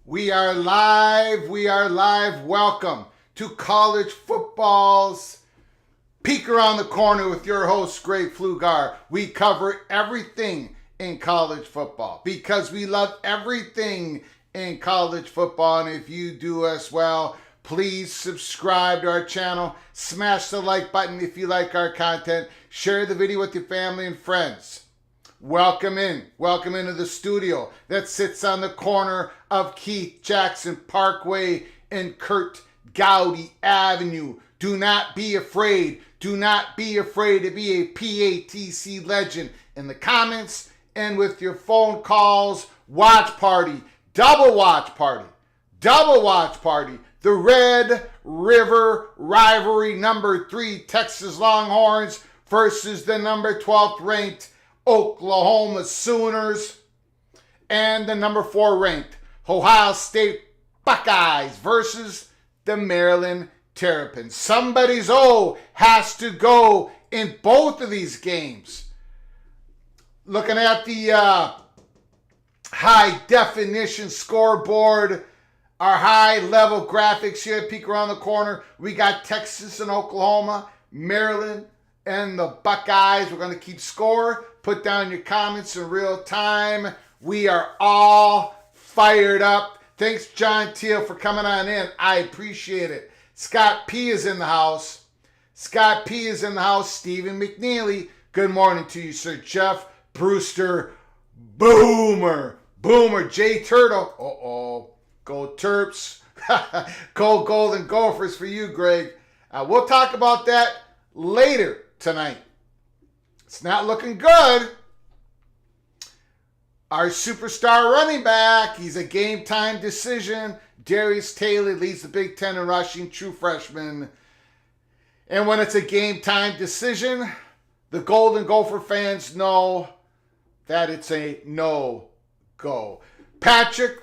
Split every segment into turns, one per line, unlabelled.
We are live. We are live. Welcome to college football's Peek Around the Corner with your host, Greg Flugar. We cover everything in college football because we love everything in college football. And if you do as well, please subscribe to our channel. Smash the like button if you like our content. Share the video with your family and friends. Welcome in. Welcome into the studio that sits on the corner of Keith Jackson Parkway and Kurt Gowdy Avenue. Do not be afraid. Do not be afraid to be a PATC legend. In the comments and with your phone calls, watch party, double watch party, the Red River Rivalry, number 3 Texas Longhorns versus the number 12th ranked Oklahoma Sooners, and the number 4 ranked Ohio State Buckeyes versus the Maryland Terrapins. Somebody's O has to go in both of these games. Looking at the high definition scoreboard, our high level graphics here at Peek Around the Corner, we got Texas and Oklahoma, Maryland, and the Buckeyes. We're going to keep score. Put down your comments in real time. We are all fired up. Thanks, John Teal, for coming on in. I appreciate it. Scott P. is in the house. Stephen McNeely, good morning to you, Sir Jeff Brewster. Boomer. Jay Turtle. Go Terps. Go Golden Gophers for you, Greg. We'll talk about that later tonight. It's not looking good. Our superstar running back, he's a game time decision. Darius Taylor leads the Big Ten in rushing, true freshman. And when it's a game time decision, the Golden Gopher fans know that it's a no-go. Patrick,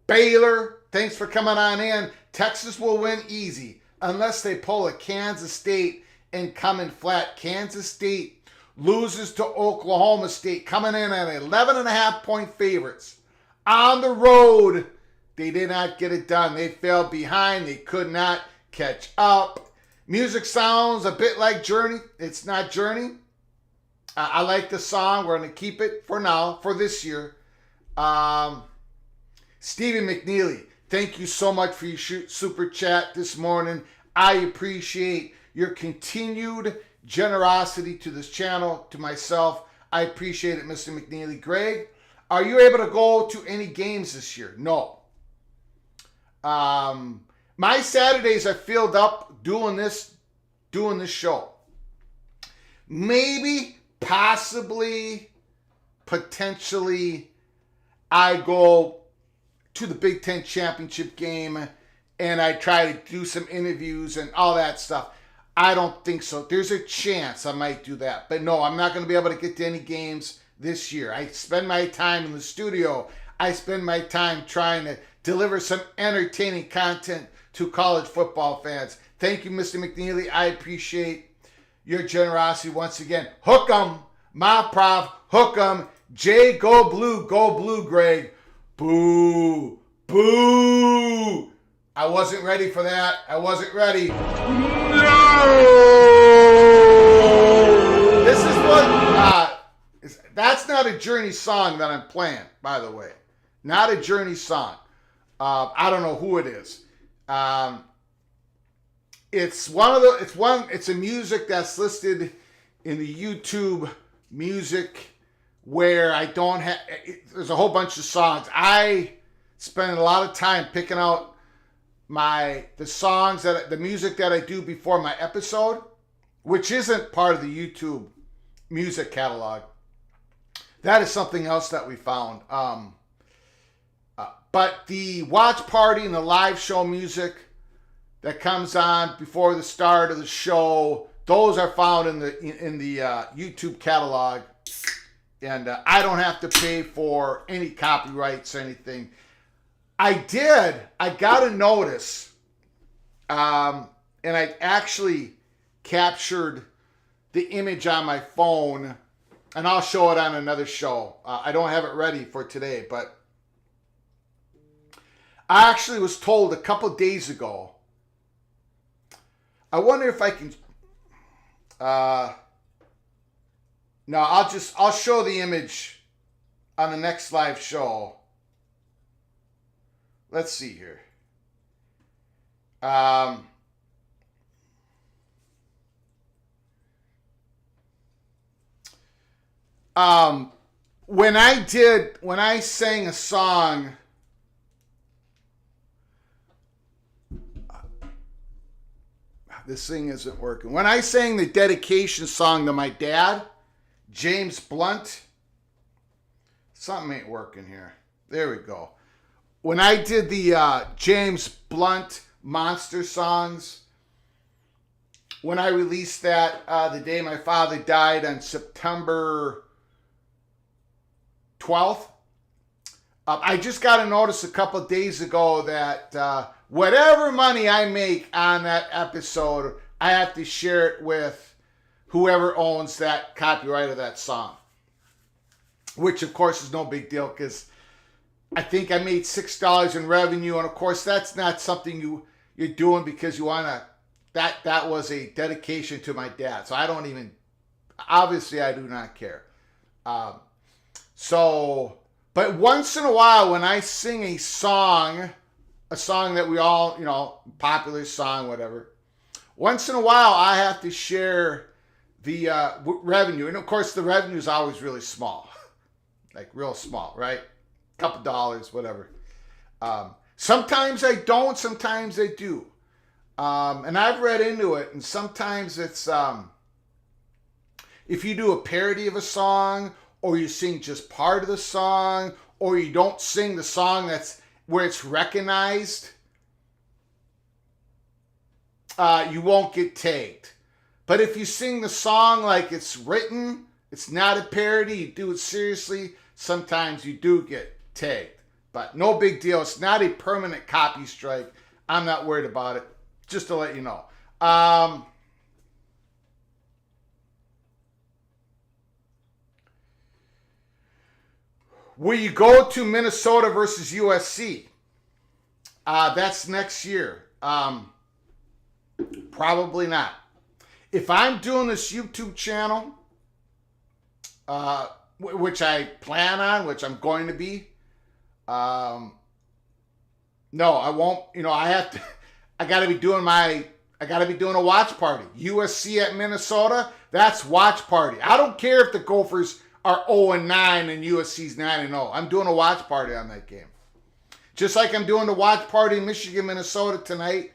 Baylor, thanks for coming on in. Texas will win easy unless they pull a Kansas State and come in flat. Kansas State loses to Oklahoma State, coming in at 11.5-point favorites. On the road, they did not get it done. They fell behind. They could not catch up. Music sounds a bit like Journey. It's not Journey. I like the song. We're going to keep it for now, for this year. Stephen McNeely, thank you so much for your super chat this morning. I appreciate your continued generosity to this channel, to myself. I appreciate it, Mr. McNeely. Greg, are you able to go to any games this year? No. My Saturdays are filled up doing this show. Maybe, possibly, potentially, I go to the Big Ten championship game and I try to do some interviews and all that stuff. I don't think so. There's a chance I might do that. But no, I'm not going to be able to get to any games this year. I spend my time in the studio. I spend my time trying to deliver some entertaining content to college football fans. Thank you, Mr. McNeely. I appreciate your generosity once again. Hook 'em, my prof. Hook 'em. Jay, go blue, Greg. Boo. I wasn't ready for that. I wasn't ready. This is what, that's not a Journey song that I'm playing, by the way. Not a Journey song. I don't know who it is. It's a music that's listed in the YouTube music where I don't have, there's a whole bunch of songs. I spend a lot of time picking out the music that I do before my episode, which isn't part of the YouTube music catalog. That is something else that we found. But the watch party and the live show music that comes on before the start of the show, those are found in the YouTube catalog, and I don't have to pay for any copyrights or anything. I got a notice, and I actually captured the image on my phone, and I'll show it on another show. I don't have it ready for today, but I actually was told a couple days ago. I wonder if I can. No, I'll show the image on the next live show. Let's see here. When I sang a song, this thing isn't working. When I sang the dedication song to my dad, James Blunt, something ain't working here. There we go. When I did the James Blunt Monster songs, when I released that the day my father died on September 12th, I just got a notice a couple of days ago that whatever money I make on that episode, I have to share it with whoever owns that copyright of that song. Which, of course, is no big deal because I think I made $6 in revenue. And, of course, that's not something you're doing because you want to. That was a dedication to my dad. So I don't even. Obviously, I do not care. But once in a while, when I sing a song that we all, popular song, whatever, once in a while, I have to share the revenue. And of course, the revenue is always really small, like real small, right? A couple dollars, whatever. Sometimes I don't, sometimes I do. And I've read into it, and sometimes it's, if you do a parody of a song, or you sing just part of the song, or you don't sing the song that's where it's recognized, you won't get tagged. But if you sing the song like it's written, it's not a parody, you do it seriously, sometimes you do get tagged. But no big deal. It's not a permanent copy strike. I'm not worried about it. Just to let you know. Will you go to Minnesota versus USC? That's next year. Probably not. If I'm doing this YouTube channel, which I plan on, which I'm going to be, no, I won't. I got to be doing a watch party. USC at Minnesota, that's watch party. I don't care if the Gophers are 0-9 and USC's 9-0. I'm doing a watch party on that game. Just like I'm doing the watch party in Michigan, Minnesota tonight.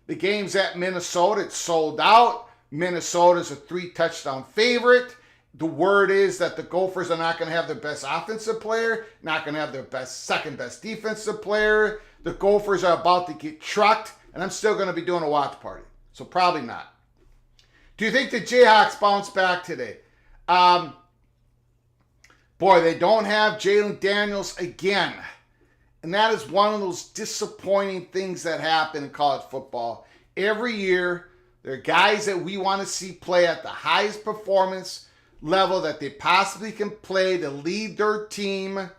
The game's at Minnesota. It's sold out. Minnesota's a 3-touchdown favorite. The word is that the Gophers are not going to have their best offensive player, not going to have their second best defensive player. The Gophers are about to get trucked, and I'm still going to be doing a watch party. So probably not. Do you think the Jayhawks bounce back today? Boy, they don't have Jalen Daniels again. And that is one of those disappointing things that happen in college football. Every year, there are guys that we want to see play at the highest performance level that they possibly can play to lead their team.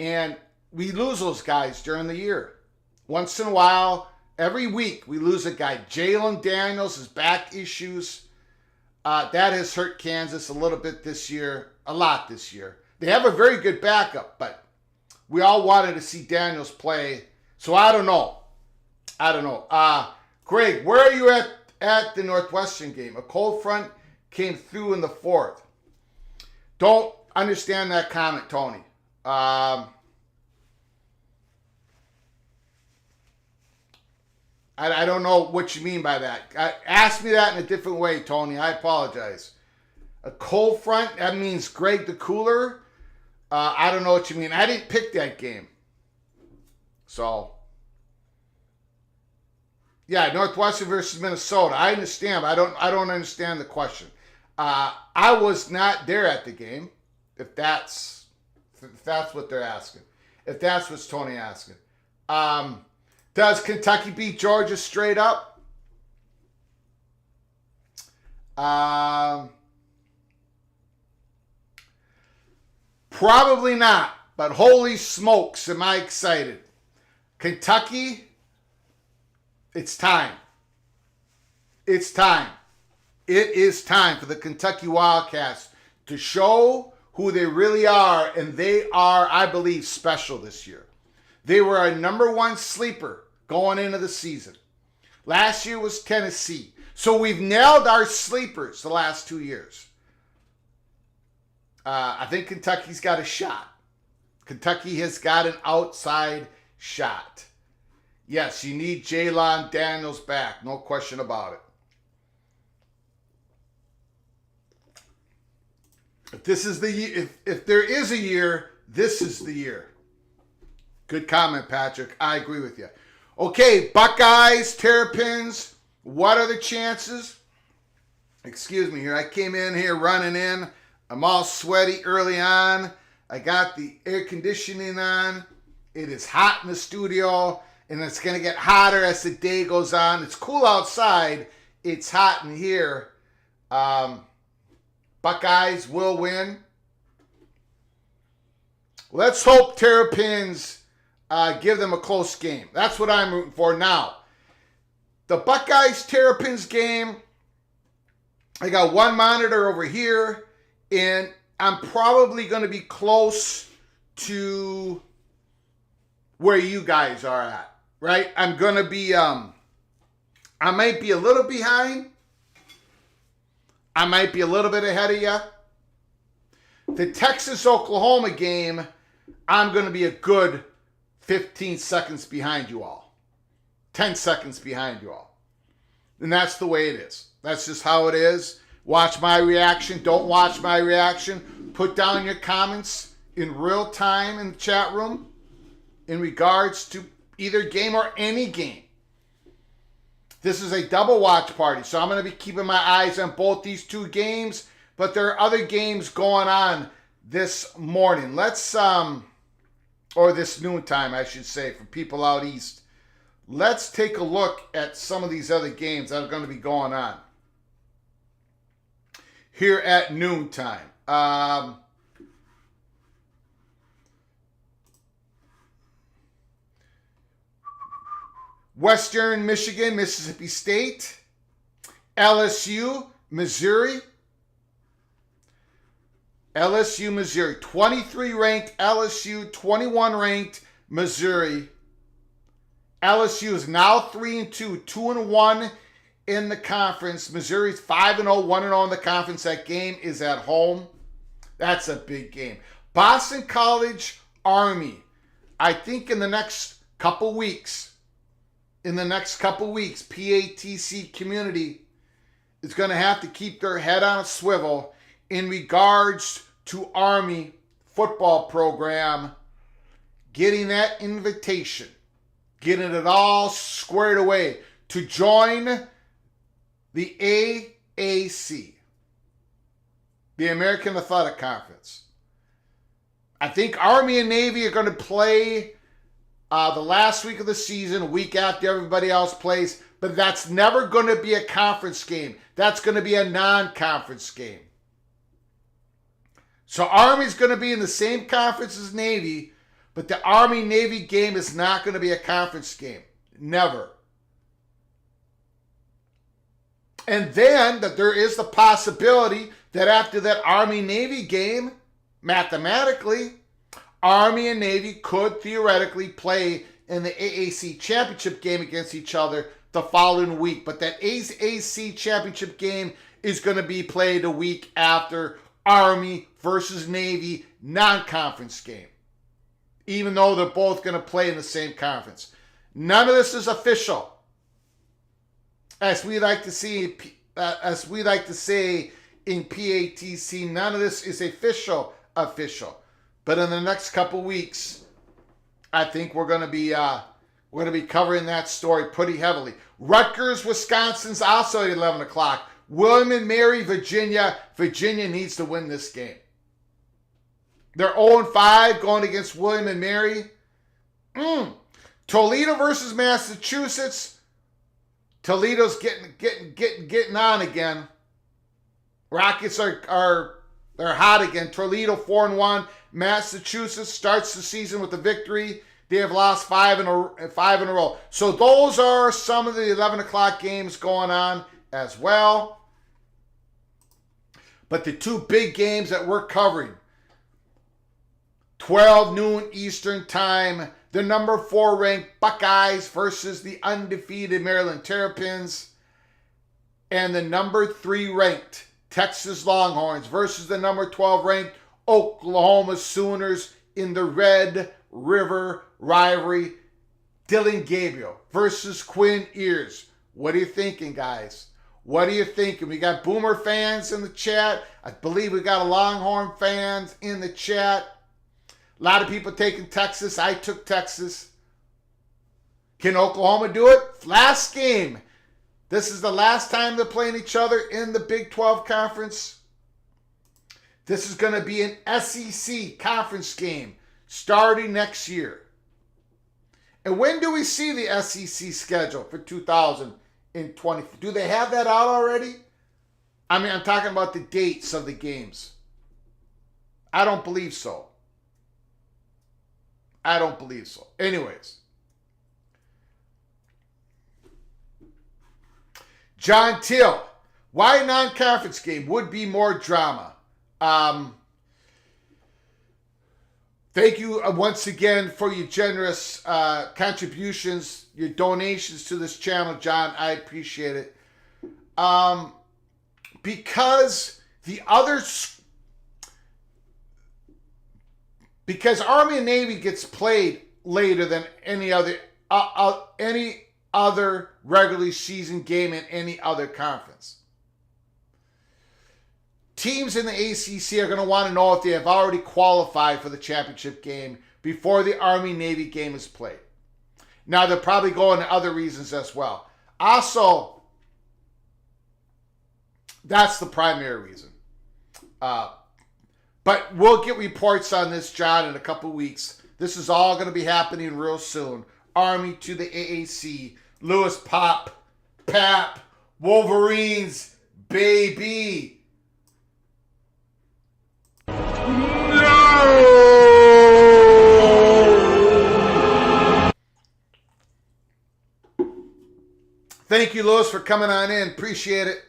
And we lose those guys during the year. Once in a while, every week, we lose a guy. Jalen Daniels has back issues. That has hurt Kansas a little bit this year. A lot this year. They have a very good backup, but we all wanted to see Daniels play. So I don't know. Greg, where are you at the Northwestern game? A cold front came through in the fourth. Don't understand that comment, Tony. I don't know what you mean by that. Ask me that in a different way, Tony. I apologize. A cold front, that means Greg the Cooler. I don't know what you mean. I didn't pick that game. So, yeah, Northwestern versus Minnesota. I understand, but I don't understand the question. I was not there at the game, if that's what they're asking. If that's what Tony asking. Does Kentucky beat Georgia straight up? Probably not, but holy smokes, am I excited. Kentucky, it's time. It's time. It is time for the Kentucky Wildcats to show who they really are, and they are, I believe, special this year. They were a number one sleeper going into the season. Last year was Tennessee. So we've nailed our sleepers the last 2 years. I think Kentucky's got a shot. Kentucky has got an outside shot. Yes, you need Jalon Daniels back. No question about it. If this is the year, if there is a year, this is the year. Good comment, Patrick. I agree with you. Okay, Buckeyes, Terrapins. What are the chances? Excuse me here. I came in here running in. I'm all sweaty early on. I got the air conditioning on. It is hot in the studio, and it's going to get hotter as the day goes on. It's cool outside. It's hot in here. Buckeyes will win. Let's hope Terrapins give them a close game. That's what I'm rooting for now. The Buckeyes-Terrapins game, I got one monitor over here, and I'm probably going to be close to where you guys are at, right? I'm going to be, I might be a little behind. I might be a little bit ahead of you. The Texas-Oklahoma game, I'm going to be a good 15 seconds behind you all. 10 seconds behind you all. And that's the way it is. That's just how it is. Watch my reaction. Don't watch my reaction. Put down your comments in real time in the chat room in regards to either game or any game. This is a double watch party, so I'm going to be keeping my eyes on both these two games, but there are other games going on this morning. Let's, or this noontime, I should say, for people out east. Let's take a look at some of these other games that are going to be going on here at noontime. Western Michigan, Mississippi State, LSU, Missouri. LSU, Missouri. 23 ranked LSU, 21 ranked Missouri. LSU is now 3-2, 2-1 in the conference. Missouri's 5-0, 1-0 in the conference. That game is at home. That's a big game. Boston College, Army. I think in the next couple weeks, PATC community is going to have to keep their head on a swivel in regards to Army football program getting that invitation, getting it all squared away to join the AAC, the American Athletic Conference. I think Army and Navy are going to play the last week of the season, a week after everybody else plays, but that's never going to be a conference game. That's going to be a non-conference game. So Army's going to be in the same conference as Navy, but the Army-Navy game is not going to be a conference game. Never. And then that there is the possibility that after that Army-Navy game, mathematically, Army and Navy could theoretically play in the AAC championship game against each other the following week. But that AAC championship game is going to be played a week after Army versus Navy non-conference game, even though they're both going to play in the same conference. None of this is official, as we like to say in PATC. None of this is official. But in the next couple weeks, I think we're going to be covering that story pretty heavily. Rutgers, Wisconsin's also at 11 o'clock. William and Mary, Virginia. Virginia needs to win this game. They're 0-5 going against William and Mary. Toledo versus Massachusetts. Toledo's getting on again. Rockets are hot again. Toledo 4-1. Massachusetts starts the season with a victory. They have lost five in a row. So those are some of the 11 o'clock games going on as well. But the two big games that we're covering, 12 noon Eastern time, the number 4 ranked Buckeyes versus the undefeated Maryland Terrapins, and the number 3 ranked Texas Longhorns versus the number 12 ranked Oklahoma Sooners in the Red River Rivalry. Dylan Gabriel versus Quinn Ears. What are you thinking, guys? What are you thinking? We got Boomer fans in the chat. I believe we got a Longhorn fans in the chat. A lot of people taking Texas. I took Texas. Can Oklahoma do it? Last game. This is the last time they're playing each other in the Big 12 Conference. This is going to be an SEC conference game starting next year. And when do we see the SEC schedule for 2020? Do they have that out already? I mean, I'm talking about the dates of the games. I don't believe so. I don't believe so. Anyways. John Till. Why a non-conference game would be more drama? Thank you once again for your generous contributions, your donations to this channel, John. I appreciate it. Because Army and Navy gets played later than any other regularly season game in any other conference. Teams in the ACC are going to want to know if they have already qualified for the championship game before the Army-Navy game is played. Now, they'll probably go into other reasons as well. Also, that's the primary reason. But we'll get reports on this, John, in a couple weeks. This is all going to be happening real soon. Army to the AAC. Lewis Pap, Wolverines, baby. Thank you, Lewis, for coming on in. Appreciate it.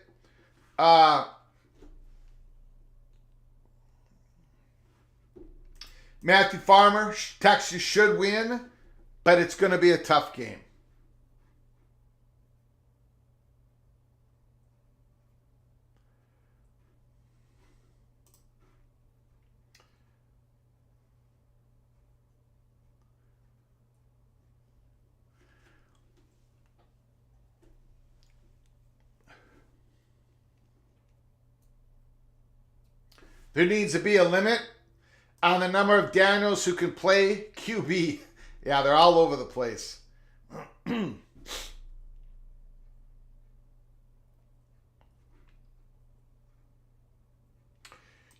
Matthew Farmer, Texas should win, but it's going to be a tough game. There needs to be a limit on the number of Daniels who can play QB. Yeah, they're all over the place.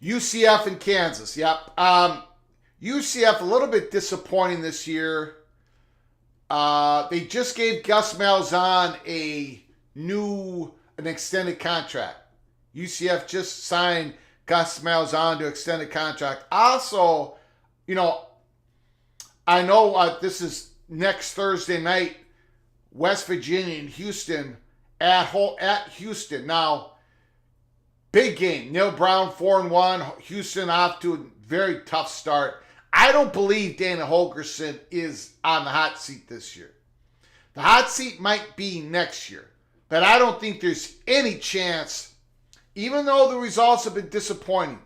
UCF and Kansas. Yep. UCF a little bit disappointing this year. They just gave Gus Malzahn an extended contract. UCF just signed Gus Malzahn to extend a contract. Also, I know this is next Thursday night, West Virginia and Houston at Houston. Now, big game. Neil Brown 4-1. Houston off to a very tough start. I don't believe Dana Holgorsen is on the hot seat this year. The hot seat might be next year, but I don't think there's any chance. Even though the results have been disappointing,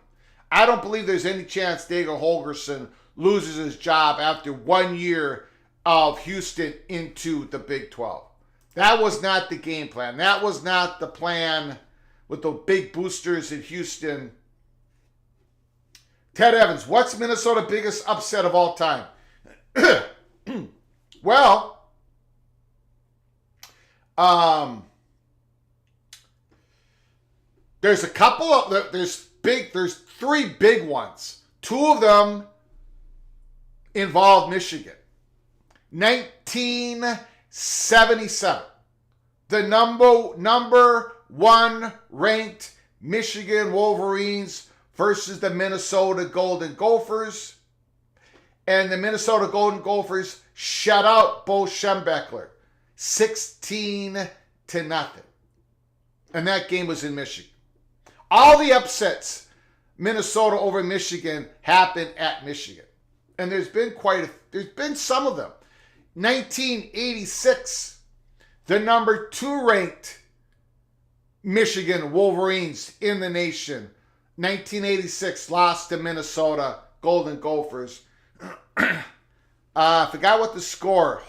I don't believe there's any chance Dana Holgorsen loses his job after 1 year of Houston into the Big 12. That was not the game plan. That was not the plan with the big boosters in Houston. Ted Evans, what's Minnesota's biggest upset of all time? Well, there's a couple of, there's 3 big ones. 2 of them involve Michigan. 1977. The number 1 ranked Michigan Wolverines versus the Minnesota Golden Gophers. And the Minnesota Golden Gophers shut out Bo Schembechler 16-0. And that game was in Michigan. All the upsets, Minnesota over Michigan, happened at Michigan. And there's been some of them. 1986, the number 2 ranked Michigan Wolverines in the nation. 1986 lost to Minnesota Golden Gophers. I forgot what the score.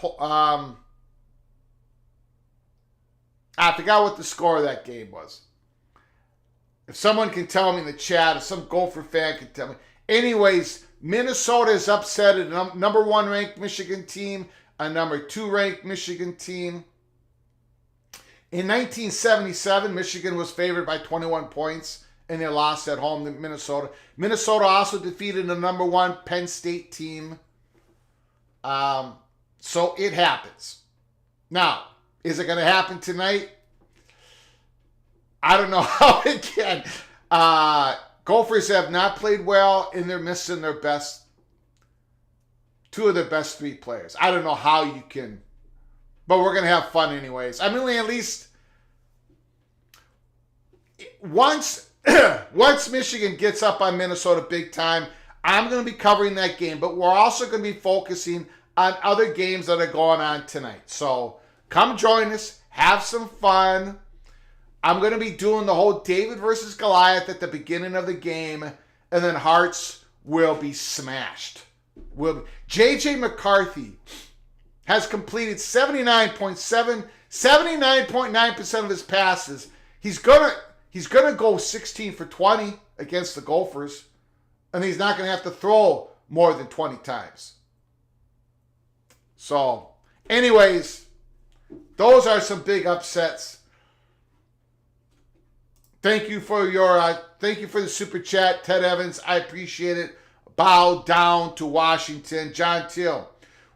I forgot what the score of that game was. If someone can tell me in the chat, if some Gopher fan can tell me. Anyways, Minnesota is upset at a number 1 ranked Michigan team, a number 2 ranked Michigan team. In 1977, Michigan was favored by 21 points, and they lost at home to Minnesota. Minnesota also defeated the number 1 Penn State team. So it happens. Now, is it going to happen tonight? I don't know how it can. Gophers have not played well, and they're missing their best, 2 of their best 3 players. I don't know how you can, but we're going to have fun anyways. I mean, at least once Michigan gets up on Minnesota big time, I'm going to be covering that game, but we're also going to be focusing on other games that are going on tonight. So come join us, have some fun. I'm going to be doing the whole David versus Goliath at the beginning of the game, and then Hearts will be smashed. J.J. McCarthy has completed 79.9% of his passes. He's gonna go 16 for 20 against the Gophers, and he's not going to have to throw more than 20 times. So, anyways, those are some big upsets. Thank you for the super chat, Ted Evans. I appreciate it. Bow down to Washington. John Till.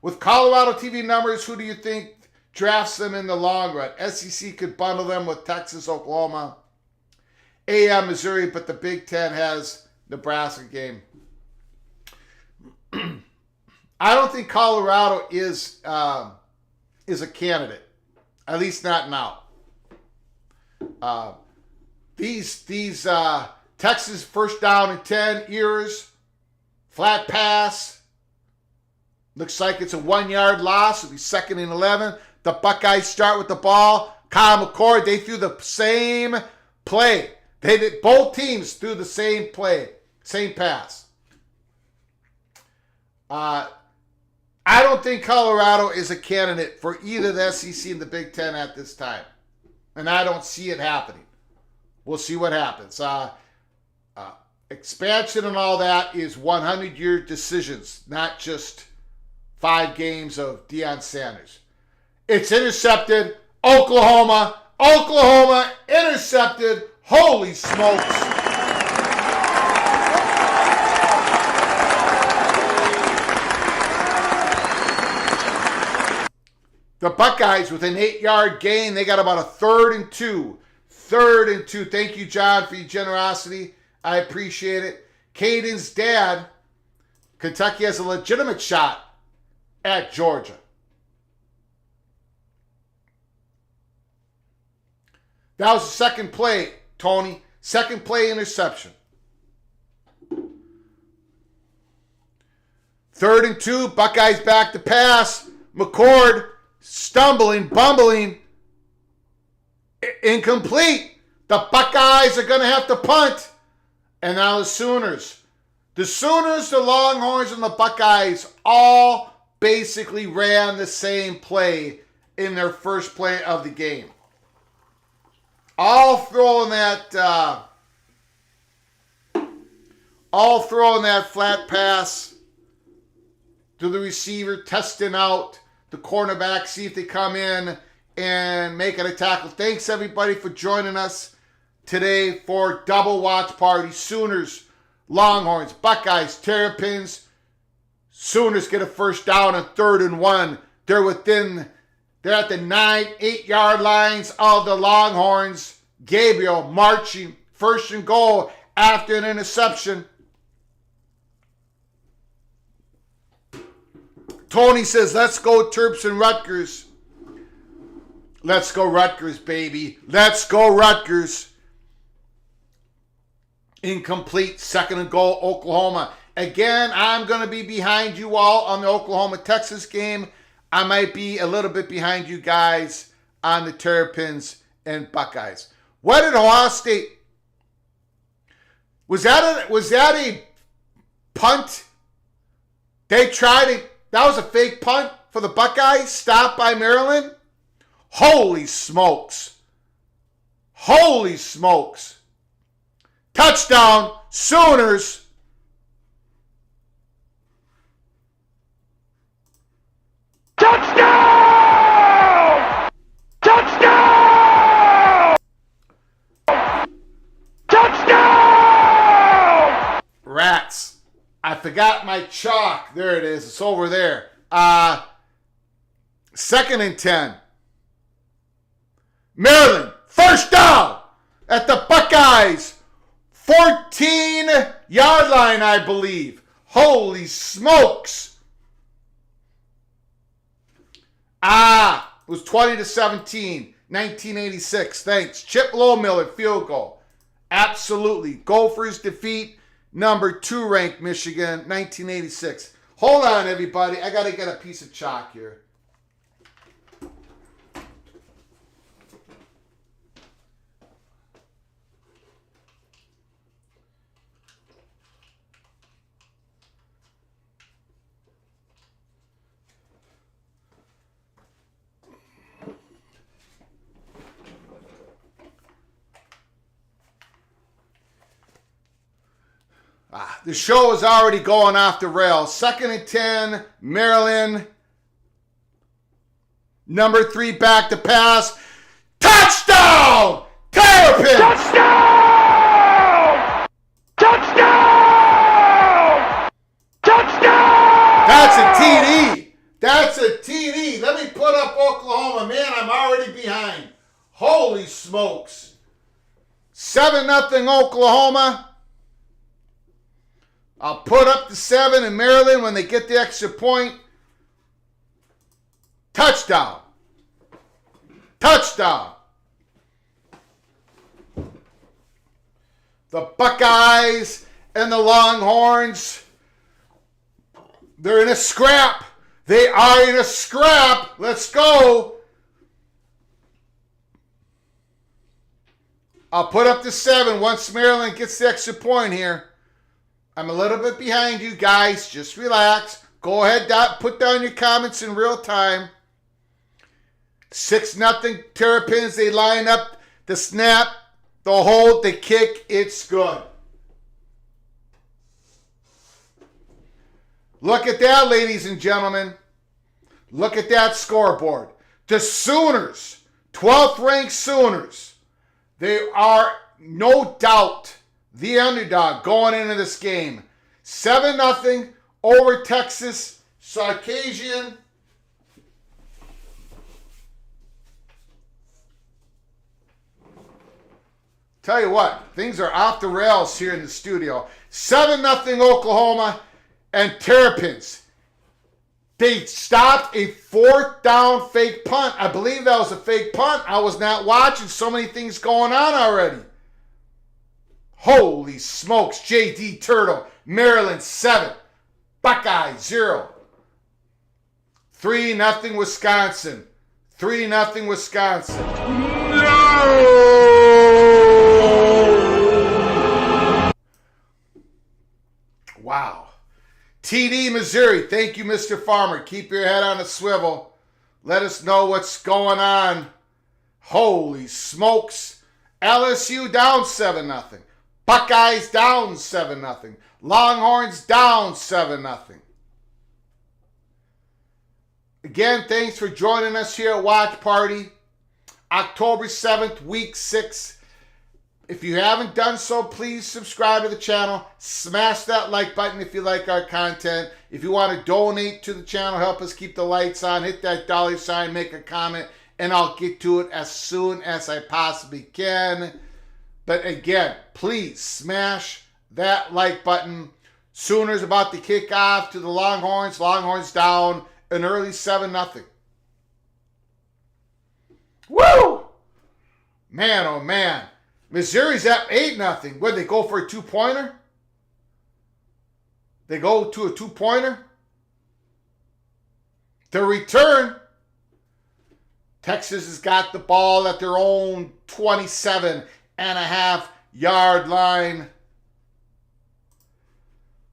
With Colorado TV numbers, who do you think drafts them in the long run? SEC could bundle them with Texas, Oklahoma, AM, Missouri, but the Big Ten has Nebraska game. I don't think Colorado is a candidate, at least not now. These Texas first down and 10 ears, flat pass. Looks like it's a 1-yard loss. It'll be 2nd and 11. The Buckeyes start with the ball. Kyle McCord, they threw the same play. Both teams threw the same play, same pass. I don't think Colorado is a candidate for either the SEC and the Big Ten at this time. And I don't see it happening. We'll see what happens. Expansion and all that is 100-year decisions, not just 5 games of Deion Sanders. It's intercepted. Oklahoma intercepted. Holy smokes. The Buckeyes with an 8-yard gain. They got about a 3rd and 2. 3rd and 2. Thank you, John, for your generosity. I appreciate it. Caden's dad, Kentucky has a legitimate shot at Georgia. That was the second play, Tony. Second play interception. 3rd and 2. Buckeyes back to pass. McCord stumbling, bumbling. Incomplete. The Buckeyes are going to have to punt. And now the Sooners, the Longhorns, and the Buckeyes all basically ran the same play in their first play of the game. All throwing that flat pass to the receiver, testing out the cornerback, see if they come in and make it a tackle. Thanks, everybody, for joining us today for Double Watch Party. Sooners, Longhorns, Buckeyes, Terrapins. Sooners get a first down on 3rd and 1. They're at the 8-yard lines of the Longhorns. Gabriel marching, 1st and goal after an interception. Tony says, let's go Terps and Rutgers. Let's go Rutgers, baby. Let's go Rutgers. Incomplete. Second and goal, Oklahoma. Again, I'm going to be behind you all on the Oklahoma-Texas game. I might be a little bit behind you guys on the Terrapins and Buckeyes. What did Ohio State... Was that a punt? They tried it. That was a fake punt for the Buckeyes, stopped by Maryland. Holy smokes. Holy smokes. Touchdown, Sooners.
Touchdown! Touchdown! Touchdown!
Rats. I forgot my chalk. There it is. It's over there. Second and 10. Maryland, first down at the Buckeyes. 14-yard line, I believe. Holy smokes. It was 20-17, 1986. Thanks. Chip Lowmiller, field goal. Absolutely. Gophers defeat number 2 ranked Michigan, 1986. Hold on, everybody. I got to get a piece of chalk here. The show is already going off the rails. Second and 10, Maryland. Number 3 back to pass. Touchdown! Terrapins!
Touchdown! Touchdown! Touchdown!
That's a TD. That's a TD. Let me put up Oklahoma. Man, I'm already behind. Holy smokes. 7-0 Oklahoma. I'll put up the 7 in Maryland when they get the extra point. Touchdown. Touchdown. The Buckeyes and the Longhorns, they're in a scrap. They are in a scrap. Let's go. I'll put up the 7 once Maryland gets the extra point here. I'm a little bit behind you guys. Just relax. Go ahead, put down your comments in real time. 6-0 Terrapins. They line up the snap, the hold, the kick. It's good. Look at that, ladies and gentlemen. Look at that scoreboard. The Sooners, 12th ranked Sooners. They are no doubt the underdog going into this game. 7-0 over Texas. Sarkisian. Tell you what, things are off the rails here in the studio. 7-0 Oklahoma and Terrapins. They stopped a 4th down fake punt. I believe that was a fake punt. I was not watching. So many things going on already. Holy smokes. J.D. Turtle. Maryland 7. Buckeyes 0. 3-0 Wisconsin. 3-0 Wisconsin. Wow. TD Missouri. Thank you, Mr. Farmer. Keep your head on a swivel. Let us know what's going on. Holy smokes. LSU down 7-0. Buckeyes down 7-0. Longhorns down 7-0. Again, thanks for joining us here at Watch Party. October 7th, week 6. If you haven't done so, please subscribe to the channel. Smash that like button if you like our content. If you want to donate to the channel, help us keep the lights on, hit that $, make a comment, and I'll get to it as soon as I possibly can. But again, please smash that like button. Sooners about to kick off to the Longhorns. Longhorns down an early 7-0. Woo! Man, oh man. Missouri's up 8-0. Would they go for a 2-pointer? They go to a 2-pointer? The return. Texas has got the ball at their own 27.5-yard line.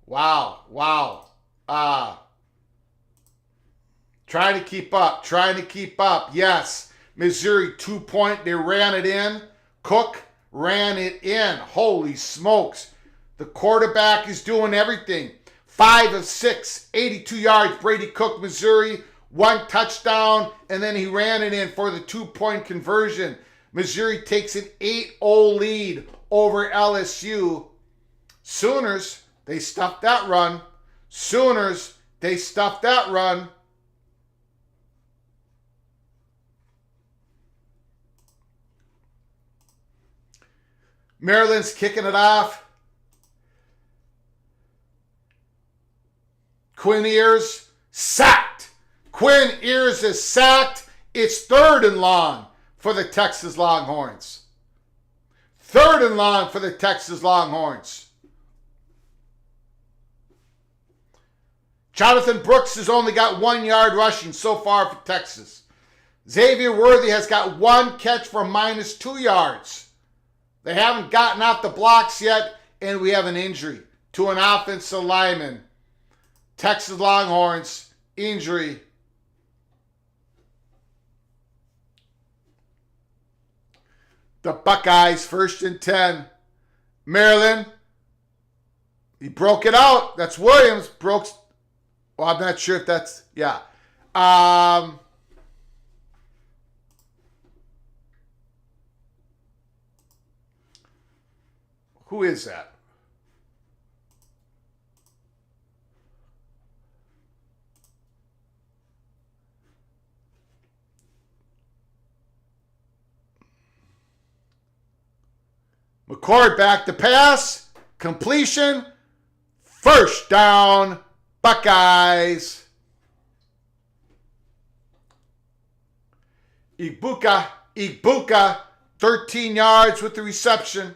Wow. Trying to keep up. Yes. Missouri 2-point. They ran it in. Cook ran it in. Holy smokes. The quarterback is doing everything. 5 of 6, 82 yards. Brady Cook, Missouri. 1 touchdown, and then he ran it in for the 2-point conversion. Missouri takes an 8-0 lead over LSU. Sooners, they stuffed that run. Maryland's kicking it off. Quinn Ewers sacked. Quinn Ewers is sacked. It's 3rd and long for the Texas Longhorns. 3rd and long for the Texas Longhorns. Jonathan Brooks has only got 1 yard rushing so far for Texas. Xavier Worthy has got 1 catch for -2 yards. They haven't gotten out the blocks yet, and we have an injury to an offensive lineman. Texas Longhorns, injury. The Buckeyes, 1st and 10. Maryland, he broke it out. That's Williams. Well, I'm not sure if that's, yeah. Who is that? McCord back to pass. Completion. 1st down. Buckeyes. Igbuka, 13 yards with the reception.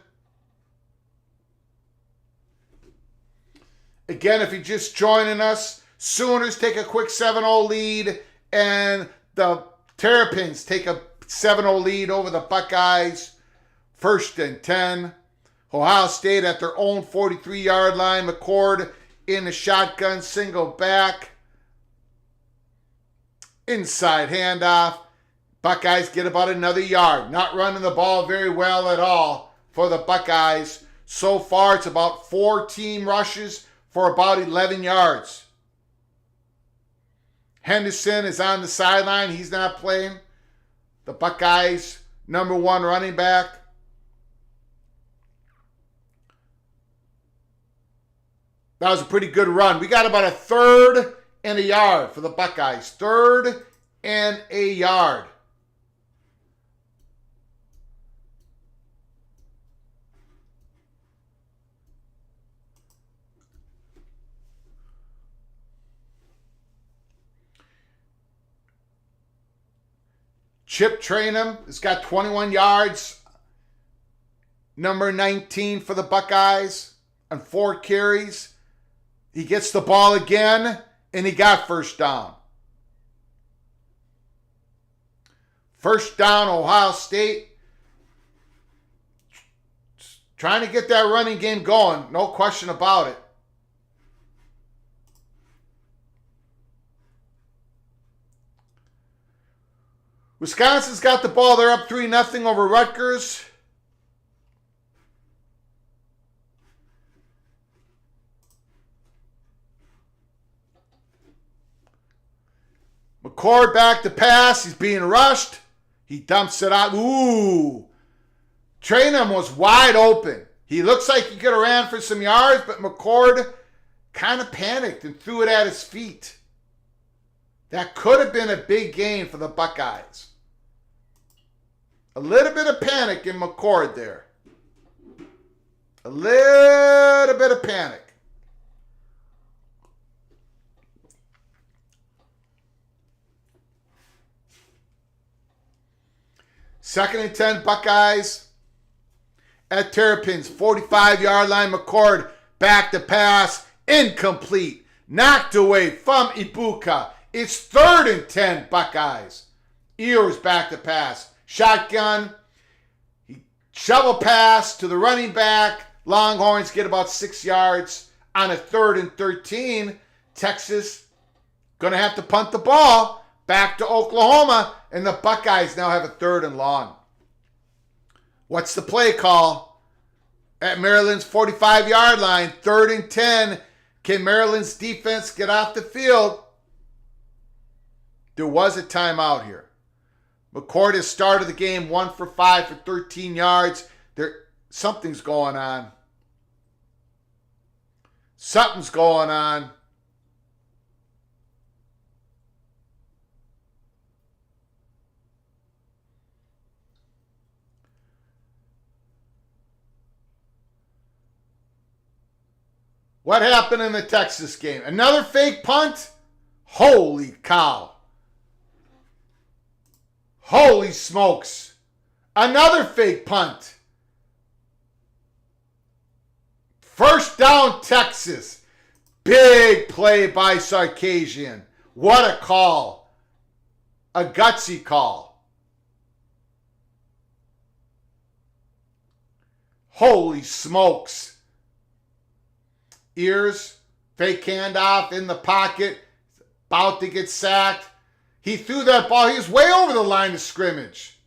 Again, if you're just joining us, Sooners take a quick 7-0 lead, and the Terrapins take a 7-0 lead over the Buckeyes. 1st and 10. Ohio State at their own 43-yard line. McCord in the shotgun, single back. Inside handoff. Buckeyes get about another yard. Not running the ball very well at all for the Buckeyes. So far, it's about 4 team rushes for about 11 yards. Henderson is on the sideline. He's not playing. The Buckeyes, number 1 running back. That was a pretty good run. We got about a 3rd and a yard for the Buckeyes. 3rd and a yard. Chip Trainum has got 21 yards. Number 19 for the Buckeyes on 4 carries. He gets the ball again, and he got 1st down. 1st down, Ohio State. Trying to get that running game going, no question about it. Wisconsin's got the ball. They're up 3-0 over Rutgers. McCord back to pass. He's being rushed. He dumps it out. Ooh. Trainum was wide open. He looks like he could have ran for some yards, but McCord kind of panicked and threw it at his feet. That could have been a big gain for the Buckeyes. A little bit of panic in McCord there. A little bit of panic. 2nd and 10 Buckeyes at Terrapins. 45-yard line. McCord back to pass. Incomplete. Knocked away from Ibuka. It's 3rd and 10 Buckeyes. Ears back to pass. Shotgun. Shovel pass to the running back. Longhorns get about 6 yards on a 3rd and 13. Texas going to have to punt the ball back to Oklahoma, and the Buckeyes now have a 3rd and long. What's the play call? At Maryland's 45-yard line, 3rd and 10. Can Maryland's defense get off the field? There was a timeout here. McCord has started the game 1 for 5 for 13 yards. Something's going on. Something's going on. What happened in the Texas game? Another fake punt? Holy cow. Holy smokes. Another fake punt. 1st down, Texas. Big play by Sarkisian. What a call. A gutsy call. Holy smokes. Ears, fake handoff in the pocket, about to get sacked. He threw that ball. He was way over the line of scrimmage.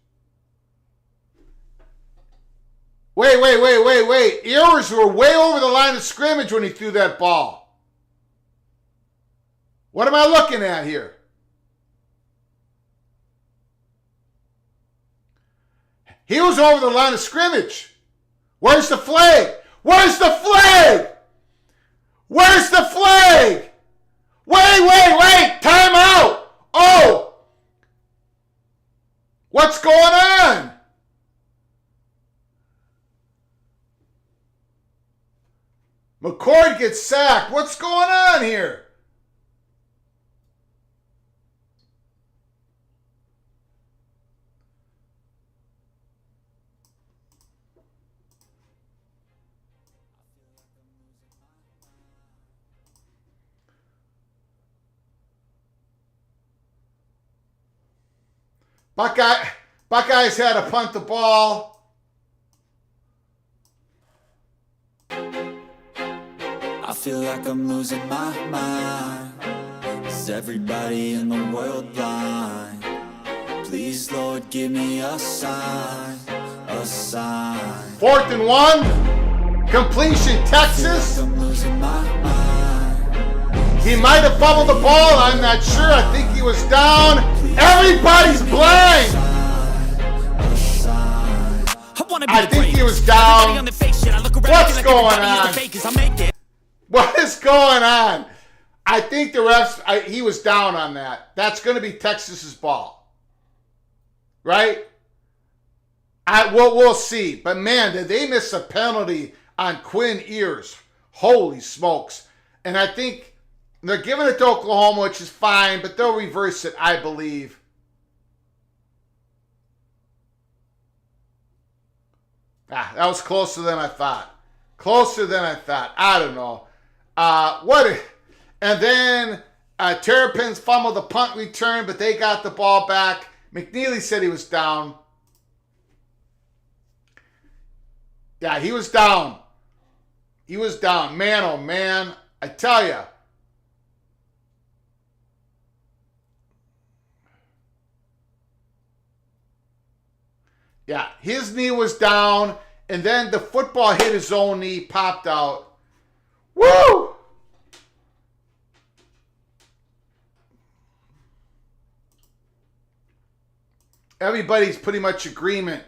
Wait. Ears were way over the line of scrimmage when he threw that ball. What am I looking at here? He was over the line of scrimmage. Where's the flag? Where's the flag? Where's the flag? Wait. Time out. Oh. What's going on? McCord gets sacked. What's going on here? Buckeyes had to punt the ball.
I feel like I'm losing my mind. Is everybody in the world blind? Please, Lord, give me a sign, a sign.
4th and 1. Completion, Texas.
I'm losing my mind.
He might have fumbled the ball. I'm not sure. I think he was down. Everybody's blind. I think he was down. What's going on? What is going on? I think the refs, he was down on that. That's going to be Texas's ball. Right? We'll see. But man, did they miss a penalty on Quinn Ears. Holy smokes. And I think they're giving it to Oklahoma, which is fine, but they'll reverse it, I believe. That was closer than I thought. I don't know. And then Terrapins fumbled the punt return, but they got the ball back. McNeely said he was down. Yeah, he was down. Man, oh man. I tell you. Yeah, his knee was down, and then the football hit his own knee, popped out. Woo! Everybody's pretty much agreement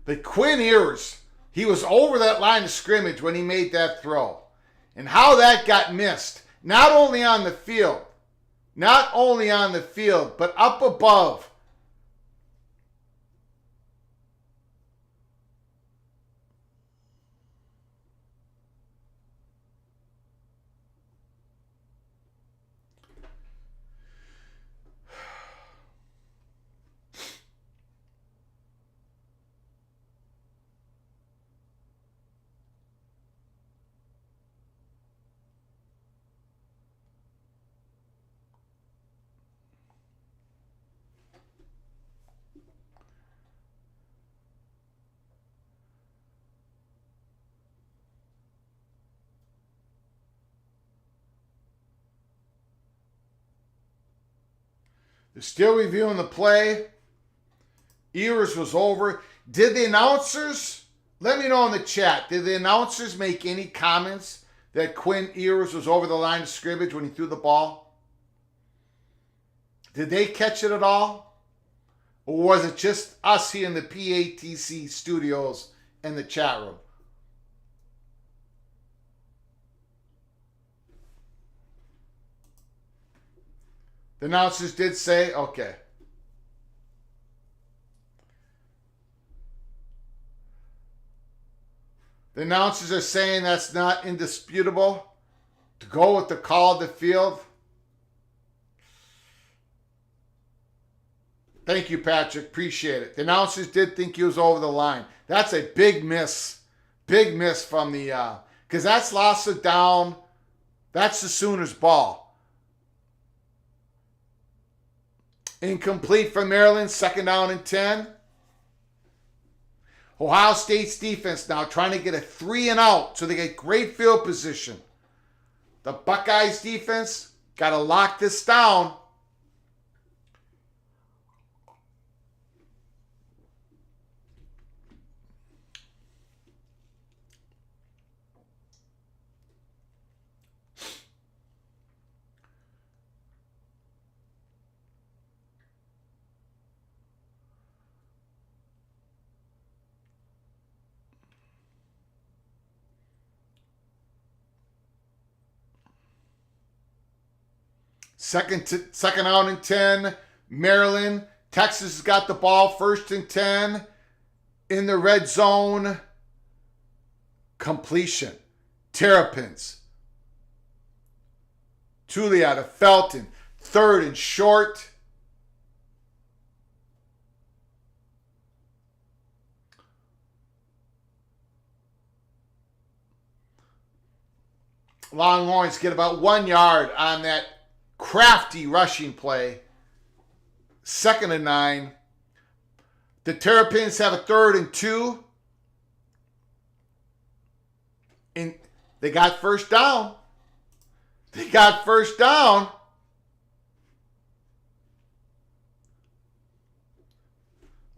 that Quinn Ewers, he was over that line of scrimmage when he made that throw. And how that got missed, not only on the field, but up above. They're still reviewing the play. Ewers was over. Did the announcers, let me know in the chat, did the announcers make any comments that Quinn Ewers was over the line of scrimmage when he threw the ball? Did they catch it at all? Or was it just us here in the PATC studios and the chat room? The announcers did say, okay. The announcers are saying that's not indisputable to go with the call of the field. Thank you, Patrick. Appreciate it. The announcers did think he was over the line. That's a big miss. Big miss from the, because that's loss of down. That's the Sooners' ball. Incomplete from Maryland, 2nd down and 10. Ohio State's defense now trying to get a 3 and out so they get great field position. The Buckeyes defense got to lock this down. Second out and 10, Maryland. Texas has got the ball, 1st and 10 in the red zone. Completion. Terrapins. Tulia to Felton. 3rd and short. Longhorns get about 1 yard on that crafty rushing play. 2nd and 9. The Terrapins have a 3rd and 2. And they got first down. They got first down.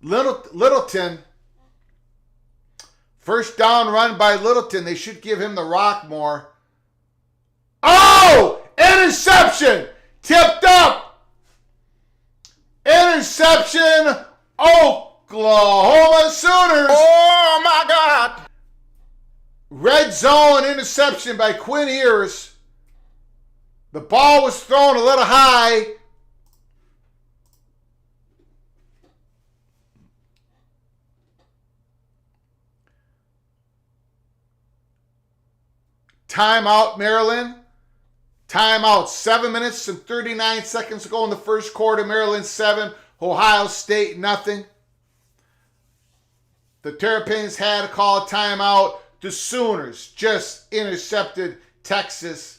Littleton. First down run by Littleton. They should give him the rock more. Oh! Interception! Tipped up! Interception! Oklahoma Sooners!
Oh my God!
Red zone interception by Quinn Ewers. The ball was thrown a little high. Timeout, Maryland. Timeout. 7 minutes and 39 seconds to go in the first quarter. Maryland 7, Ohio State nothing. The Terrapins had to call a timeout. The Sooners just intercepted Texas.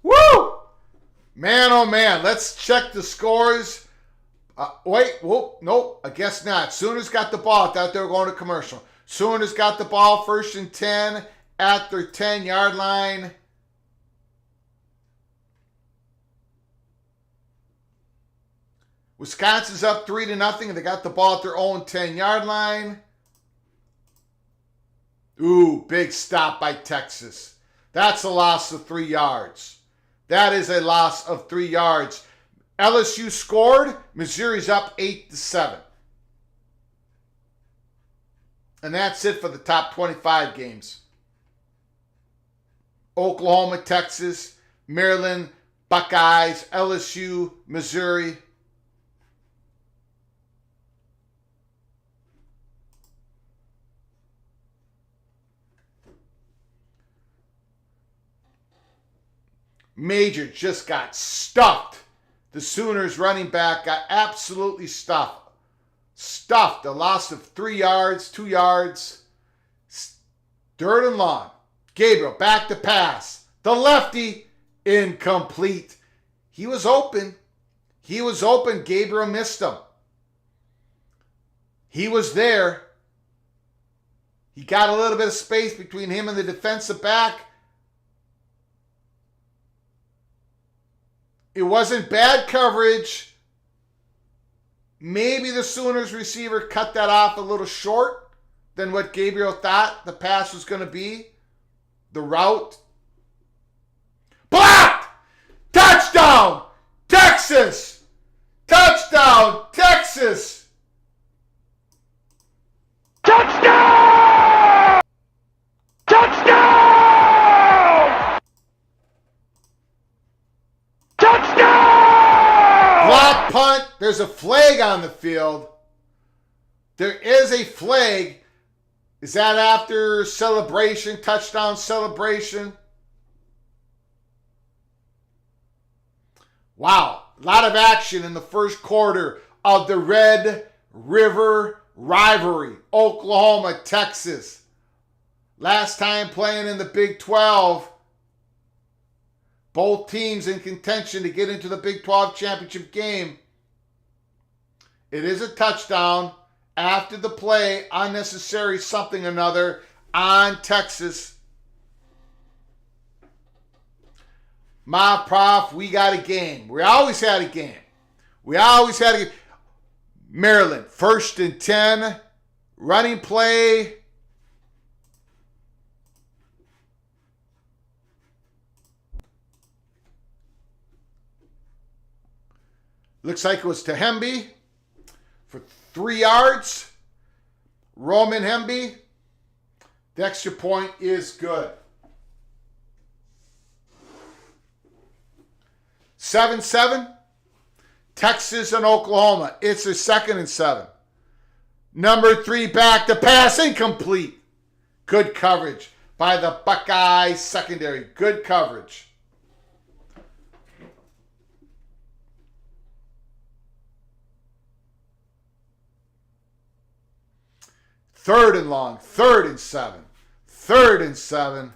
Woo! Man, oh man, let's check the scores. Nope, I guess not. Sooners got the ball. I thought they were going to commercial. Sooners got the ball, 1st and 10 at their 10-yard line. Wisconsin's up 3-0, and they got the ball at their own 10-yard line. Ooh, big stop by Texas. That's a loss of 3 yards. That is a loss of 3 yards. LSU scored. Missouri's up 8-7. And that's it for the top 25 games. Oklahoma, Texas, Maryland, Buckeyes, LSU, Missouri. Major just got stuffed. The Sooners running back got absolutely stuffed. A loss of 3 yards, 2 yards. 3rd and long. Gabriel back to pass. The lefty, incomplete. He was open. He was open. Gabriel missed him. He was there. He got a little bit of space between him and the defensive back. It wasn't bad coverage. Maybe the Sooners receiver cut that off a little short than what Gabriel thought the pass was going to be. The route. Blocked! Touchdown! Texas! Touchdown! Texas!
Touchdown! Touchdown! Touchdown!
Block punt. There's a flag on the field. There is a flag. Is that after celebration, touchdown celebration? Wow, a lot of action in the first quarter of the Red River Rivalry, Oklahoma, Texas. Last time playing in the Big 12. Both teams in contention to get into the Big 12 championship game. It is a touchdown. After the play, unnecessary something or another on Texas. My prof, we got a game. We always had a game. Maryland, 1st and 10. Running play. Looks like it was to Hemby for 3 yards. Roman Hemby. The extra point is good. 7-7. Texas and Oklahoma. It's a 2nd and 7. Number 3 back. The pass incomplete. Good coverage by the Buckeyes secondary. Good coverage. Third and long, 3rd and 7. 3rd and 7.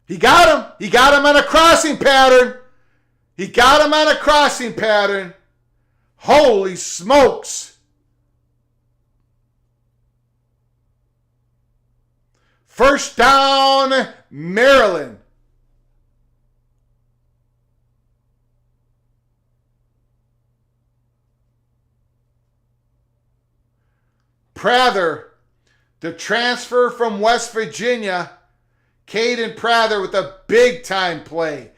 He got him. He got him on a crossing pattern. Holy smokes. First down, Maryland. Prather, the transfer from West Virginia. Caden Prather with a big-time play.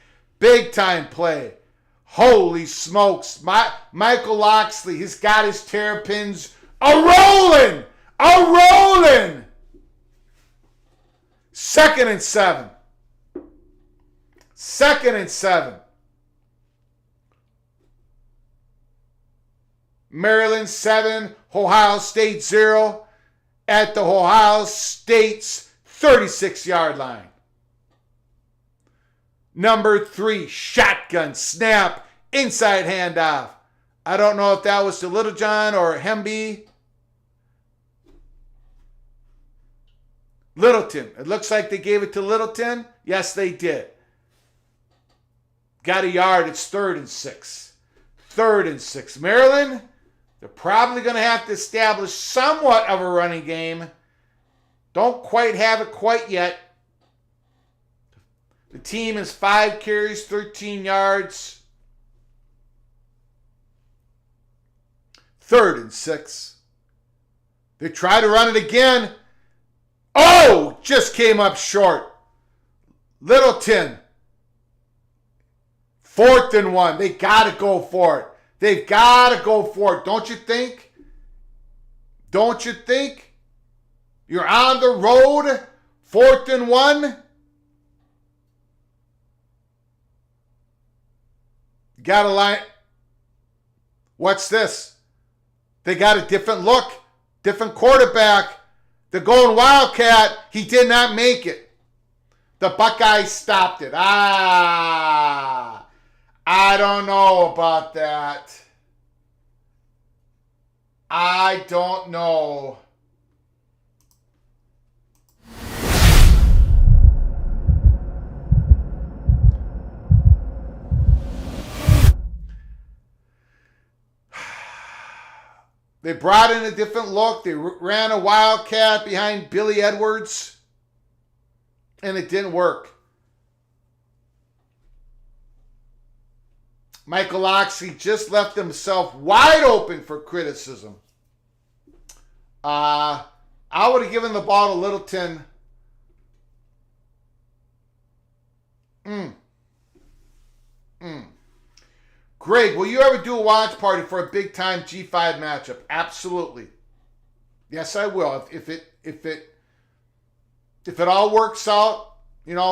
Holy smokes. Michael Loxley, he's got his terrapins a-rolling. 2nd and 7. 2nd and 7. Maryland 7, Ohio State 0 at the Ohio State's 36-yard line. Number 3, shotgun snap, inside handoff. I don't know if that was to Littlejohn or Hemby. Littleton. It looks like they gave it to Littleton. Yes, they did. Got a yard. It's 3rd and 6. 3rd and 6. Maryland, they're probably going to have to establish somewhat of a running game. Don't quite have it quite yet. The team is 5 carries, 13 yards. 3rd and 6. They try to run it again. Oh, just came up short. Littleton. 4th and 1. They got to go for it. They've got to go for it. Don't you think? You're on the road. 4th and 1. Got a line. What's this? They got a different look. Different quarterback. The Golden Wildcat, he did not make it. The Buckeyes stopped it. I don't know about that. I don't know. They brought in a different look. They ran a Wildcat behind Billy Edwards, and it didn't work. Michael Loxley just left himself wide open for criticism. I would have given the ball to Littleton. Greg, will you ever do a watch party for a big time G5 matchup? Absolutely. Yes, I will. If it all works out,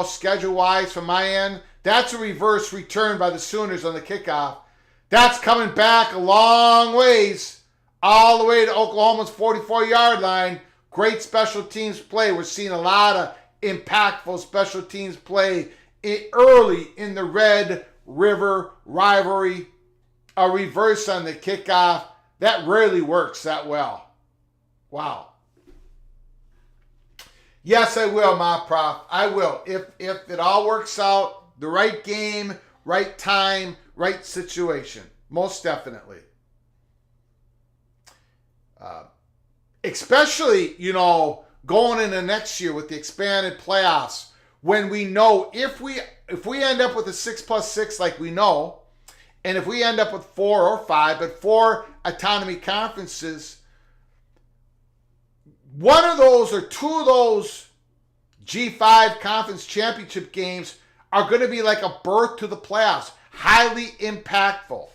schedule wise from my end, that's a reverse return by the Sooners on the kickoff. That's coming back a long ways, all the way to Oklahoma's 44-yard line. Great special teams play. We're seeing a lot of impactful special teams play early in the Red River Rivalry. A reverse on the kickoff. That rarely works that well. Wow. Yes, I will, Ma Prof. I will. If it all works out, the right game, right time, right situation. Most definitely. Especially, going into next year with the expanded playoffs, when we know if we end up with a 6+6 like we know, and if we end up with 4 or 5, but 4 autonomy conferences, one of those or 2 of those G5 conference championship games are going to be like a berth to the playoffs. Highly impactful.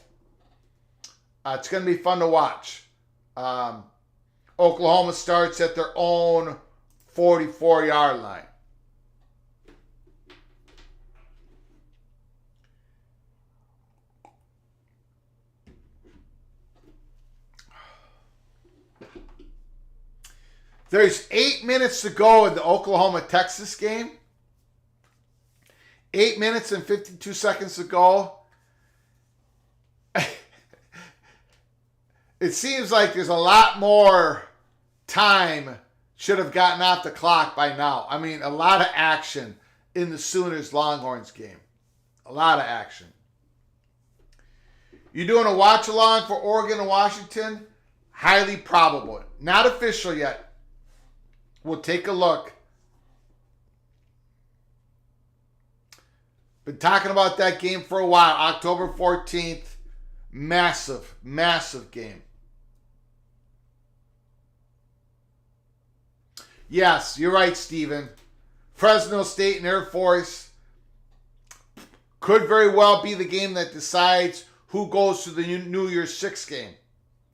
It's going to be fun to watch. Oklahoma starts at their own 44-yard line. There's 8 minutes to go in the Oklahoma-Texas game. 8 minutes and 52 seconds to go. It seems like there's a lot more time should have gotten off the clock by now. I mean, a lot of action in the Sooners-Longhorns game. A lot of action. You doing a watch-along for Oregon and Washington? Highly probable. Not official yet. We'll take a look. Been talking about that game for a while. October 14th. Massive, massive game. Yes, you're right, Steven. Fresno State and Air Force could very well be the game that decides who goes to the New Year's Six game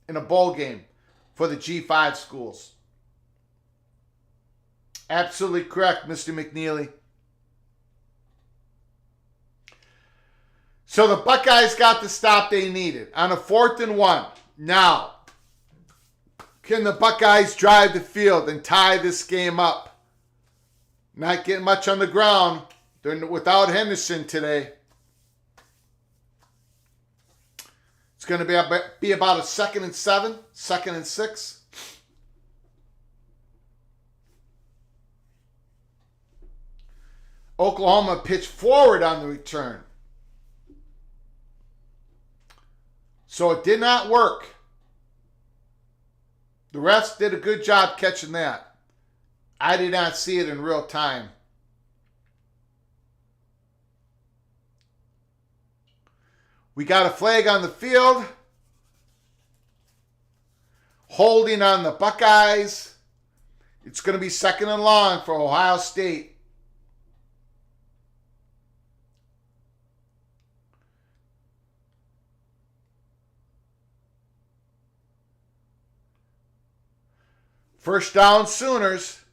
in a bowl game for the G5 schools. Absolutely correct, Mr. McNeely. So the Buckeyes got the stop they needed on a 4th and 1. Now, can the Buckeyes drive the field and tie this game up? Not getting much on the ground. They're without Henderson today. It's going to be about a 2nd and 7, 2nd and 6. Oklahoma pitched forward on the return. So it did not work. The refs did a good job catching that. I did not see it in real time. We got a flag on the field. Holding on the Buckeyes. It's going to be 2nd and long for Ohio State. First down, Sooners.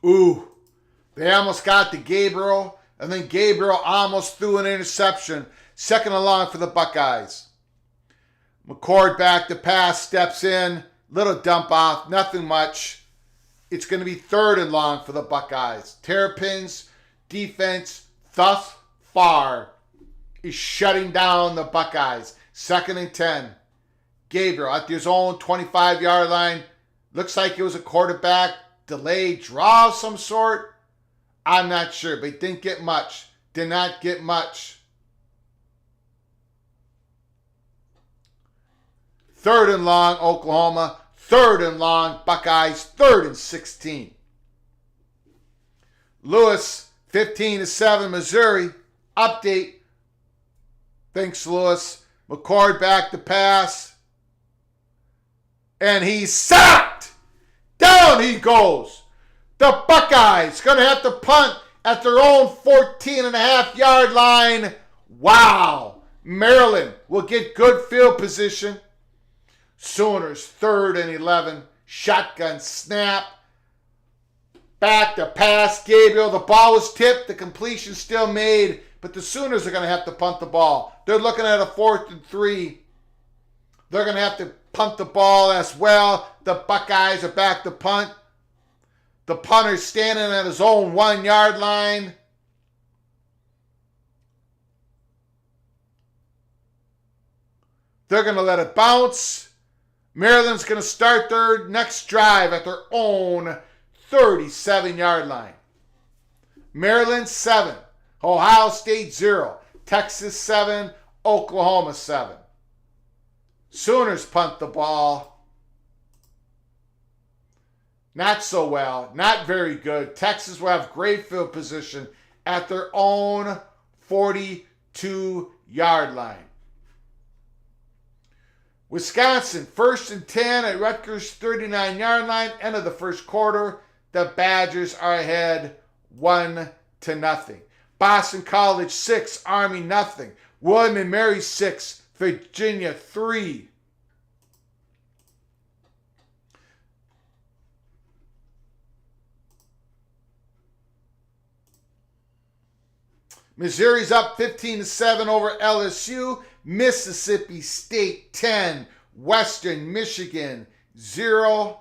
Ooh, they almost got to Gabriel, and then Gabriel almost threw an interception. Second and long for the Buckeyes. McCord back to pass, steps in, little dump off, nothing much. It's going to be third and long for the Buckeyes. Terrapins defense thus far is shutting down the Buckeyes. Second and 10. Gabriel at his own 25-yard line. Looks like it was a quarterback delay draw of some sort. I'm not sure, but he didn't get much. Did not get much. Third and long, Oklahoma. Third and long, Buckeyes. Third and 16. Lewis, 15-7, Missouri. Update. Thanks, Lewis. McCord back to pass. And he's sacked. Down he goes. The Buckeyes going to have to punt at their own 14.5-yard line. Wow. Maryland will get good field position. Sooners, 3rd and 11. Shotgun snap. Back to pass. Gabriel, the ball was tipped. The completion still made. But the Sooners are going to have to punt the ball. They're looking at a 4th and 3. They're going to have to punt the ball as well. The Buckeyes are back to punt. The punter's standing at his own 1-yard line. They're going to let it bounce. Maryland's going to start their next drive at their own 37-yard line. Maryland 7, Ohio State 0, Texas 7, Oklahoma 7. Sooners punt the ball. Not so well, not very good. Texas will have great field position at their own 42-yard line. Wisconsin, 1st and 10 at Rutgers' 39-yard line. End of the first quarter. The Badgers are ahead 1-0. Boston College 6, Army nothing. William and Mary 6, Virginia 3. Missouri's up 15-7 over LSU. Mississippi State 10, Western Michigan 0.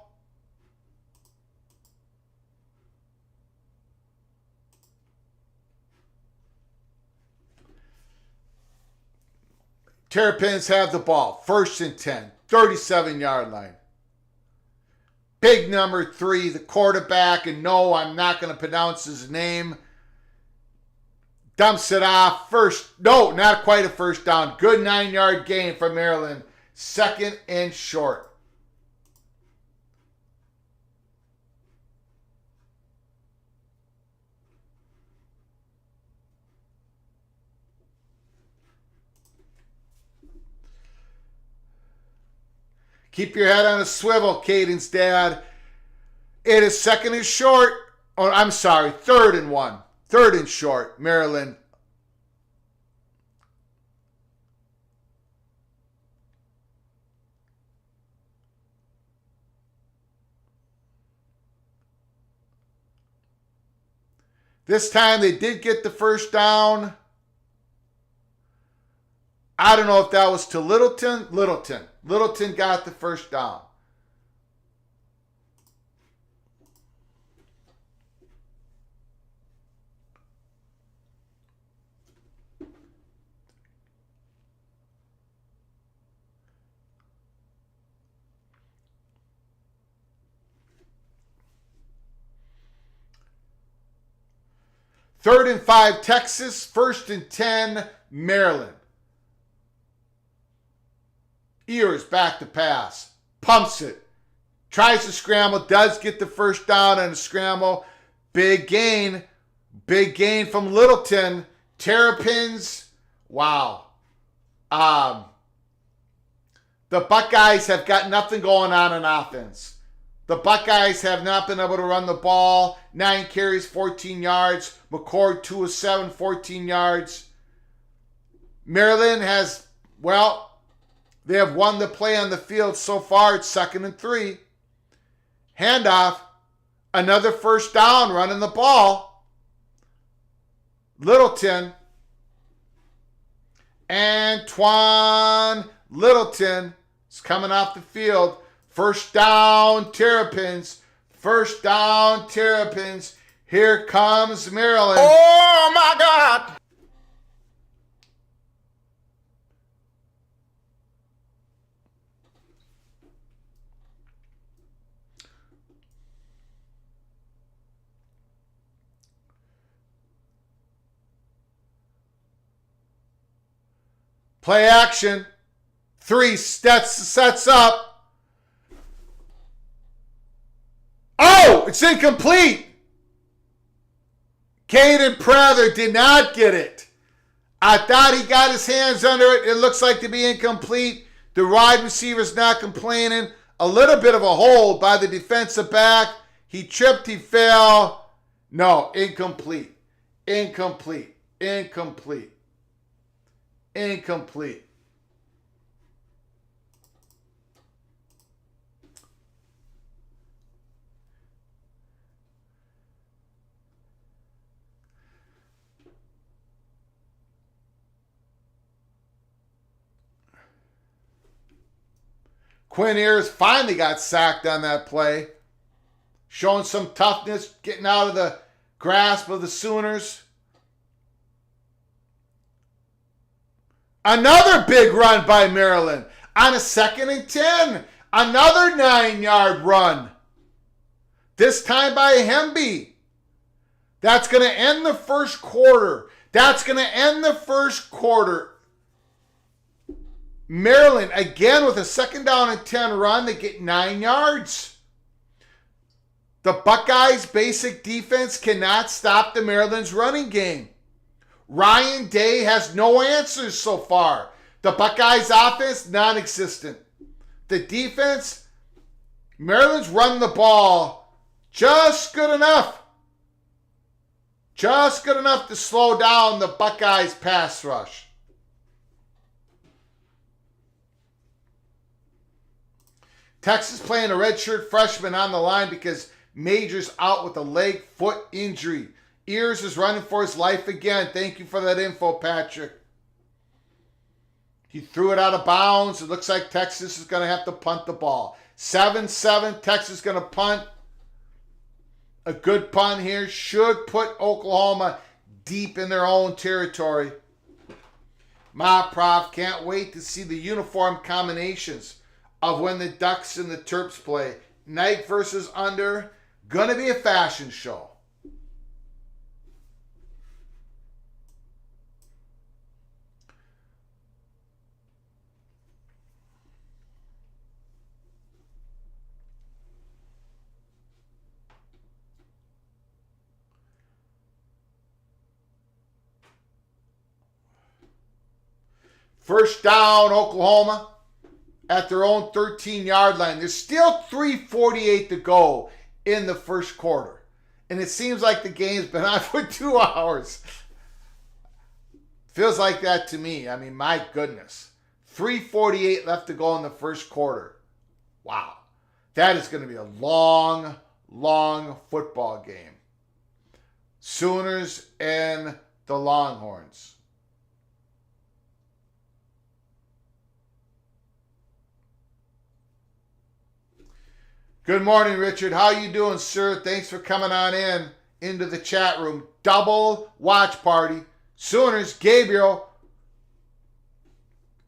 Terrapins have the ball. 1st and 10, 37-yard line. Big number 3, the quarterback, and no, I'm not going to pronounce his name. Dumps it off. Not quite a first down. Good 9-yard gain for Maryland. 2nd and short. Keep your head on a swivel, Caden's dad. It is 2nd and short. Oh, I'm sorry, 3rd and 1. 3rd and short, Maryland. This time they did get the first down. I don't know if that was to Littleton. Littleton got the first down. Third and 5, Texas. 1st and 10, Maryland. Ears back to pass. Pumps it. Tries to scramble. Does get the first down on a scramble. Big gain. Big gain from Littleton. Terrapins. Wow. The Buckeyes have got nothing going on in offense. The Buckeyes have not been able to run the ball. 9 carries, 14 yards. McCord, 2 of 7, 14 yards. Maryland has, they have won the play on the field so far. It's 2nd and 3. Handoff. Another first down running the ball. Littleton. Antoine Littleton is coming off the field. First down, Terrapins. First down, Terrapins. Here comes Maryland.
Oh my God!
Play action. 3 sets up. Oh, it's incomplete. Caden Prather did not get it. I thought he got his hands under it. It looks like to be incomplete. The wide receiver's not complaining. A little bit of a hold by the defensive back. He tripped, he fell. No, incomplete. Incomplete. Incomplete. Incomplete. Quinn Ayers finally got sacked on that play. Showing some toughness, getting out of the grasp of the Sooners. Another big run by Maryland on a 2nd and 10. Another 9-yard run. This time by Hemby. That's going to end the first quarter. That's going to end the first quarter. Maryland, again with a 2nd down and 10 run, they get 9 yards. The Buckeyes' basic defense cannot stop the Maryland's running game. Ryan Day has no answers so far. The Buckeyes' offense, non-existent. The defense, Maryland's running the ball just good enough. Just good enough to slow down the Buckeyes' pass rush. Texas playing a redshirt freshman on the line because Major's out with a leg foot injury. Ears is running for his life again. Thank you for that info, Patrick. He threw it out of bounds. It looks like Texas is going to have to punt the ball. 7-7, Texas going to punt. A good punt here should put Oklahoma deep in their own territory. My prof, can't wait to see the uniform combinations of when the Ducks and the Terps play. Night versus under, gonna be a fashion show. First down, Oklahoma. At their own 13-yard line. There's still 3:48 to go in the first quarter. And it seems like the game's been on for 2 hours. Feels like that to me. I mean, my goodness. 3:48 left to go in the first quarter. Wow. That is going to be a long, long football game. Sooners and the Longhorns. Good morning, Richard. How you doing, sir? Thanks for coming on into the chat room. Double watch party. Sooners, Gabriel.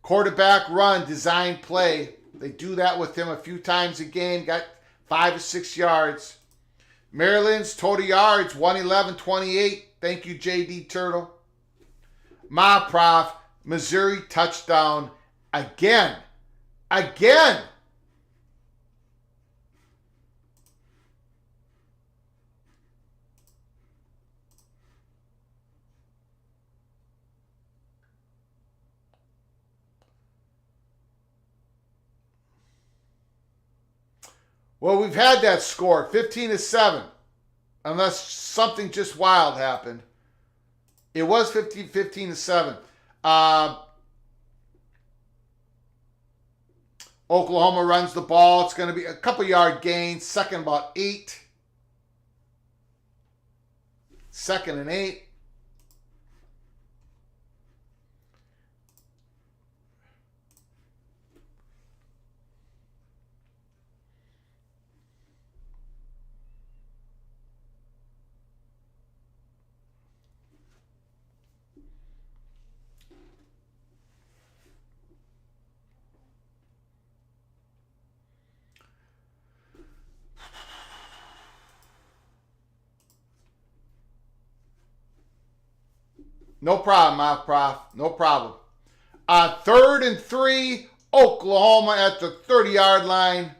Quarterback run, design play. They do that with him a few times a game. Got 5 or 6 yards. Maryland's total yards, 111-28. Thank you, JD Turtle. My prof, Missouri touchdown again. Again. Well, we've had that score, 15-7, unless something just wild happened. It was 15-7. Oklahoma runs the ball. It's going to be a couple yard gain, second about 8. 2nd and 8. No problem, Prof. No problem. 3rd and 3, Oklahoma at the 30-yard line.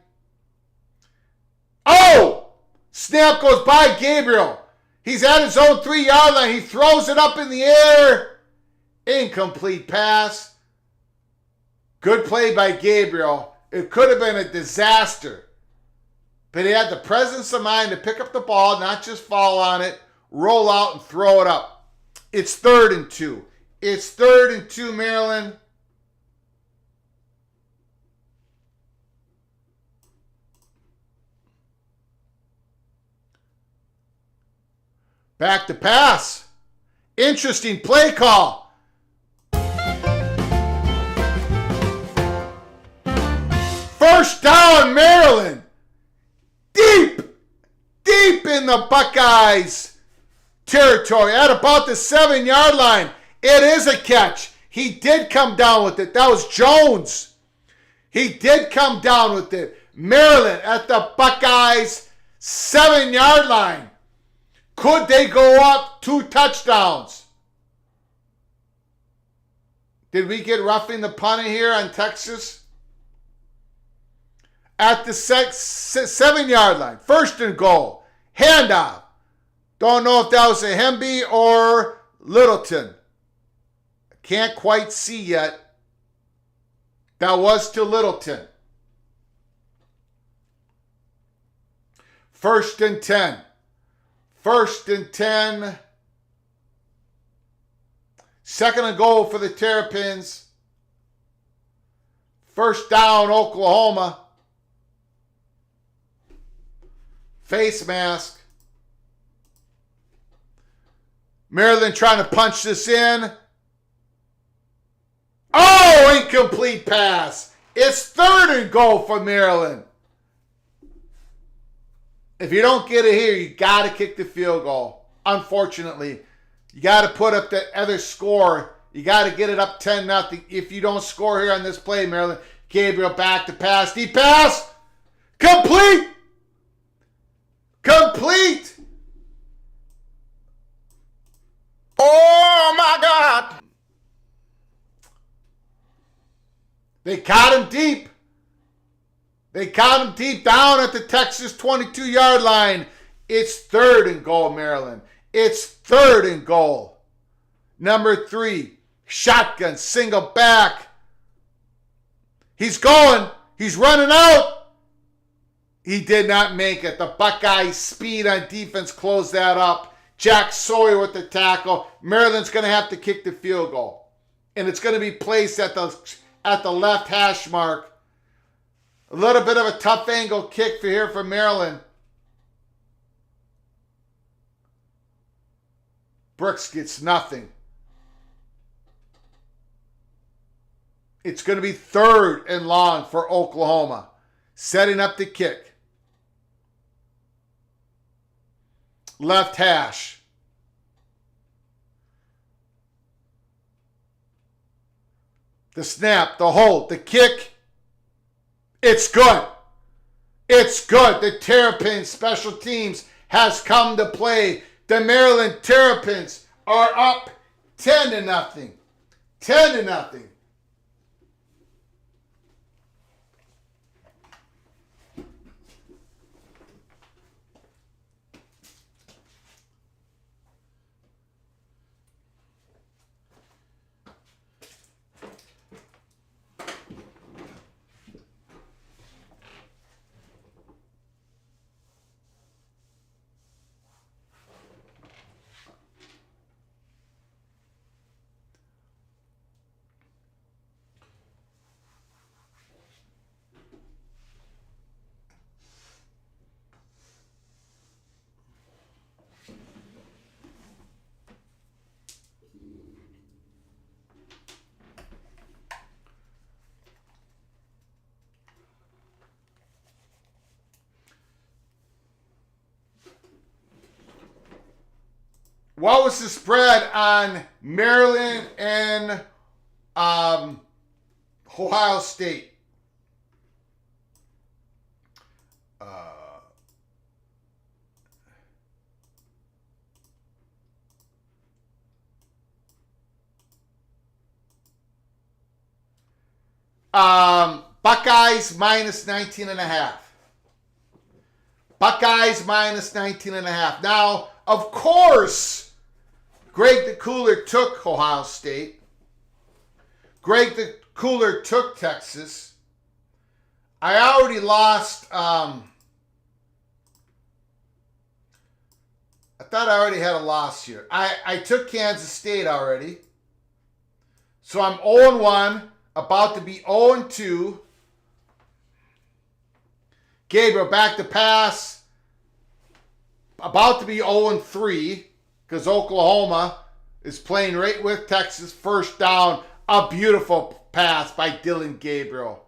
Oh! Snap goes by Gabriel. He's at his own 3-yard line. He throws it up in the air. Incomplete pass. Good play by Gabriel. It could have been a disaster. But he had the presence of mind to pick up the ball, not just fall on it, roll out and throw it up. It's 3rd and 2. It's 3rd and 2, Maryland. Back to pass. Interesting play call. First down, Maryland. Deep in the Buckeyes territory at about the 7-yard line. It is a catch. He did come down with it. That was Jones. He did come down with it. Maryland at the Buckeyes 7-yard line. Could they go up 2 touchdowns? Did we get roughing the punter here on Texas? At the 7-yard line. 1st and goal. Handoff. Don't know if that was a Hemby or Littleton. Can't quite see yet. That was to Littleton. 1st and 10. 1st and 10. 2nd and goal for the Terrapins. 1st down, Oklahoma. Face mask. Maryland trying to punch this in. Oh, incomplete pass. It's 3rd and goal for Maryland. If you don't get it here, you got to kick the field goal. Unfortunately, you got to put up the other score. You got to get it up 10-0. If you don't score here on this play, Maryland, Gabriel back to pass. Deep pass. Complete. Complete.
Oh my God!
They caught him deep. They caught him deep down at the Texas 22-yard line. It's 3rd and goal, Maryland. It's 3rd and goal. Number 3, shotgun, single back. He's going. He's running out. He did not make it. The Buckeyes' speed on defense closed that up. Jack Sawyer with the tackle. Maryland's going to have to kick the field goal. And it's going to be placed at the left hash mark. A little bit of a tough angle kick for Maryland. Brooks gets nothing. It's going to be 3rd and long for Oklahoma. Setting up the kick. Left hash. The snap, the hold, the kick. It's good. It's good. The Terrapins special teams has come to play. The Maryland Terrapins are up 10-0. 10-0. what was the spread on Maryland and Ohio State? Buckeyes minus 19.5. Buckeyes minus 19.5. Now, of course, Greg the Cooler took Ohio State. Greg the Cooler took Texas. I already lost. I thought I already had a loss here. I took Kansas State already. So I'm 0-1, about to be 0-2. Gabriel back to pass. About to be 0-3 because Oklahoma is playing right with Texas. First down. A beautiful pass by Dylan Gabriel.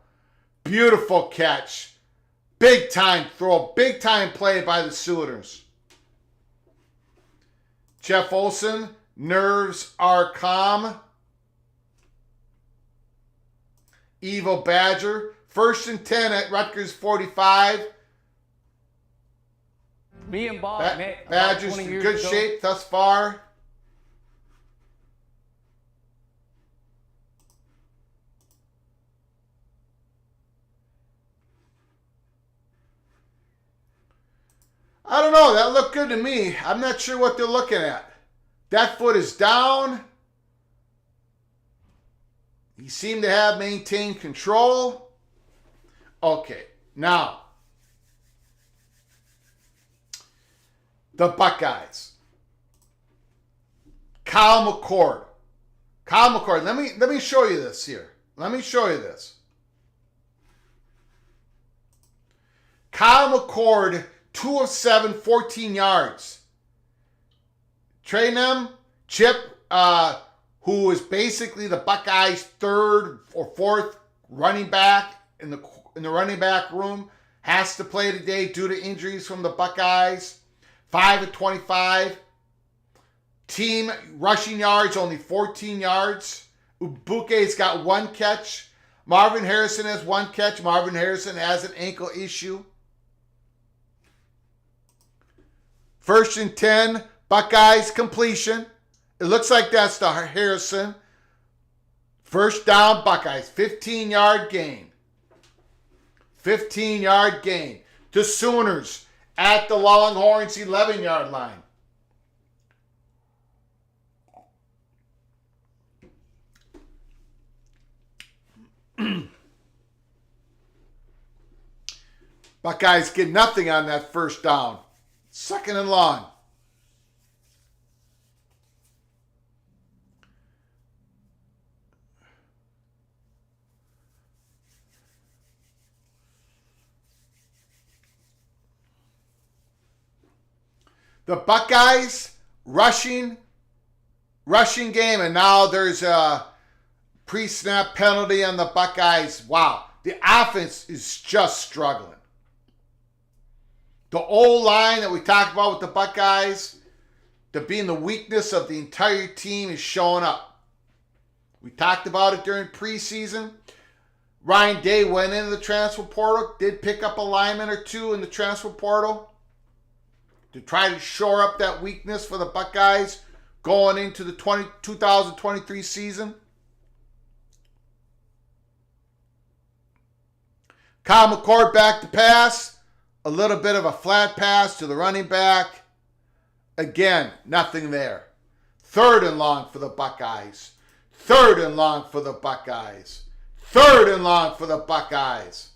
Beautiful catch. Big time throw. Big time play by the Sooners. Jeff Olson. Nerves are calm. Evil Badger. 1st and 10 at Rutgers 45.
Me and Bob met
Badgers in good shape thus far. I don't know. That looked good to me. I'm not sure what they're looking at. That foot is down. He seemed to have maintained control. Okay, now, the Buckeyes. Kyle McCord. Let me show you this here. Let me show you this. Kyle McCord, 2 of 7, 14 yards. Train them. Chip, who is basically the Buckeyes' 3rd or 4th running back in the running back room, has to play today due to injuries from the Buckeyes. 5 of 25. Team rushing yards, only 14 yards. Ubuke's got 1 catch. Marvin Harrison has 1 catch. Marvin Harrison has an ankle issue. 1st and 10, Buckeyes completion. It looks like that's the Harrison. First down, Buckeyes. 15-yard gain. 15-yard gain. The Sooners at the Longhorns 11-yard line. Buckeyes get nothing on that first down. 2nd and long. The Buckeyes rushing game, and now there's a pre-snap penalty on the Buckeyes. Wow, the offense is just struggling. The O-line that we talked about with the Buckeyes, to being the weakness of the entire team, is showing up. We talked about it during preseason. Ryan Day went into the transfer portal, did pick up a lineman or 2 in the transfer portal to try to shore up that weakness for the Buckeyes going into the 2023 season. Kyle McCord back to pass. A little bit of a flat pass to the running back. Again, nothing there. 3rd and long for the Buckeyes. 3rd and long for the Buckeyes. 3rd and long for the Buckeyes.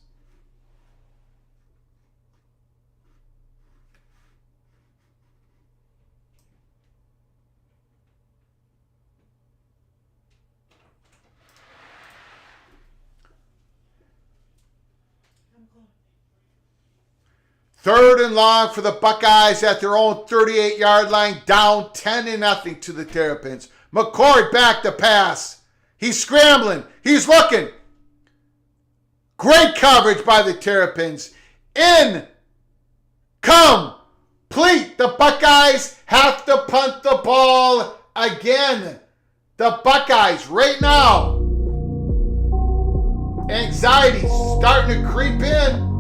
Third and long for the Buckeyes at their own 38-yard line, down 10-0 to the Terrapins. McCord back to pass. He's scrambling. He's looking. Great coverage by the Terrapins. In. Come. complete. The Buckeyes have to punt the ball again. The Buckeyes right now. Anxiety starting to creep in.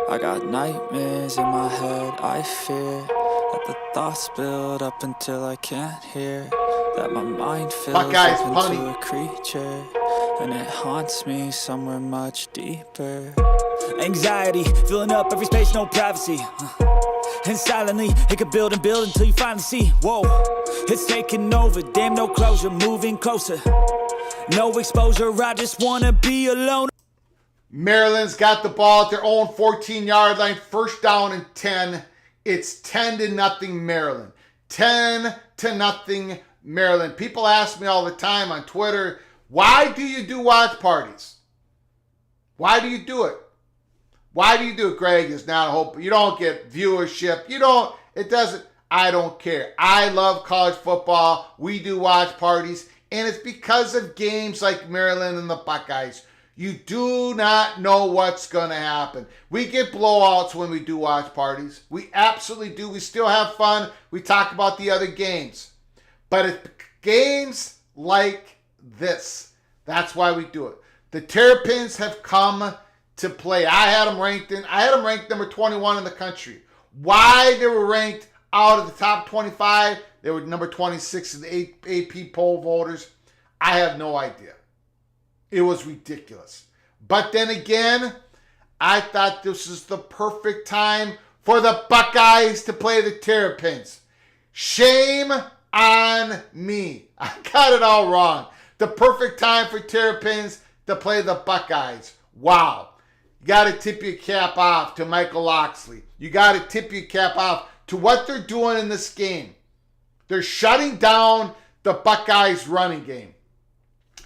I got nightmares in my head, I fear that the thoughts build up until I can't hear, that my mind fills
Buckeyes
up
punting.
into a creature, and it haunts me somewhere much deeper. Anxiety, filling up every space, no privacy. And silently, it could build and build until you finally see, whoa, it's taking over, damn no closure, moving closer. No exposure, I just wanna be alone.
Maryland's got the ball at their own 14-yard line, first down and 10. It's 10-0 Maryland. 10-0 Maryland. People ask me all the time on Twitter, why do you do watch parties? Why do you do it? Why do you do it, Greg? Is not a hope. You don't get viewership. I don't care. I love college football. We do watch parties. And it's because of games like Maryland and the Buckeyes. You do not know what's going to happen. We get blowouts when we do watch parties. We absolutely do. We still have fun. We talk about the other games. But it's games like this. That's why we do it. The Terrapins have come to play. I had them ranked number 21 in the country. Why they were ranked out of the top 25, they were number 26 in the AP poll voters, I have no idea. It was ridiculous. But then again, I thought this was the perfect time for the Buckeyes to play the Terrapins. Shame on me. I got it all wrong. The perfect time for Terrapins to play the Buckeyes. Wow. You got to tip your cap off to Michael Locksley. You got to tip your cap off to what they're doing in this game. They're shutting down the Buckeyes running game.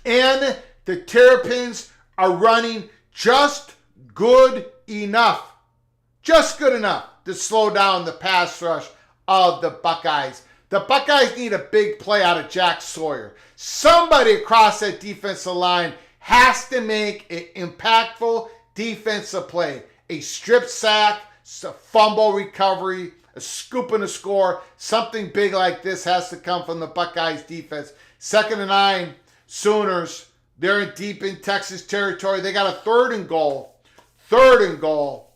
And the Terrapins are running just good enough to slow down the pass rush of the Buckeyes. The Buckeyes need a big play out of Jack Sawyer. Somebody across that defensive line has to make an impactful defensive play. A strip sack, a fumble recovery, a scoop and a score. Something big like this has to come from the Buckeyes defense. 2nd and 9, Sooners. They're deep in Texas territory. They got a 3rd and goal. 3rd and goal.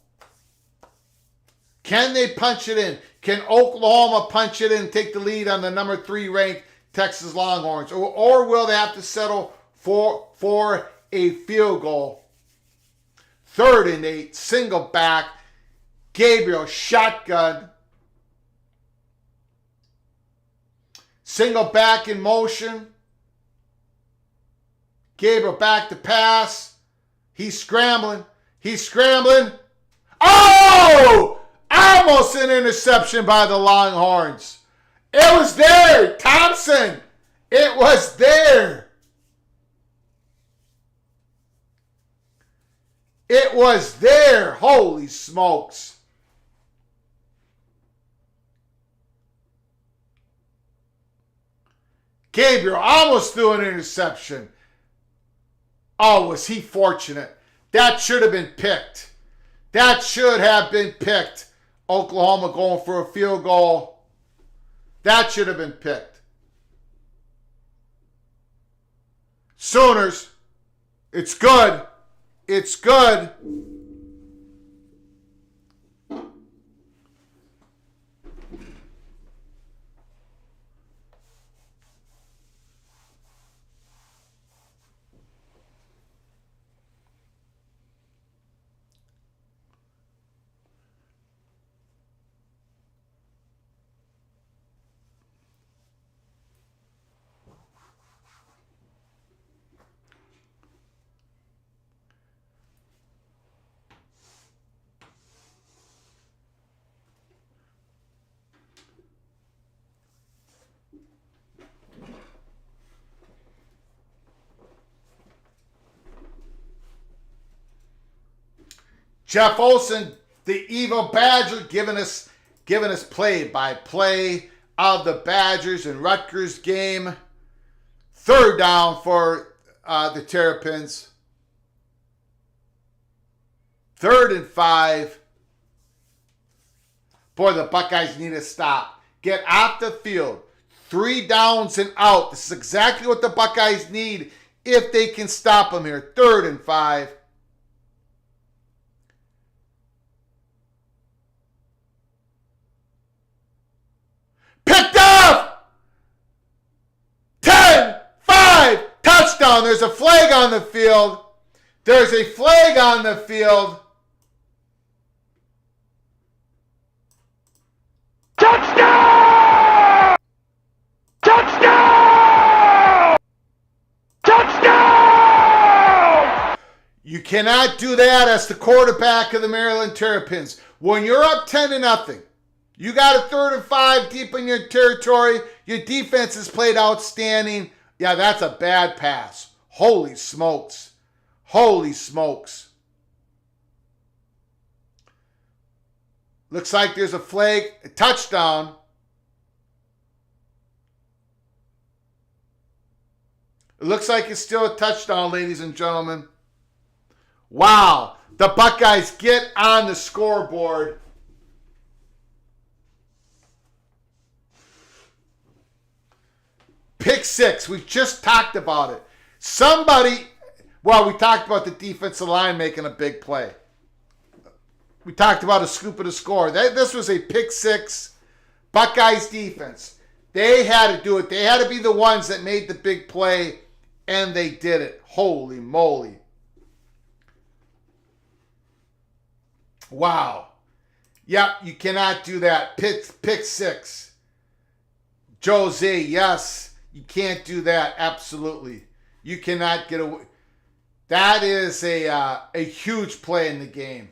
Can they punch it in? Can Oklahoma punch it in and take the lead on the number 3 ranked Texas Longhorns? Or will they have to settle for a field goal? 3rd and 8, single back. Gabriel, shotgun. Single back in motion. Gabriel back to pass. He's scrambling. Oh! Almost an interception by the Longhorns. It was there, Thompson. It was there. It was there. Holy smokes. Gabriel almost threw an interception. Oh, was he fortunate. That should have been picked. Oklahoma going for a field goal. That should have been picked. Sooners, it's good. It's good. Jeff Olson, the evil Badger, giving us play-by-play of the Badgers and Rutgers game. 3rd down for the Terrapins. 3rd and 5. Boy, the Buckeyes need to stop. Get off the field. 3 downs and out. This is exactly what the Buckeyes need if they can stop them here. 3rd and 5. Picked off! 10, 5, touchdown. There's a flag on the field. There's a flag on the field.
Touchdown! Touchdown! Touchdown!
You cannot do that as the quarterback of the Maryland Terrapins. When you're up 10-0, you got a 3rd and 5 deep in your territory. Your defense has played outstanding. Yeah, that's a bad pass. Holy smokes. Holy smokes. Looks like there's a flag, a touchdown. It looks like it's still a touchdown, ladies and gentlemen. Wow. The Buckeyes get on the scoreboard. Pick 6. We just talked about it. We talked about the defensive line making a big play. We talked about a scoop of the score. This was a pick 6. Buckeyes defense. They had to do it. They had to be the ones that made the big play, and they did it. Holy moly. Wow. Yep, you cannot do that. Pick 6. Jose, yes. You can't do that. Absolutely. You cannot get away. That is a huge play in the game.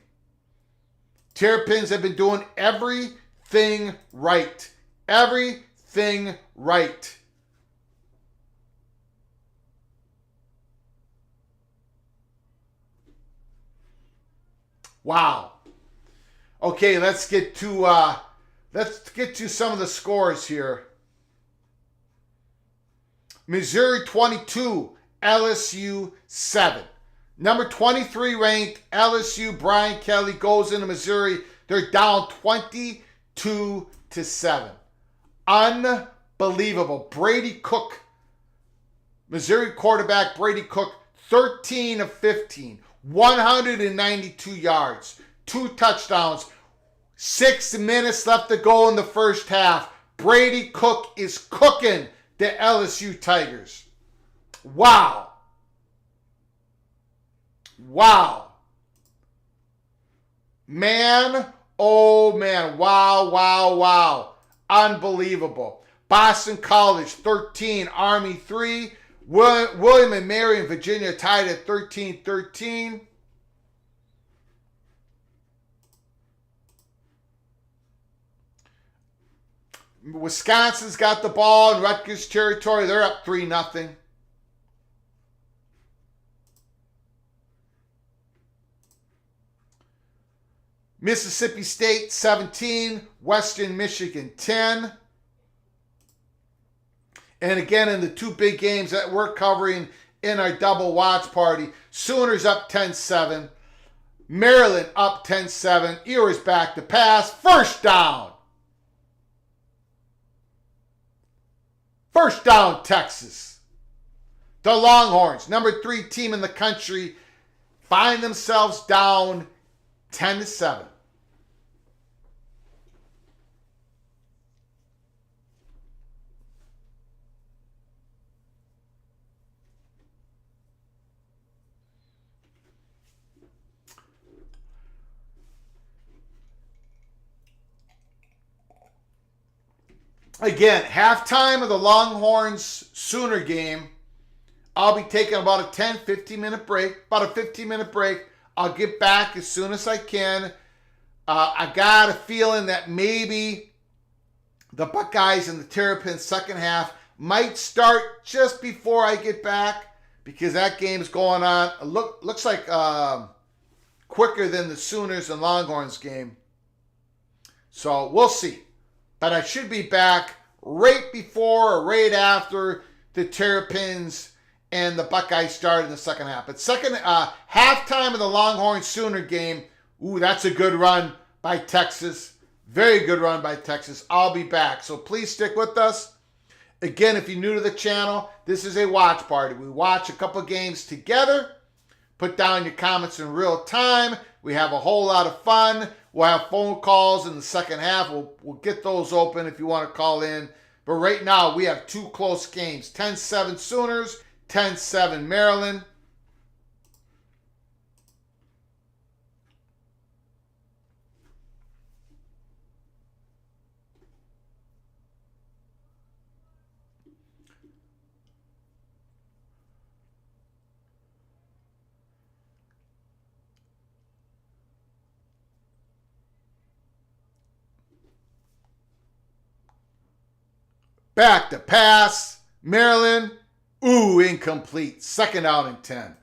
Terrapins have been doing everything right. Everything right. Wow. Okay, let's get to some of the scores here. Missouri 22, LSU 7. Number 23 ranked LSU, Brian Kelly, goes into Missouri. They're down 22-7. Unbelievable. Brady Cook, Missouri quarterback Brady Cook, 13 of 15, 192 yards, 2 touchdowns, 6 minutes left to go in the first half. Brady Cook is cooking the LSU Tigers. Wow. Wow. Man, oh man. Wow, wow, wow. Unbelievable. Boston College 13, Army 3. William and Mary in Virginia tied at 13-13. Wisconsin's got the ball in Rutgers territory. They're up 3-0. Mississippi State 17, Western Michigan 10. And again, in the 2 big games that we're covering in our double watch party, Sooners up 10-7, Maryland up 10-7, Ewers back to pass, first down. First down, Texas. The Longhorns, number 3 team in the country, find themselves down 10-7. Again, halftime of the Longhorns Sooner game. I'll be taking about a 15 minute break. I'll get back as soon as I can. I got a feeling that maybe the Buckeyes and the Terrapins second half might start just before I get back, because that game's going on. Looks like quicker than the Sooners and Longhorns game. So we'll see. But I should be back right before or right after the Terrapins and the Buckeyes started in the second half. But halftime of the Longhorn Sooner game, ooh, that's a good run by Texas. Very good run by Texas. I'll be back. So please stick with us. Again, if you're new to the channel, this is a watch party. We watch a couple games together. Put down your comments in real time. We have a whole lot of fun. We'll have phone calls in the second half. We'll get those open if you want to call in. But right now, we have two close games. 10-7 Sooners, 10-7 Maryland. Back to pass. Maryland. Ooh, incomplete. Second out and 10.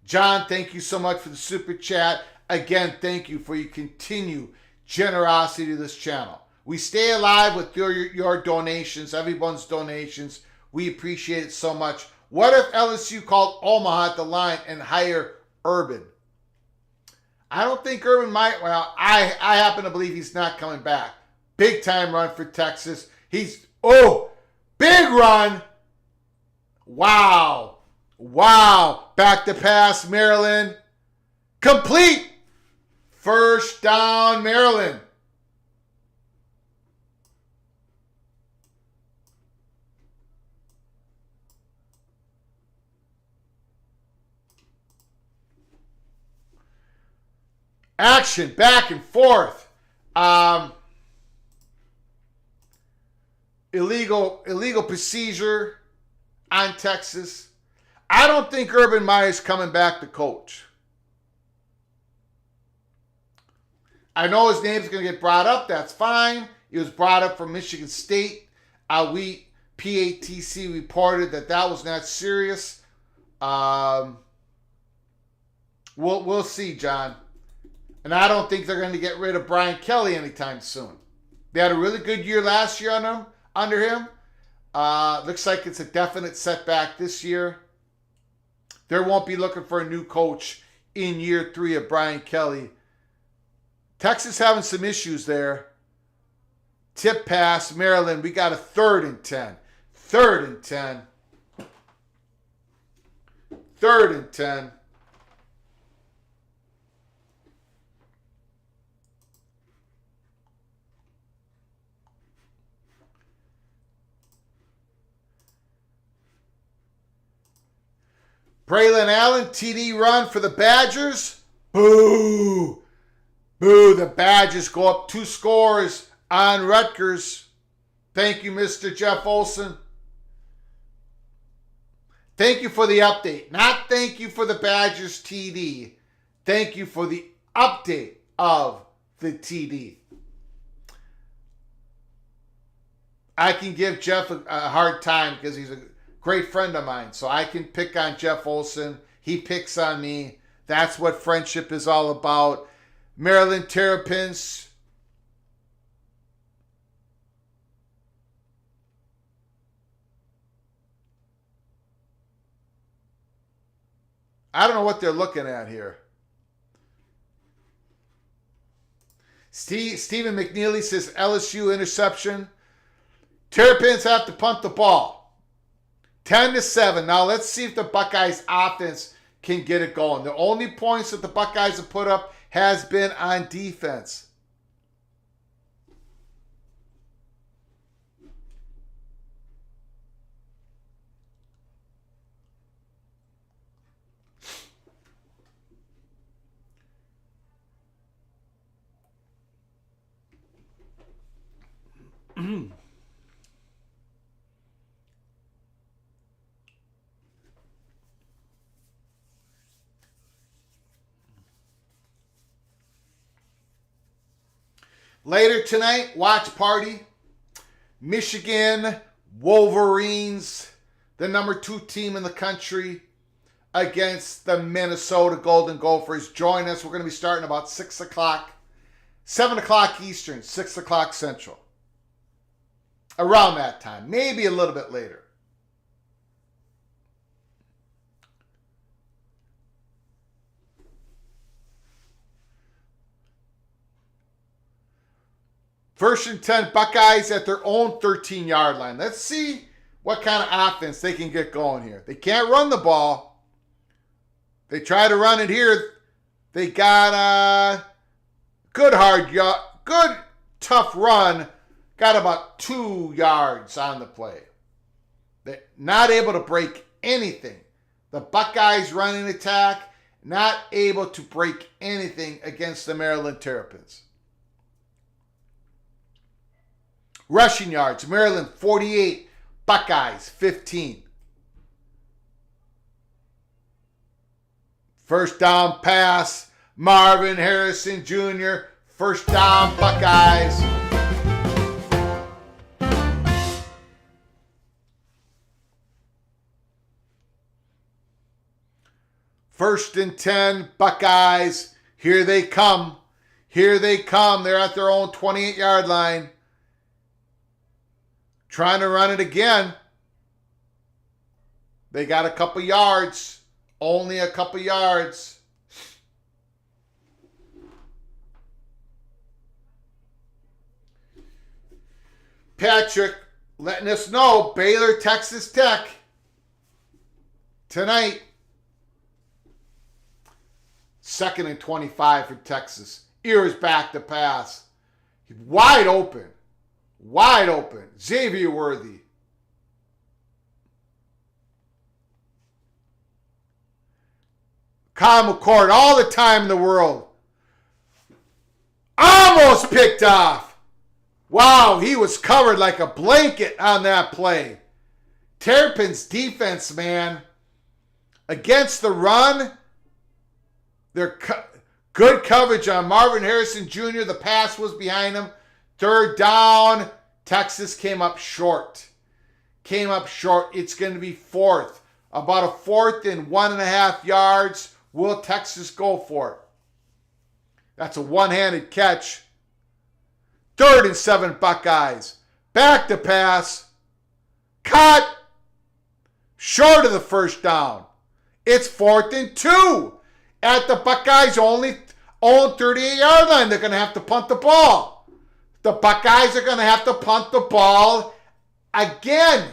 John, thank you so much for the super chat. Again, thank you for your continued generosity to this channel. We stay alive with your donations, everyone's donations. We appreciate it so much. What if LSU called Omaha at the line and hire Urban? I don't think Urban might. Well, I happen to believe he's not coming back. Big time run for Texas. Big run. Wow. Back to pass, Maryland. Complete. First down, Maryland. Action back and forth. Illegal procedure on Texas. I don't think Urban Meyer's coming back to coach. I know his name's going to get brought up. That's fine. He was brought up from Michigan State. PATC reported that was not serious. We'll see, John. And I don't think they're going to get rid of Brian Kelly anytime soon. They had a really good year last year under him. Looks like it's a definite setback this year. They won't be looking for a new coach in year 3 of Brian Kelly. Texas having some issues there. Tip pass, Maryland. We got a 3rd and 10. 3rd and 10. 3rd and 10. Braylon Allen, TD run for the Badgers. Boo. The Badgers go up 2 scores on Rutgers. Thank you, Mr. Jeff Olson. Thank you for the update. Not thank you for the Badgers TD. Thank you for the update of the TD. I can give Jeff a hard time because he's a great friend of mine. So I can pick on Jeff Olson. He picks on me. That's what friendship is all about. Maryland Terrapins. I don't know what they're looking at here. Stephen McNeely says LSU interception. Terrapins have to punt the ball. 10-7. Now let's see if the Buckeyes offense can get it going. The only points that the Buckeyes have put up has been on defense. Later tonight, watch party. Michigan Wolverines, the number 2 team in the country, against the Minnesota Golden Gophers. Join us. We're going to be starting about 6 o'clock, 7 o'clock Eastern, 6 o'clock Central. Around that time, maybe a little bit later. First and 10, Buckeyes at their own 13-yard line. Let's see what kind of offense they can get going here. They can't run the ball. They try to run it here. They got a good tough run. Got about 2 yards on the play. They're not able to break anything. The Buckeyes running attack, not able to break anything against the Maryland Terrapins. Rushing yards, Maryland 48, Buckeyes 15. First down pass, Marvin Harrison Jr., first down Buckeyes. First and 10, Buckeyes. Here they come. Here they come. They're at their own 28-yard line. Trying to run it again. They got a couple yards. Only a couple yards. Patrick letting us know Baylor, Texas Tech tonight. 2nd and 25 for Texas. Ears back to pass. Wide open. Wide open. Xavier Worthy. Kyle McCord, all the time in the world. Almost picked off. Wow, he was covered like a blanket on that play. Terrapins defense, man. Against the run, they're good coverage on Marvin Harrison Jr. The pass was behind him. Third down. Texas came up short. It's going to be fourth. About a 4th and 1.5 yards. Will Texas go for it? That's a one-handed catch. 3rd and 7 Buckeyes. Back to pass. Cut. Short of the first down. It's 4th and 2. At the Buckeyes' own 38-yard line. They're going to have to punt the ball. The Buckeyes are going to have to punt the ball again.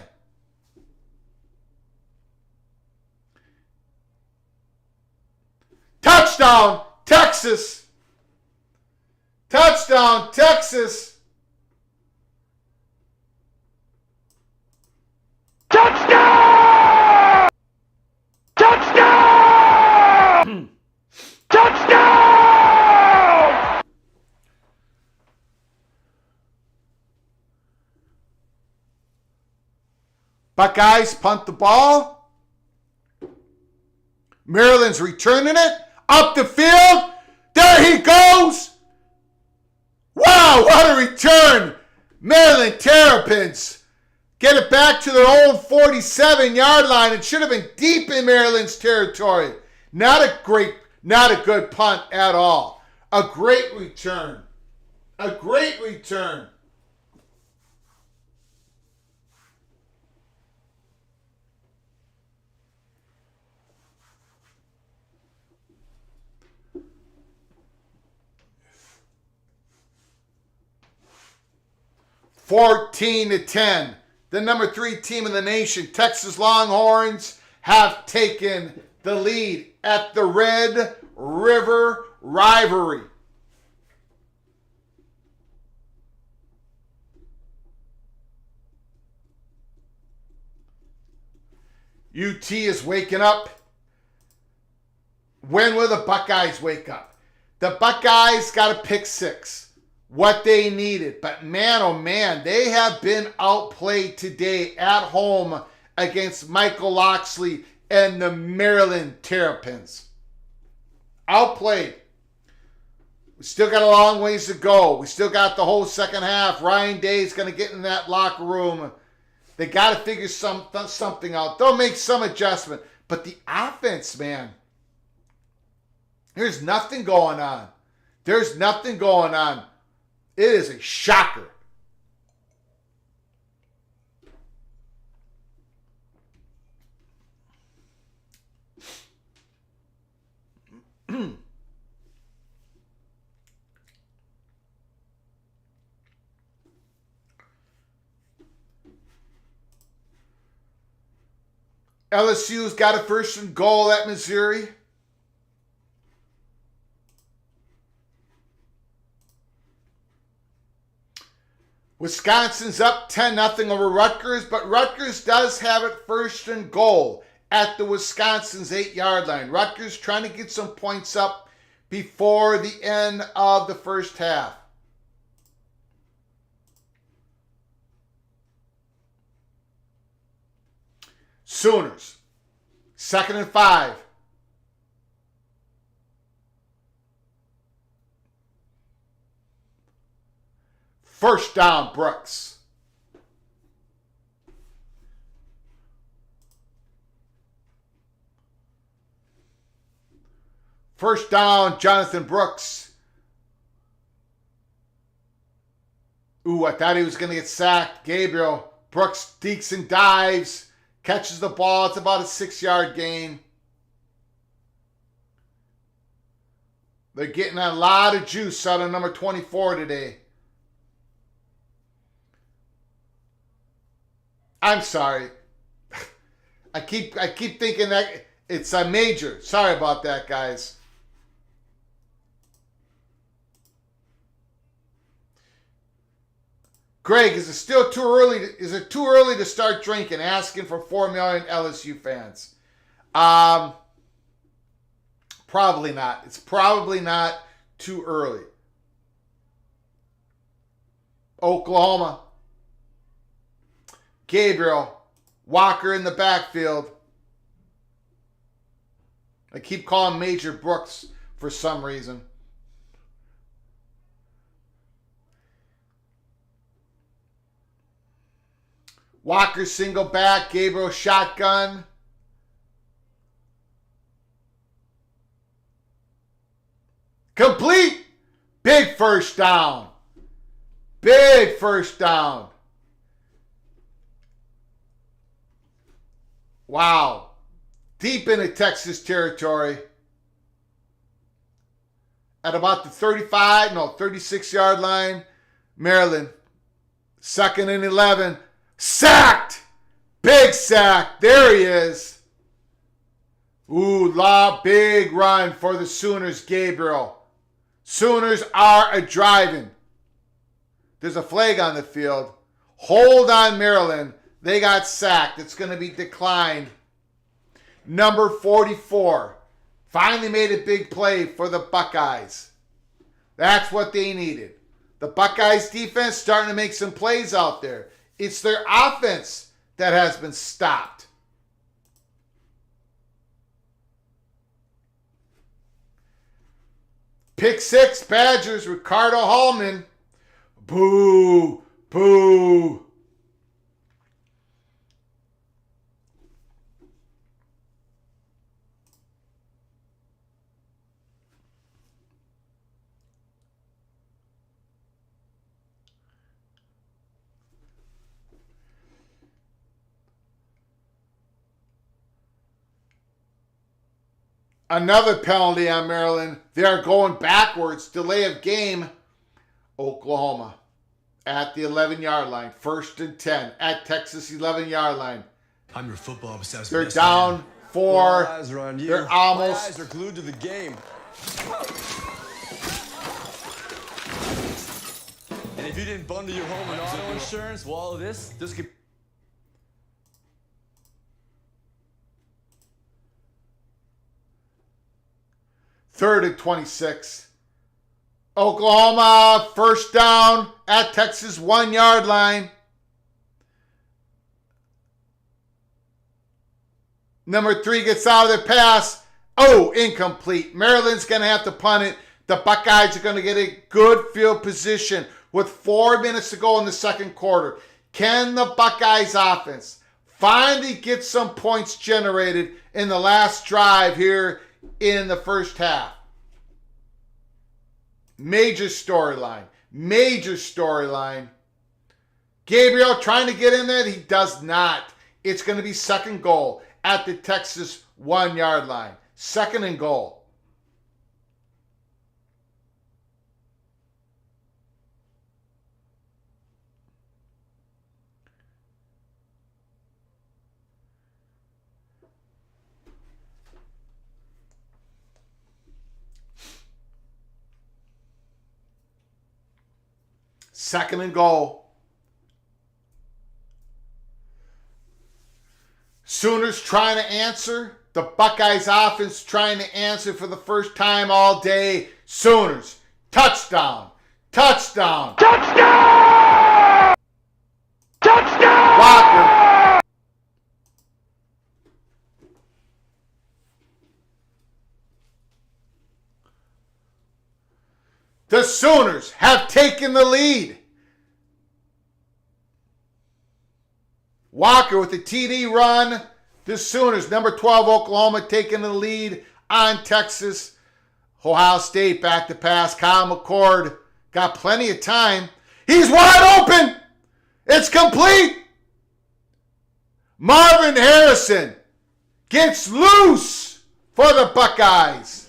Touchdown, Texas. Touchdown, Texas.
Touchdown! Touchdown! Touchdown!
Buckeyes punt the ball. Maryland's returning it. Up the field. There he goes. Wow, what a return. Maryland Terrapins get it back to their own 47-yard line. It should have been deep in Maryland's territory. Not a good punt at all. A great return. A great return. (14-10). The number 3 team in the nation, Texas Longhorns, have taken the lead at the Red River Rivalry. UT is waking up. When will the Buckeyes wake up? The Buckeyes got a pick 6. What they needed. But man, oh man, they have been outplayed today at home against Michael Locksley and the Maryland Terrapins. Outplayed. We still got a long ways to go. We still got the whole second half. Ryan Day's going to get in that locker room. They got to figure something out. They'll make some adjustment. But the offense, man, there's nothing going on. There's nothing going on. It is a shocker. LSU's got a first and goal at Missouri. Wisconsin's up 10-0 over Rutgers, but Rutgers does have it first and goal at the Wisconsin's 8-yard line. Rutgers trying to get some points up before the end of the first half. Sooners, 2nd and 5. First down, Brooks. First down, Jonathan Brooks. Ooh, I thought he was going to get sacked. Gabriel. Brooks dekes and dives. Catches the ball. It's about a 6-yard gain. They're getting a lot of juice out of number 24 today. I'm sorry. I keep thinking that it's a major. Sorry about that, guys. Greg, is it still too early? Is it too early to start drinking? Asking for 4 million LSU fans. Probably not. It's probably not too early. Oklahoma. Gabriel. Walker in the backfield. I keep calling Major Brooks for some reason. Walker single back. Gabriel shotgun. Complete. Big first down. Big first down. Wow. Deep into Texas territory. At about the 36-yard line. Maryland. 2nd and 11. Sacked! Big sack. There he is. Ooh, big run for the Sooners, Gabriel. Sooners are a-driving. There's a flag on the field. Hold on, Maryland. They got sacked. It's going to be declined. Number 44. Finally made a big play for the Buckeyes. That's what they needed. The Buckeyes defense starting to make some plays out there. It's their offense that has been stopped. Pick 6, Badgers, Ricardo Hallman. Boo, boo. Another penalty on Maryland. They are going backwards. Delay of game. Oklahoma at the 11-yard line. 1st and 10 at Texas 11-yard line.
I'm your football obsessed.
They're down
man.
4.
All eyes are on you.
They're almost.
My eyes are glued to the game. And if you didn't bundle your home and auto insurance, well, all of this could.
3rd and 26. Oklahoma, first down at Texas 1-yard line. Number 3 gets out of the pass. Oh, incomplete. Maryland's going to have to punt it. The Buckeyes are going to get a good field position with 4 minutes to go in the second quarter. Can the Buckeyes offense finally get some points generated in the last drive here in the first half? Major storyline. Major storyline. Gabriel trying to get in there. He does not. It's going to be second goal at the Texas 1-yard line. 2nd and goal. Second and goal. Sooners trying to answer. The Buckeyes offense trying to answer for the first time all day. Sooners. Touchdown. Touchdown.
Touchdown! Touchdown!
Walker. The Sooners have taken the lead. Walker with the TD run. The Sooners, number 12 Oklahoma, taking the lead on Texas. Ohio State back to pass. Kyle McCord got plenty of time. He's wide open. It's complete. Marvin Harrison gets loose for the Buckeyes.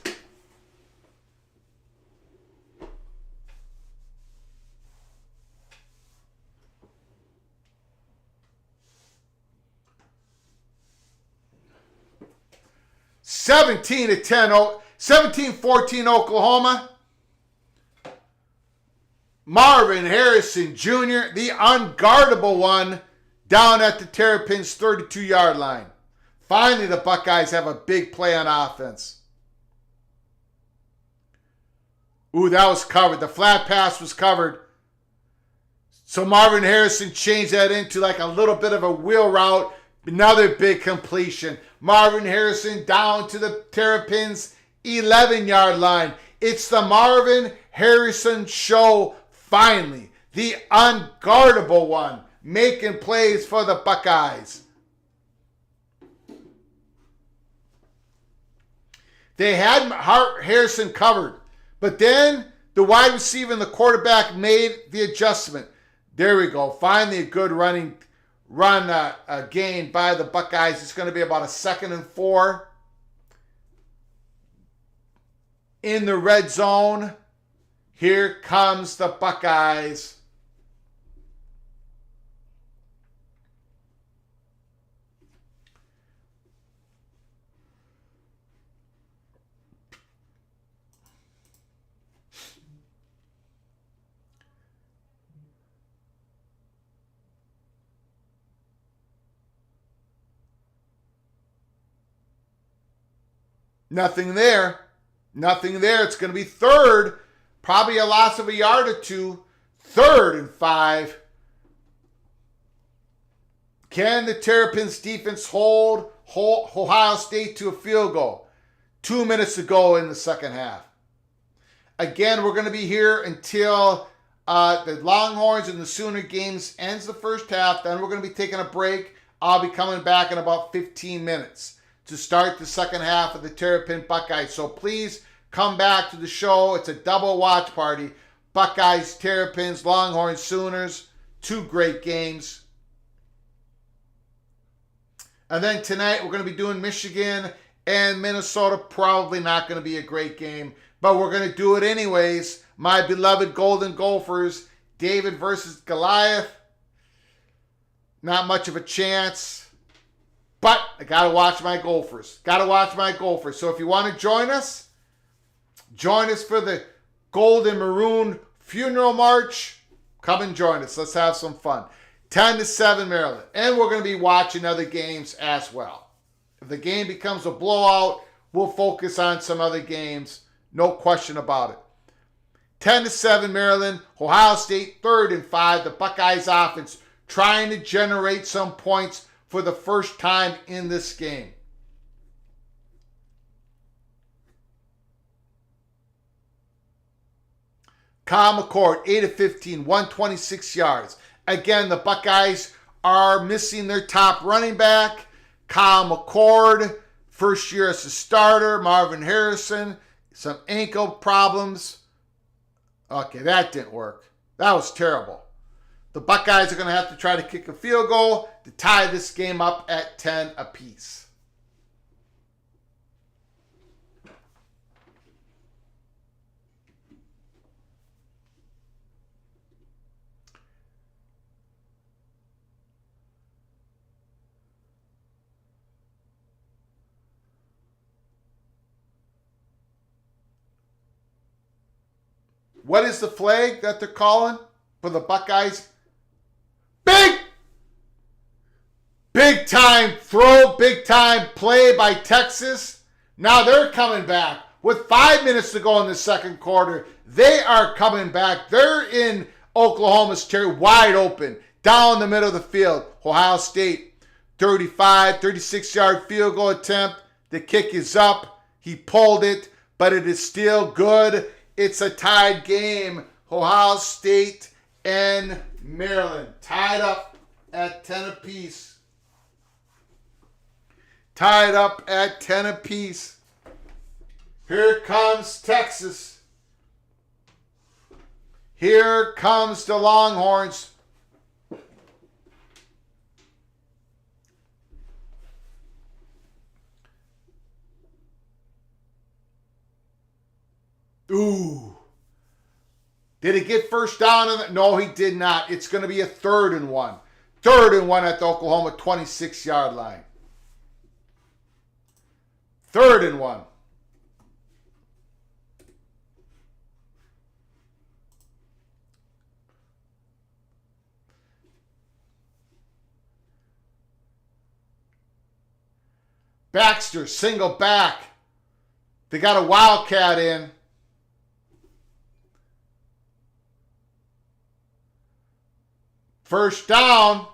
Seventeen 14 Oklahoma. Marvin Harrison Jr., the unguardable one, down at the Terrapins' 32-yard line. Finally, the Buckeyes have a big play on offense. Ooh, that was covered. The flat pass was covered. So Marvin Harrison changed that into like a little bit of a wheel route. Another big completion. Marvin Harrison down to the Terrapins' 11-yard line. It's the Marvin Harrison show finally. The unguardable one making plays for the Buckeyes. They had Harrison covered, but then the wide receiver and the quarterback made the adjustment. There we go. Finally a good run gain by the Buckeyes. It's going to be about a 2nd and 4 in the red zone. Here comes the Buckeyes. Nothing there. Nothing there. It's going to be third. Probably a loss of a yard or two. 3rd and 5. Can the Terrapins defense hold Ohio State to a field goal? 2 minutes to go in the second half. Again, we're going to be here until the Longhorns and the Sooner games ends the first half. Then we're going to be taking a break. I'll be coming back in about 15 minutes to start the second half of the Terrapin Buckeyes. So please come back to the show. It's a double watch party. Buckeyes, Terrapins, Longhorns, Sooners. 2 great games. And then tonight we're going to be doing Michigan and Minnesota. Probably not going to be a great game, but we're going to do it anyways. My beloved Golden Gophers, David versus Goliath. Not much of a chance. But I got to watch my Gophers. Got to watch my Gophers. So if you want to join us for the Gold and Maroon Funeral March. Come and join us. Let's have some fun. 10-7 Maryland. And we're going to be watching other games as well. If the game becomes a blowout, we'll focus on some other games. No question about it. 10-7 Maryland. Ohio State 3rd and 5. The Buckeyes offense trying to generate some points for the first time in this game. Kyle McCord, 8 of 15, 126 yards. Again, the Buckeyes are missing their top running back. Kyle McCord, first year as a starter. Marvin Harrison, some ankle problems. Okay, that didn't work. That was terrible. The Buckeyes are going to have to try to kick a field goal to tie this game up at 10 apiece. What is the flag that they're calling? for the Buckeyes. Big time throw, big time play by Texas. Now they're coming back. With 5 minutes to go in the second quarter, they are coming back. They're in Oklahoma's territory, wide open, down the middle of the field. Ohio State, 36-yard field goal attempt. The kick is up. He pulled it, but it is still good. It's a tied game. Ohio State and Maryland tied up at 10 apiece. Tied up at 10 apiece. Here comes Texas. Here comes the Longhorns. Ooh. Did he get first down? No, he did not. It's going to be a 3rd and 1. 3rd and 1 at the Oklahoma 26-yard line. 3rd and 1. Baxter, single back. They got a Wildcat in. First down.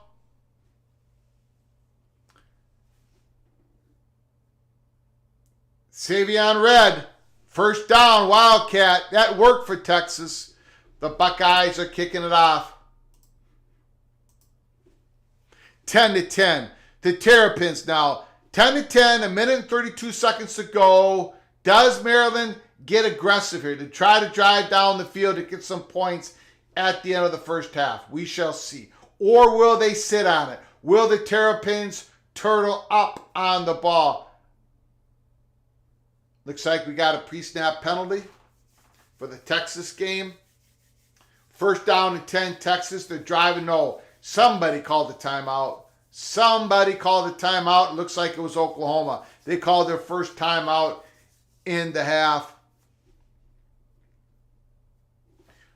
Savion Red. First down, Wildcat. That worked for Texas. The Buckeyes are kicking it off. 10-10. The Terrapins now. 10-10, a minute and 32 seconds to go. Does Maryland get aggressive here to try to drive down the field to get some points at the end of the first half? We shall see. Or will they sit on it? Will the Terrapins turtle up on the ball? Looks like we got a pre-snap penalty for the Texas game. First down and 10, Texas. They're driving. No, somebody called the timeout. Somebody called the timeout. It looks like it was Oklahoma. They called their first timeout in the half.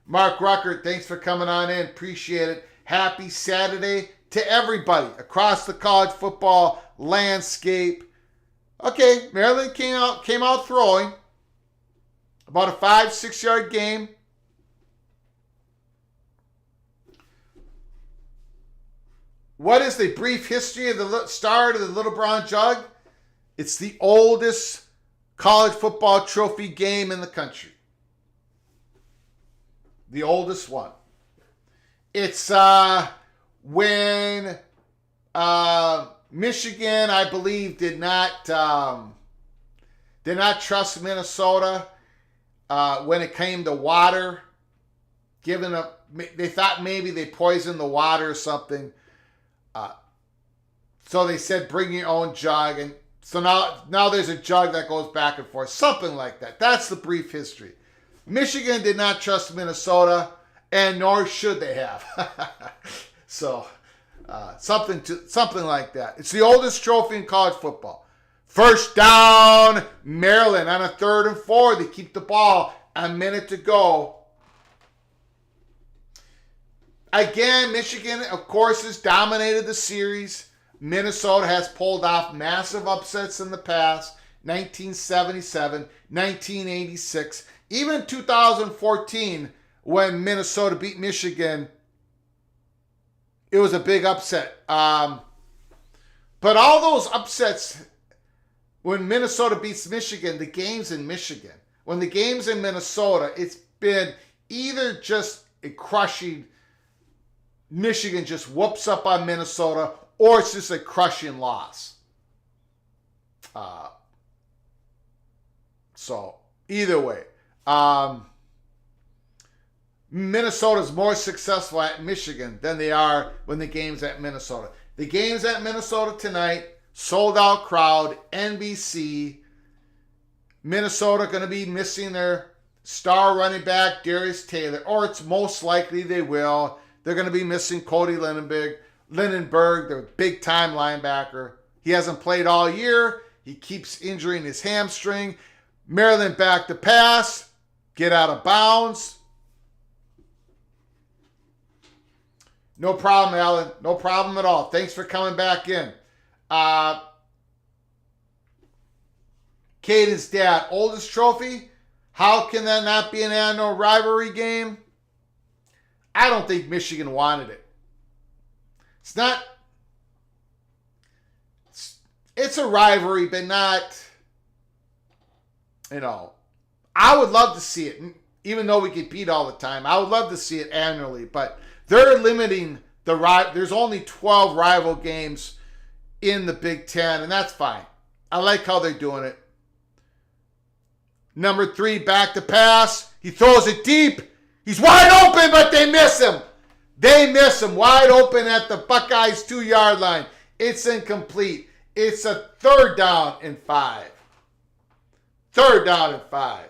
Mark Ruckert, thanks for coming on in. Appreciate it. Happy Saturday to everybody across the college football landscape. Okay, Maryland came out throwing. About a 5-6 yard game. What is the brief history of the start of the Little Brown Jug? It's the oldest college football trophy game in the country. The oldest one. It's when Michigan, I believe, did not trust Minnesota when it came to water. They thought maybe they poisoned the water or something. So they said, bring your own jug. And so now there's a jug that goes back and forth. Something like that. That's the brief history. Michigan did not trust Minnesota, and nor should they have. So something like that. It's the oldest trophy in college football. First down, Maryland on a 3rd and 4. They keep the ball. A minute to go. Again, Michigan, of course, has dominated the series. Minnesota has pulled off massive upsets in the past. 1977, 1986, even 2014 when Minnesota beat Michigan. It was a big upset. But all those upsets, when Minnesota beats Michigan, the game's in Michigan. When the game's in Minnesota, it's been either just a crushing, Michigan just whoops up on Minnesota, or it's just a crushing loss. So, either way. Minnesota's more successful at Michigan than they are when the game's at Minnesota. The game's at Minnesota tonight. Sold out crowd. NBC. Minnesota going to be missing their star running back, Darius Taylor. Or it's most likely they will. They're going to be missing Cody Lindenberg, their big-time linebacker. He hasn't played all year. He keeps injuring his hamstring. Maryland back to pass. Get out of bounds. No problem, Alan. No problem at all. Thanks for coming back in. Caden's dad, oldest trophy? How can that not be an annual rivalry game? I don't think Michigan wanted it. It's not. It's a rivalry, but not, I would love to see it, even though we compete all the time. I would love to see it annually, but they're limiting there's only 12 rival games in the Big Ten, and that's fine. I like how they're doing it. Number 3, back to pass. He throws it deep. He's wide open, but they miss him. They miss him wide open at the Buckeyes 2-yard line. It's incomplete. It's a 3rd down and 5. 3rd down and 5.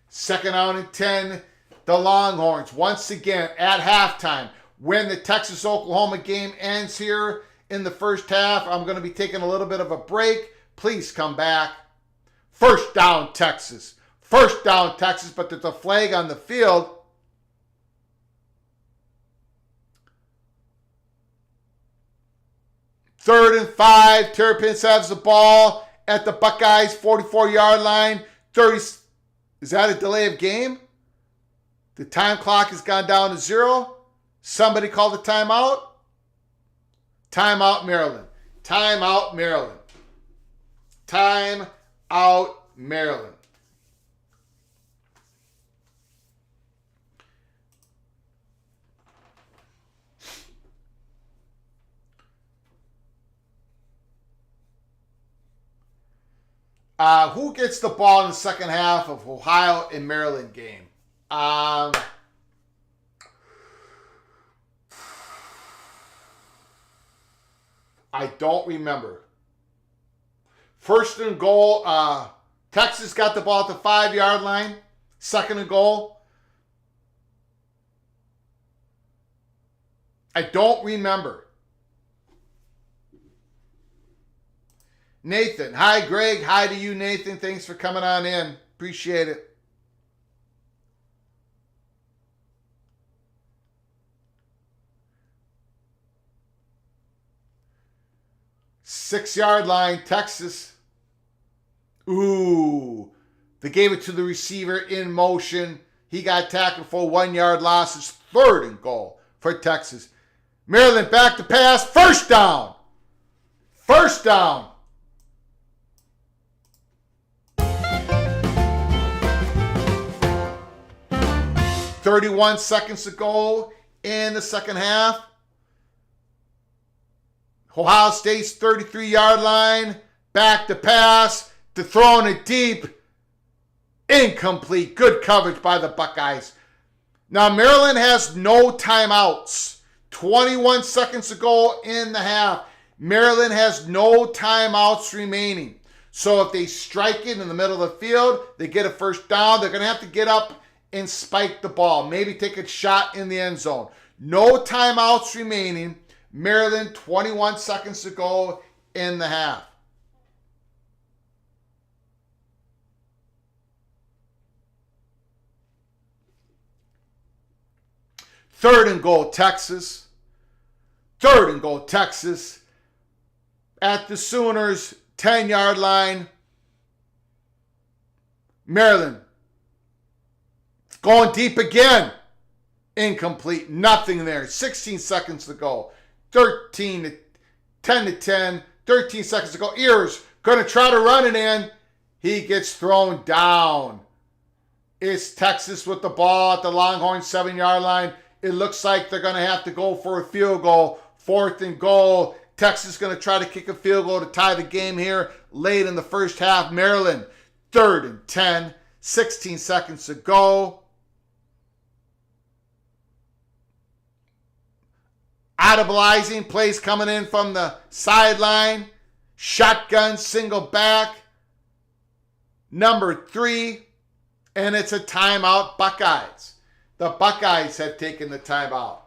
Second down and 10. The Longhorns once again at halftime. When the Texas-Oklahoma game ends here in the first half, I'm going to be taking a little bit of a break. Please come back. First down, Texas. First down, Texas, but there's a flag on the field. Third and 5. Terrapins has the ball at the Buckeyes 44-yard line. 30. Is that a delay of game? The time clock has gone down to 0. Somebody called a timeout. Timeout, Maryland. Timeout, Maryland. Timeout, Maryland. Who gets the ball in the second half of Ohio and Maryland game? I don't remember. First and goal, Texas got the ball at the 5-yard line. Second and goal. I don't remember. Nathan. Hi, Greg. Hi to you, Nathan. Thanks for coming on in. Appreciate it. Six-yard line, Texas. Ooh. They gave it to the receiver in motion. He got tackled for a 1-yard loss. It's 3rd and goal for Texas. Maryland back to pass. First down. First down. 31 seconds to go in the second half. Ohio State's 33-yard line. Back to pass. To throwing it deep. Incomplete. Good coverage by the Buckeyes. Now Maryland has no timeouts. 21 seconds to go in the half. Maryland has no timeouts remaining. So if they strike it in the middle of the field, they get a first down. They're going to have to get up and spike the ball. Maybe take a shot in the end zone. No timeouts remaining. Maryland, 21 seconds to go in the half. Third and goal, Texas. Third and goal, Texas. At the Sooners' 10-yard line. Maryland. Going deep again. Incomplete. Nothing there. 16 seconds to go. 10 to 10. 13 seconds to go. Ears going to try to run it in. He gets thrown down. It's Texas with the ball at the Longhorn 7-yard line. It looks like they're going to have to go for a field goal. 4th and goal. Texas going to try to kick a field goal to tie the game here late in the first half. Maryland, 3rd and 10. 16 seconds to go. Audibilizing plays coming in from the sideline. Shotgun, single back. Number 3. And it's a timeout, Buckeyes. The Buckeyes have taken the timeout.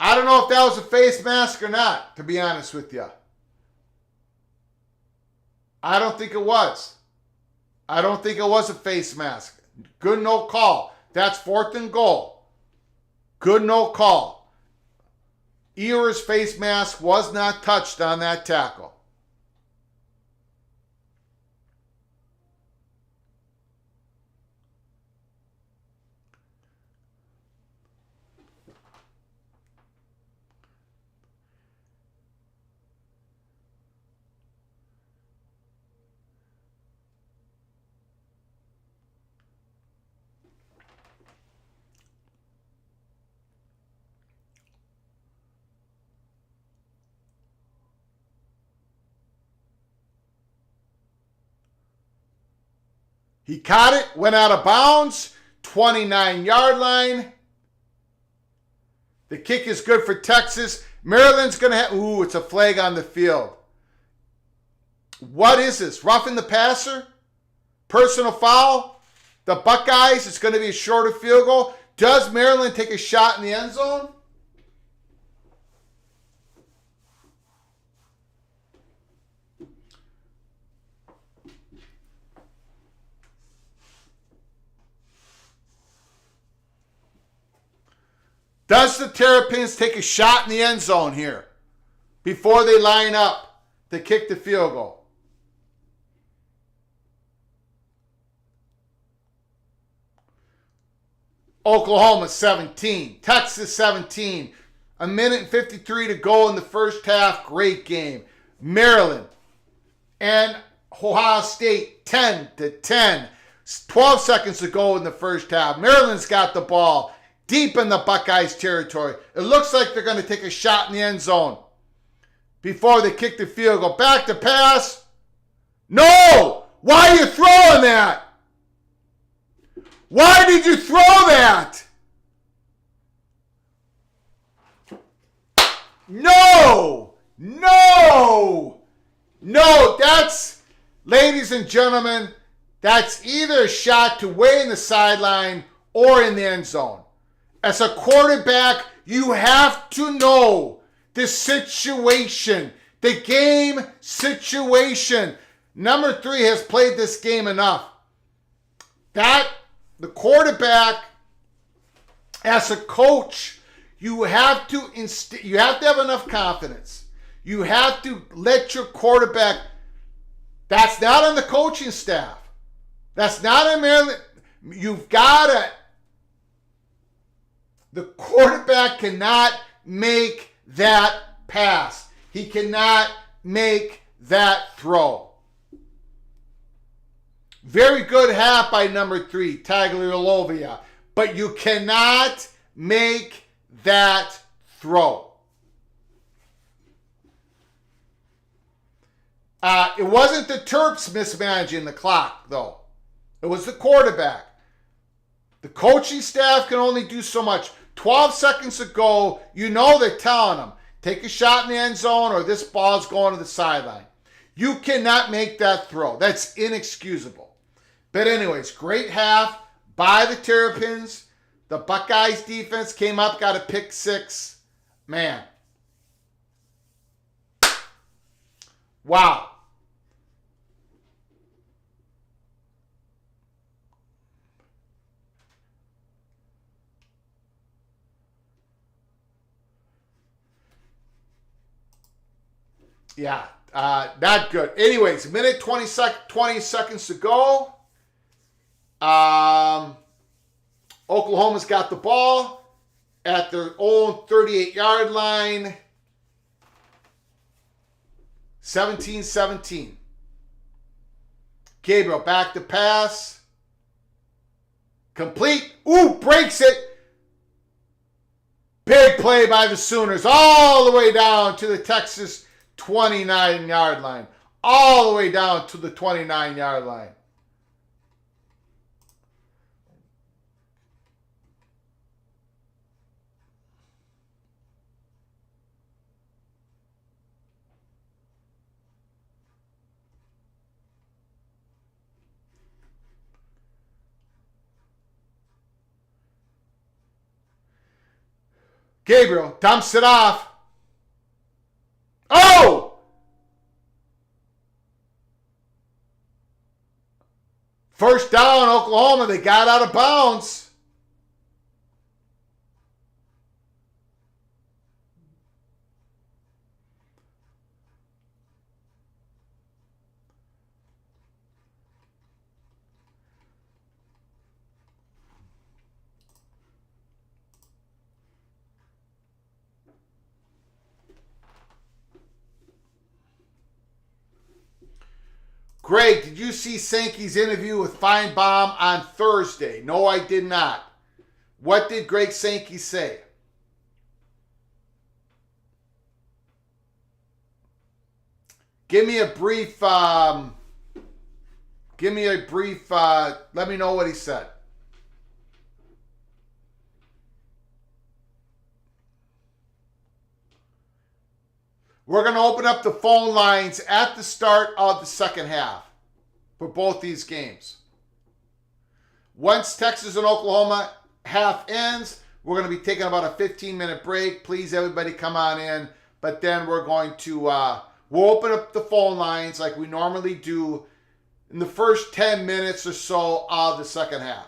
I don't know if that was a face mask or not, to be honest with you. I don't think it was. I don't think it was a face mask. Good no call. That's 4th and goal. Good no call. Ewer's face mask was not touched on that tackle. He caught it, went out of bounds, 29-yard line. The kick is good for Texas. Maryland's going to have... Ooh, it's a flag on the field. What is this? Roughing the passer? Personal foul? The Buckeyes, it's going to be a shorter field goal. Does Maryland take a shot in the end zone? Does the Terrapins take a shot in the end zone here before they line up to kick the field goal? Oklahoma 17, Texas 17. A minute and 53 to go in the first half. Great game. Maryland and Ohio State 10-10. 12 seconds to go in the first half. Maryland's got the ball deep in the Buckeyes territory. It looks like they're going to take a shot in the end zone before they kick the field goal. Back to pass. No! Why are you throwing that? Why did you throw that? No! No! No, that's, ladies and gentlemen, that's either a shot to way in the sideline or in the end zone. As a quarterback, you have to know the situation, the game situation. Number 3 has played this game enough. That, the quarterback, as a coach, you have to have enough confidence. You have to let your quarterback, that's not on the coaching staff. That's not on Maryland. You've got to, the quarterback cannot make that pass. He cannot make that throw. Very good half by number 3, Taglialovia. But you cannot make that throw. It wasn't the Terps mismanaging the clock, though. It was the quarterback. The coaching staff can only do so much. 12 seconds to go, you know they're telling them, take a shot in the end zone or this ball's going to the sideline. You cannot make that throw. That's inexcusable. But anyways, great half by the Terrapins. The Buckeyes defense came up, got a pick 6. Man. Wow. Yeah, not good. Anyways, minute 20 seconds to go. Oklahoma's got the ball at their own 38-yard line. 17-17. Gabriel back to pass. Complete. Ooh, breaks it. Big play by the Sooners all the way down to the Texas 29-yard line. All the way down to the 29-yard line. Gabriel dumps it off. Oh! First down, Oklahoma. They got out of bounds. Greg, did you see Sankey's interview with Feinbaum on Thursday? No, I did not. What did Greg Sankey say? Give me a brief, let me know what he said. We're going to open up the phone lines at the start of the second half for both these games. Once Texas and Oklahoma half ends, we're going to be taking about a 15-minute break. Please, everybody, come on in. But then we're going to, we'll open up the phone lines like we normally do in the first 10 minutes or so of the second half.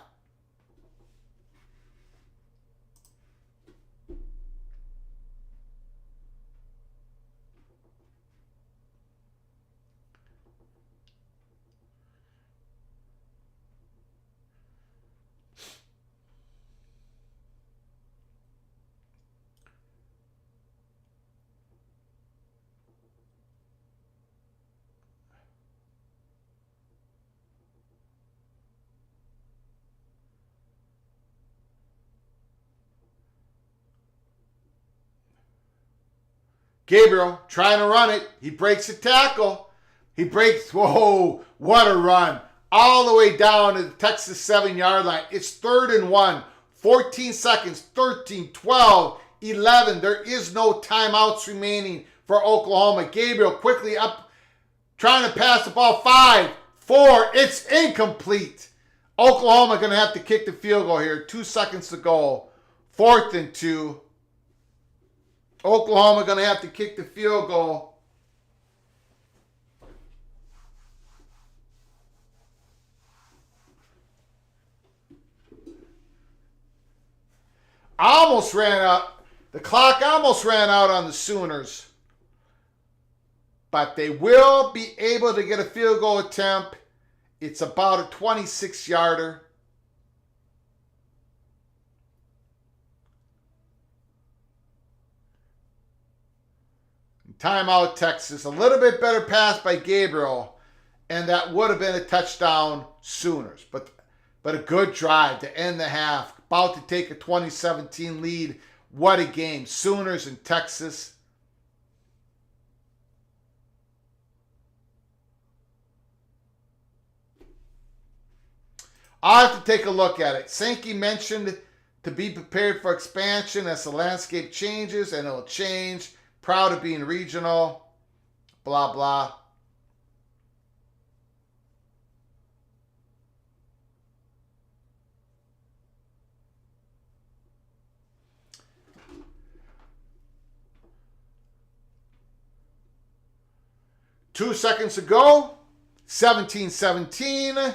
Gabriel trying to run it. He breaks a tackle. Whoa, what a run. All the way down to the Texas 7-yard line. It's 3rd and 1. 14 seconds, 13, 12, 11. There is no timeouts remaining for Oklahoma. Gabriel quickly up, trying to pass the ball. 5, 4, it's incomplete. Oklahoma going to have to kick the field goal here. 2 seconds to go. 4th and 2. Oklahoma going to have to kick the field goal. Almost ran out. The clock almost ran out on the Sooners. But they will be able to get a field goal attempt. It's about a 26-yarder. Timeout, Texas. A little bit better pass by Gabriel, and that would have been a touchdown Sooners. But a good drive to end the half. About to take a 2017 lead. What a game. Sooners and Texas. I'll have to take a look at it. Sankey mentioned to be prepared for expansion as the landscape changes, and it'll change. Proud of being regional, blah, blah. Two seconds to go, 17-17.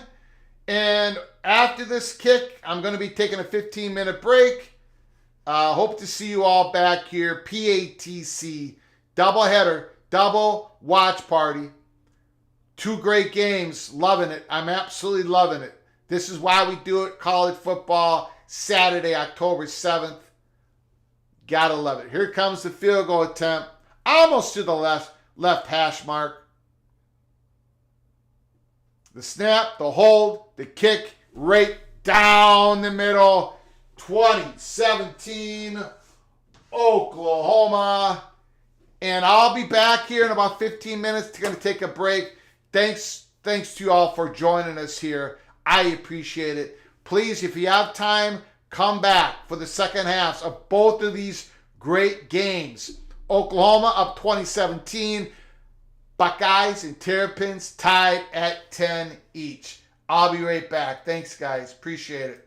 And after this kick, I'm going to be taking a 15-minute break. Hope to see you all back here. PATC, doubleheader, double watch party. 2 great games. Loving it. I'm absolutely loving it. This is why we do it. College football, Saturday, October 7th. Gotta love it. Here comes the field goal attempt. Almost to the left hash mark. The snap, the hold, the kick, right down the middle. 2017 Oklahoma. And I'll be back here in about 15 minutes. Going to take a break. Thanks to you all for joining us here. I appreciate it. Please, if you have time, come back for the second halves of both of these great games. Oklahoma up 2017. Buckeyes and Terrapins tied at 10 each. I'll be right back. Thanks, guys. Appreciate it.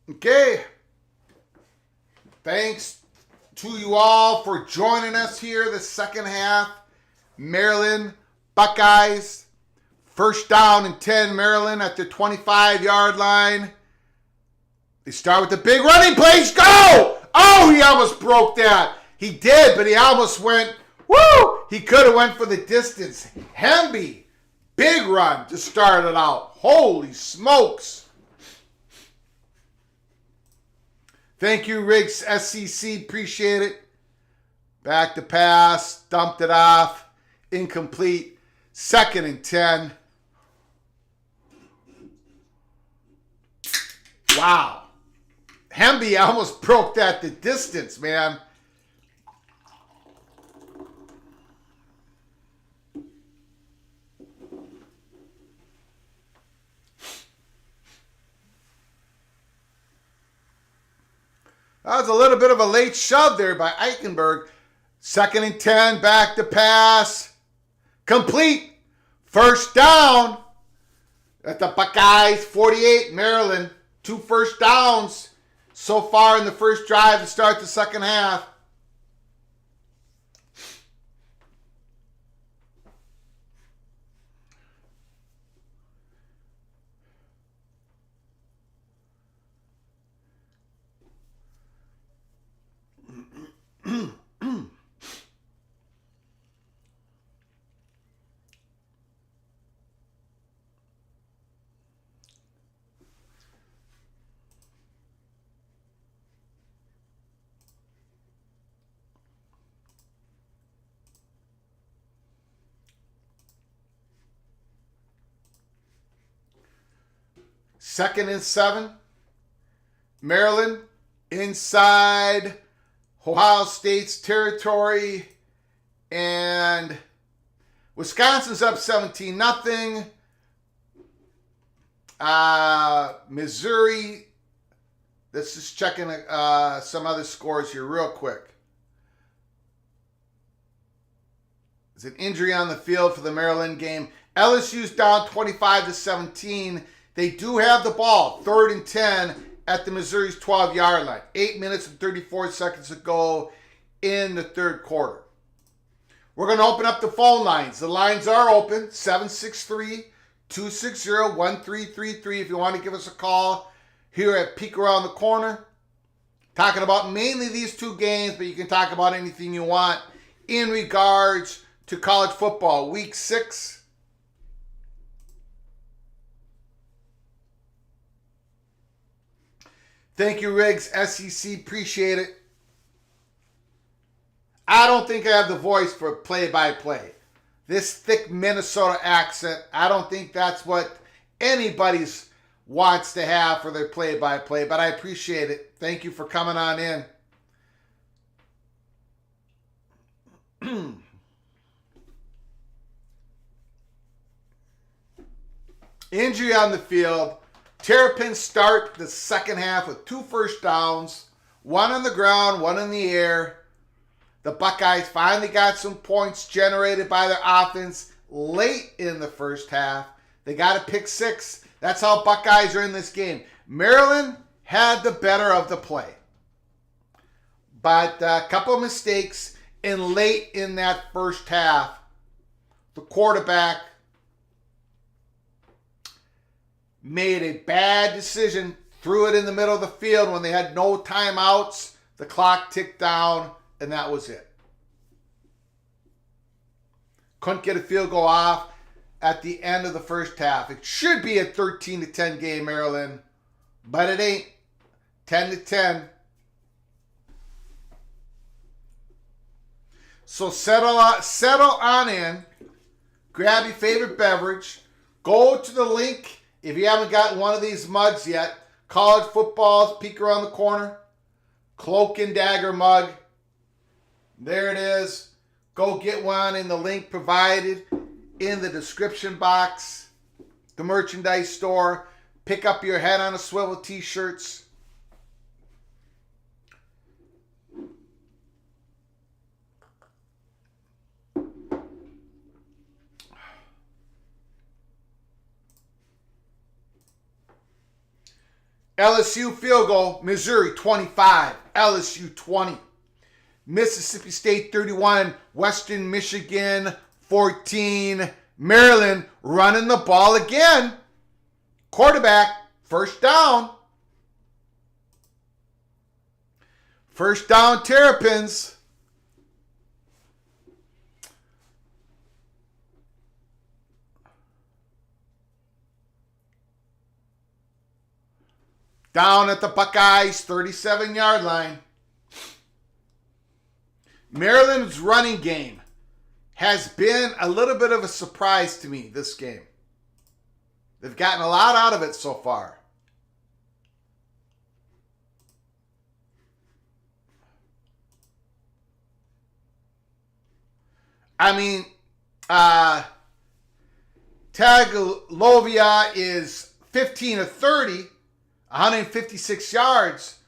Okay. Thanks to you all for joining us here the second half. Maryland Buckeyes. First down and 10, Maryland at the 25-yard line. They start with the big running plays. Go! Oh, he almost broke that. He did, but he almost went, woo! He could have went for the distance. Hemby, big run to start it out. Holy smokes. Thank you, Riggs SCC. Appreciate it. Back to pass. Dumped it off. Incomplete. Second and 10. Wow. Hemby almost broke that the distance, man. That was a little bit of a late shove there by Eichenberg. Second and 10, back to pass. Complete. First down at the Buckeyes, 48, Maryland. 2 first downs so far in the first drive to start the second half. Second and 7. Maryland inside Ohio State's territory. And Wisconsin's up 17-0. Missouri, let's just check in some other scores here real quick. There's an injury on the field for the Maryland game. LSU's down 25-17. They do have the ball, 3rd and 10 at the Missouri's 12-yard line. 8 minutes and 34 seconds to go in the third quarter. We're going to open up the phone lines. The lines are open, 763-260-1333 if you want to give us a call here at Peek Around the Corner. Talking about mainly these two games, but you can talk about anything you want in regards to college football. Week 6. Thank you, Riggs SEC. Appreciate it. I don't think I have the voice for play-by-play. This thick Minnesota accent, I don't think that's what anybody's wants to have for their play-by-play, but I appreciate it. Thank you for coming on in. Injury on the field. Terrapins start the second half with 2 first downs, 1 on the ground, 1 in the air. The Buckeyes finally got some points generated by their offense late in the first half. They got a pick 6. That's how Buckeyes are in this game. Maryland had the better of the play. But a couple of mistakes, and late in that first half, the quarterback made a bad decision, threw it in the middle of the field when they had no timeouts. The clock ticked down, and that was it. Couldn't get a field goal off at the end of the first half. It should be a 13-10 game, Maryland, but it ain't. 10-10. So settle on in. Grab your favorite beverage. Go to the link. If you haven't gotten one of these mugs yet, college football's Peek Around the Corner, Cloak and Dagger mug. There it is. Go get one in the link provided in the description box. The merchandise store. Pick up your Head on a Swivel t-shirts. LSU field goal, Missouri 25, LSU 20. Mississippi State 31, Western Michigan 14. Maryland running the ball again. Quarterback, first down. First down, Terrapins. Down at the Buckeyes, 37-yard line. Maryland's running game has been a little bit of a surprise to me this game. They've gotten a lot out of it so far. I mean, Tagovailoa is 15 of 30, 156 yards.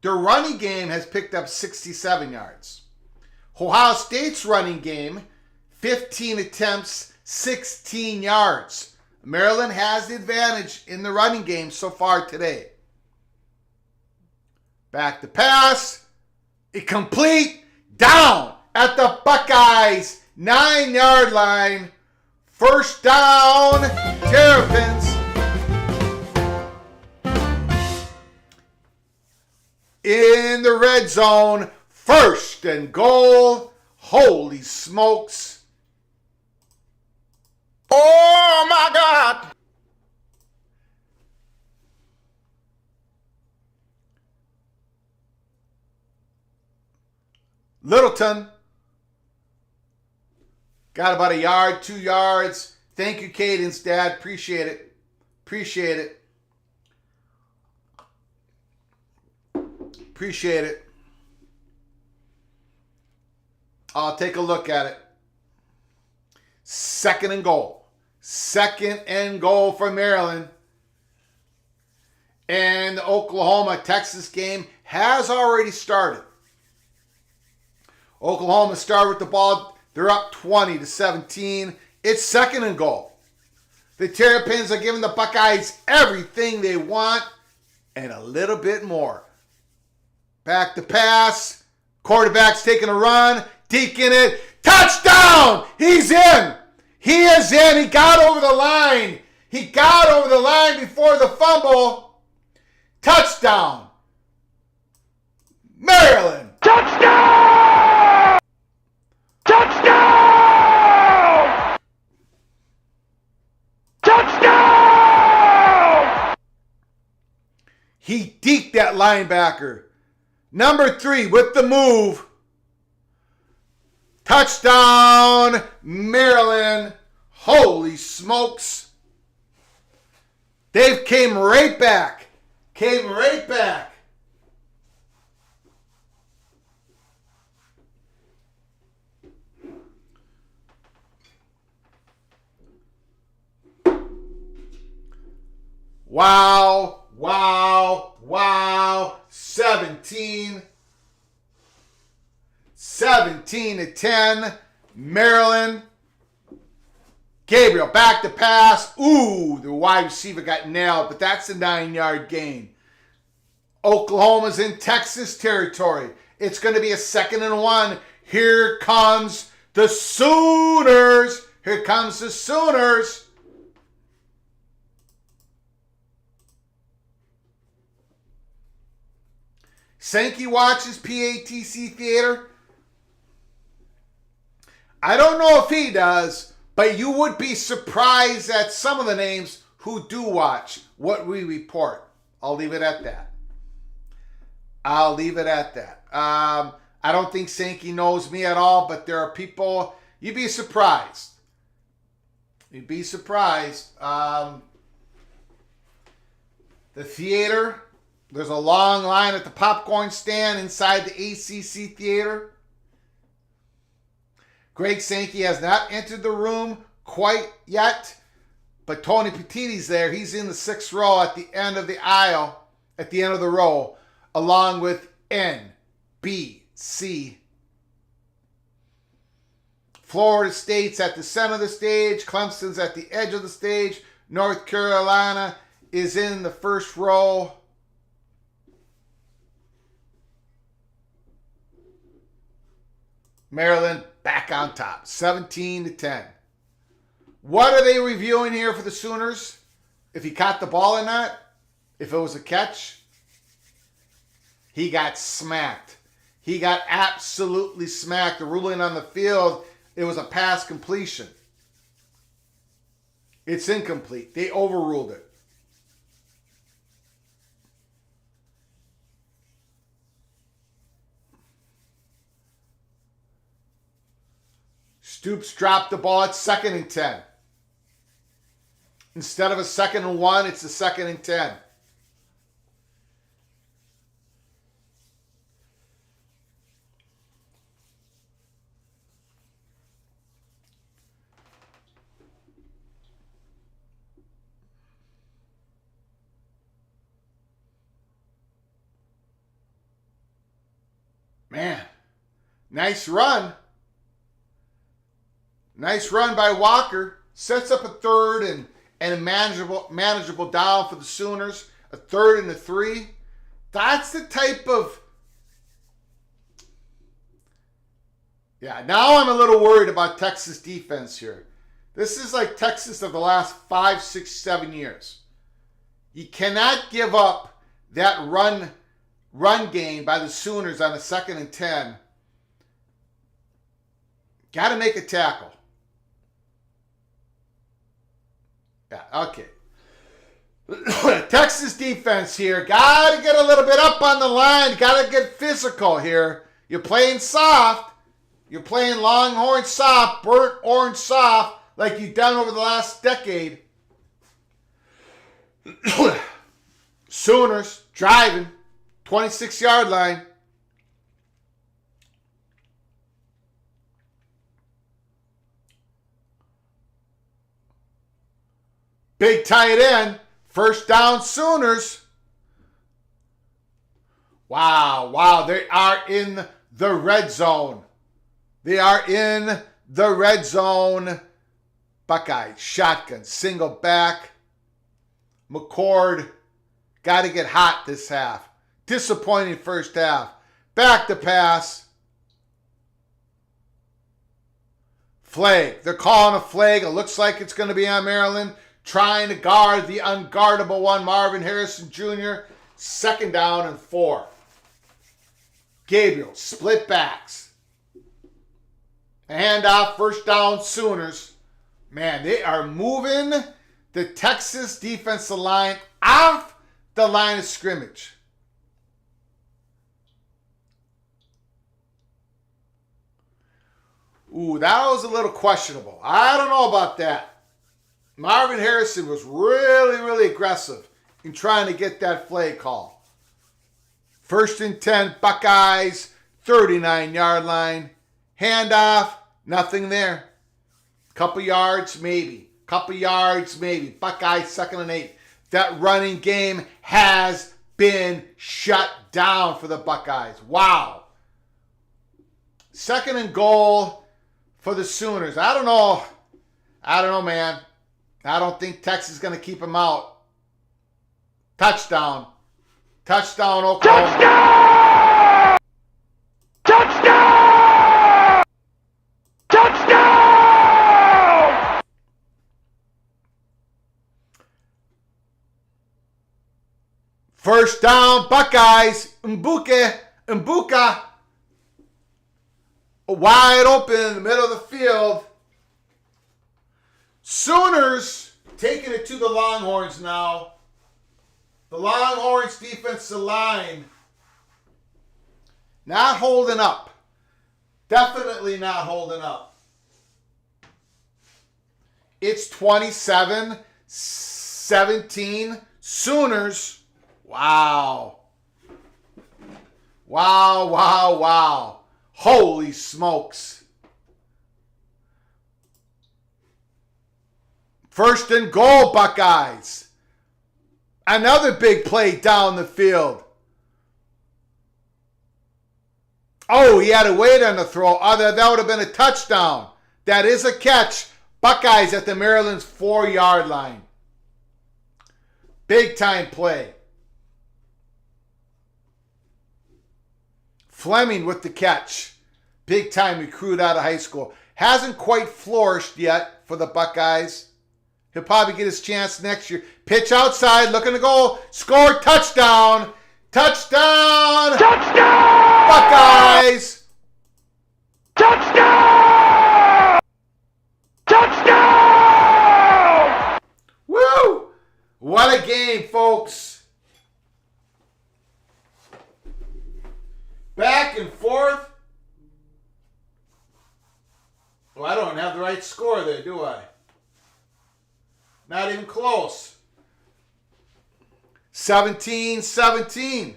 Their running game has picked up 67 yards. Ohio State's running game, 15 attempts, 16 yards. Maryland has the advantage in the running game so far today. Back to pass. Incomplete. Down at the Buckeyes 9-yard line. First down, Terrapins. In the red zone, first and goal. Holy smokes.
Oh my God!
Littleton got about a yard, 2 yards. Thank you, Cadence, Dad. Appreciate it. Appreciate it. Appreciate it. I'll take a look at it. Second and goal. Second and goal for Maryland. And the Oklahoma-Texas game has already started. Oklahoma started with the ball. They're up 20-17. It's second and goal. The Terrapins are giving the Buckeyes everything they want and a little bit more. Back to pass. Quarterback's taking a run. Deacon it. Touchdown! He's in. He is in. He got over the line. He got over the line before the fumble. Touchdown. Maryland.
Touchdown! Touchdown! Touchdown!
He deked that linebacker. Number 3 with the move. Touchdown, Maryland. Holy smokes. They came right back. Came right back. Wow, wow, wow. 17-10, Maryland. Gabriel back to pass. Ooh, the wide receiver got nailed, but that's a 9-yard gain. Oklahoma's in Texas territory. It's going to be a 2nd and 1. Here comes the Sooners. Here comes the Sooners. Sankey watches PATC Theater. I don't know if he does, but you would be surprised at some of the names who do watch what we report. I'll leave it at that. I don't think Sankey knows me at all, but there are people, you'd be surprised. You'd be surprised. The theater, there's a long line at the popcorn stand inside the ACC Theater. Greg Sankey has not entered the room quite yet, but Tony Petitti's there. He's in the 6th row at the end of the aisle, at the end of the row, along with NBC. Florida State's at the center of the stage. Clemson's at the edge of the stage. North Carolina is in the 1st row. Maryland back on top, 17-10. What are they reviewing here for the Sooners? If he caught the ball or not? If it was a catch? He got smacked. He got absolutely smacked. The ruling on the field, it was a pass completion. It's incomplete. They overruled it. Stoops dropped the ball at 2nd and 10. Instead of a 2nd and 1, it's a 2nd and 10. Man, nice run. Nice run by Walker. Sets up a 3rd and a manageable down for the Sooners. A 3rd and a 3. That's the type of... Yeah, now I'm a little worried about Texas defense here. This is like Texas of the last 5, 6, 7 years. You cannot give up that run gain by the Sooners on a 2nd and 10. Got to make a tackle. Yeah, okay. Texas defense here. Got to get a little bit up on the line. Got to get physical here. You're playing soft. You're playing Longhorn soft, burnt orange soft, like you've done over the last decade. Sooners driving. 26-yard line. Big tight end. First down, Sooners. Wow. They are in the red zone. They are in the red zone. Buckeyes, shotgun, single back. McCord got to get hot this half. Disappointing first half. Back to pass. Flag. They're calling a flag. It looks like it's going to be on Maryland. Trying to guard the unguardable one, Marvin Harrison Jr. 2nd down and 4. Gabriel, split backs. A handoff, first down, Sooners. Man, they are moving the Texas defensive line off the line of scrimmage. Ooh, that was a little questionable. I don't know about that. Marvin Harrison was really aggressive in trying to get that flag call. 1st and 10, Buckeyes, 39-yard line. Handoff, nothing there. Couple yards, maybe. Buckeyes, 2nd and 8. That running game has been shut down for the Buckeyes. Wow. 2nd and goal for the Sooners. I don't know, man. I don't think Texas is going to keep him out. Touchdown, Oklahoma.
Touchdown! Touchdown! Touchdown!
First down, Buckeyes. Mbuka. Wide open in the middle of the field. Sooners taking it to the Longhorns now. The Longhorns defensive line not holding up. Definitely not holding up. It's 27-17. Sooners. Wow. Holy smokes. 1st and goal, Buckeyes. Another big play down the field. Oh, he had to wait on the throw. That would have been a touchdown. That is a catch. Buckeyes at the Maryland's 4-yard line. Big time play. Fleming with the catch. big time recruit out of high school. Hasn't quite flourished yet for the Buckeyes. He'll probably get his chance next year. Pitch outside, looking to go. Score, touchdown. Touchdown.
Touchdown!
Buckeyes.
Touchdown! Touchdown!
Woo! What a game, folks. Back and forth. Well, I don't have the right score there, do I? Not even close. 17-17.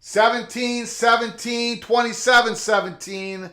(17-17), 27-17.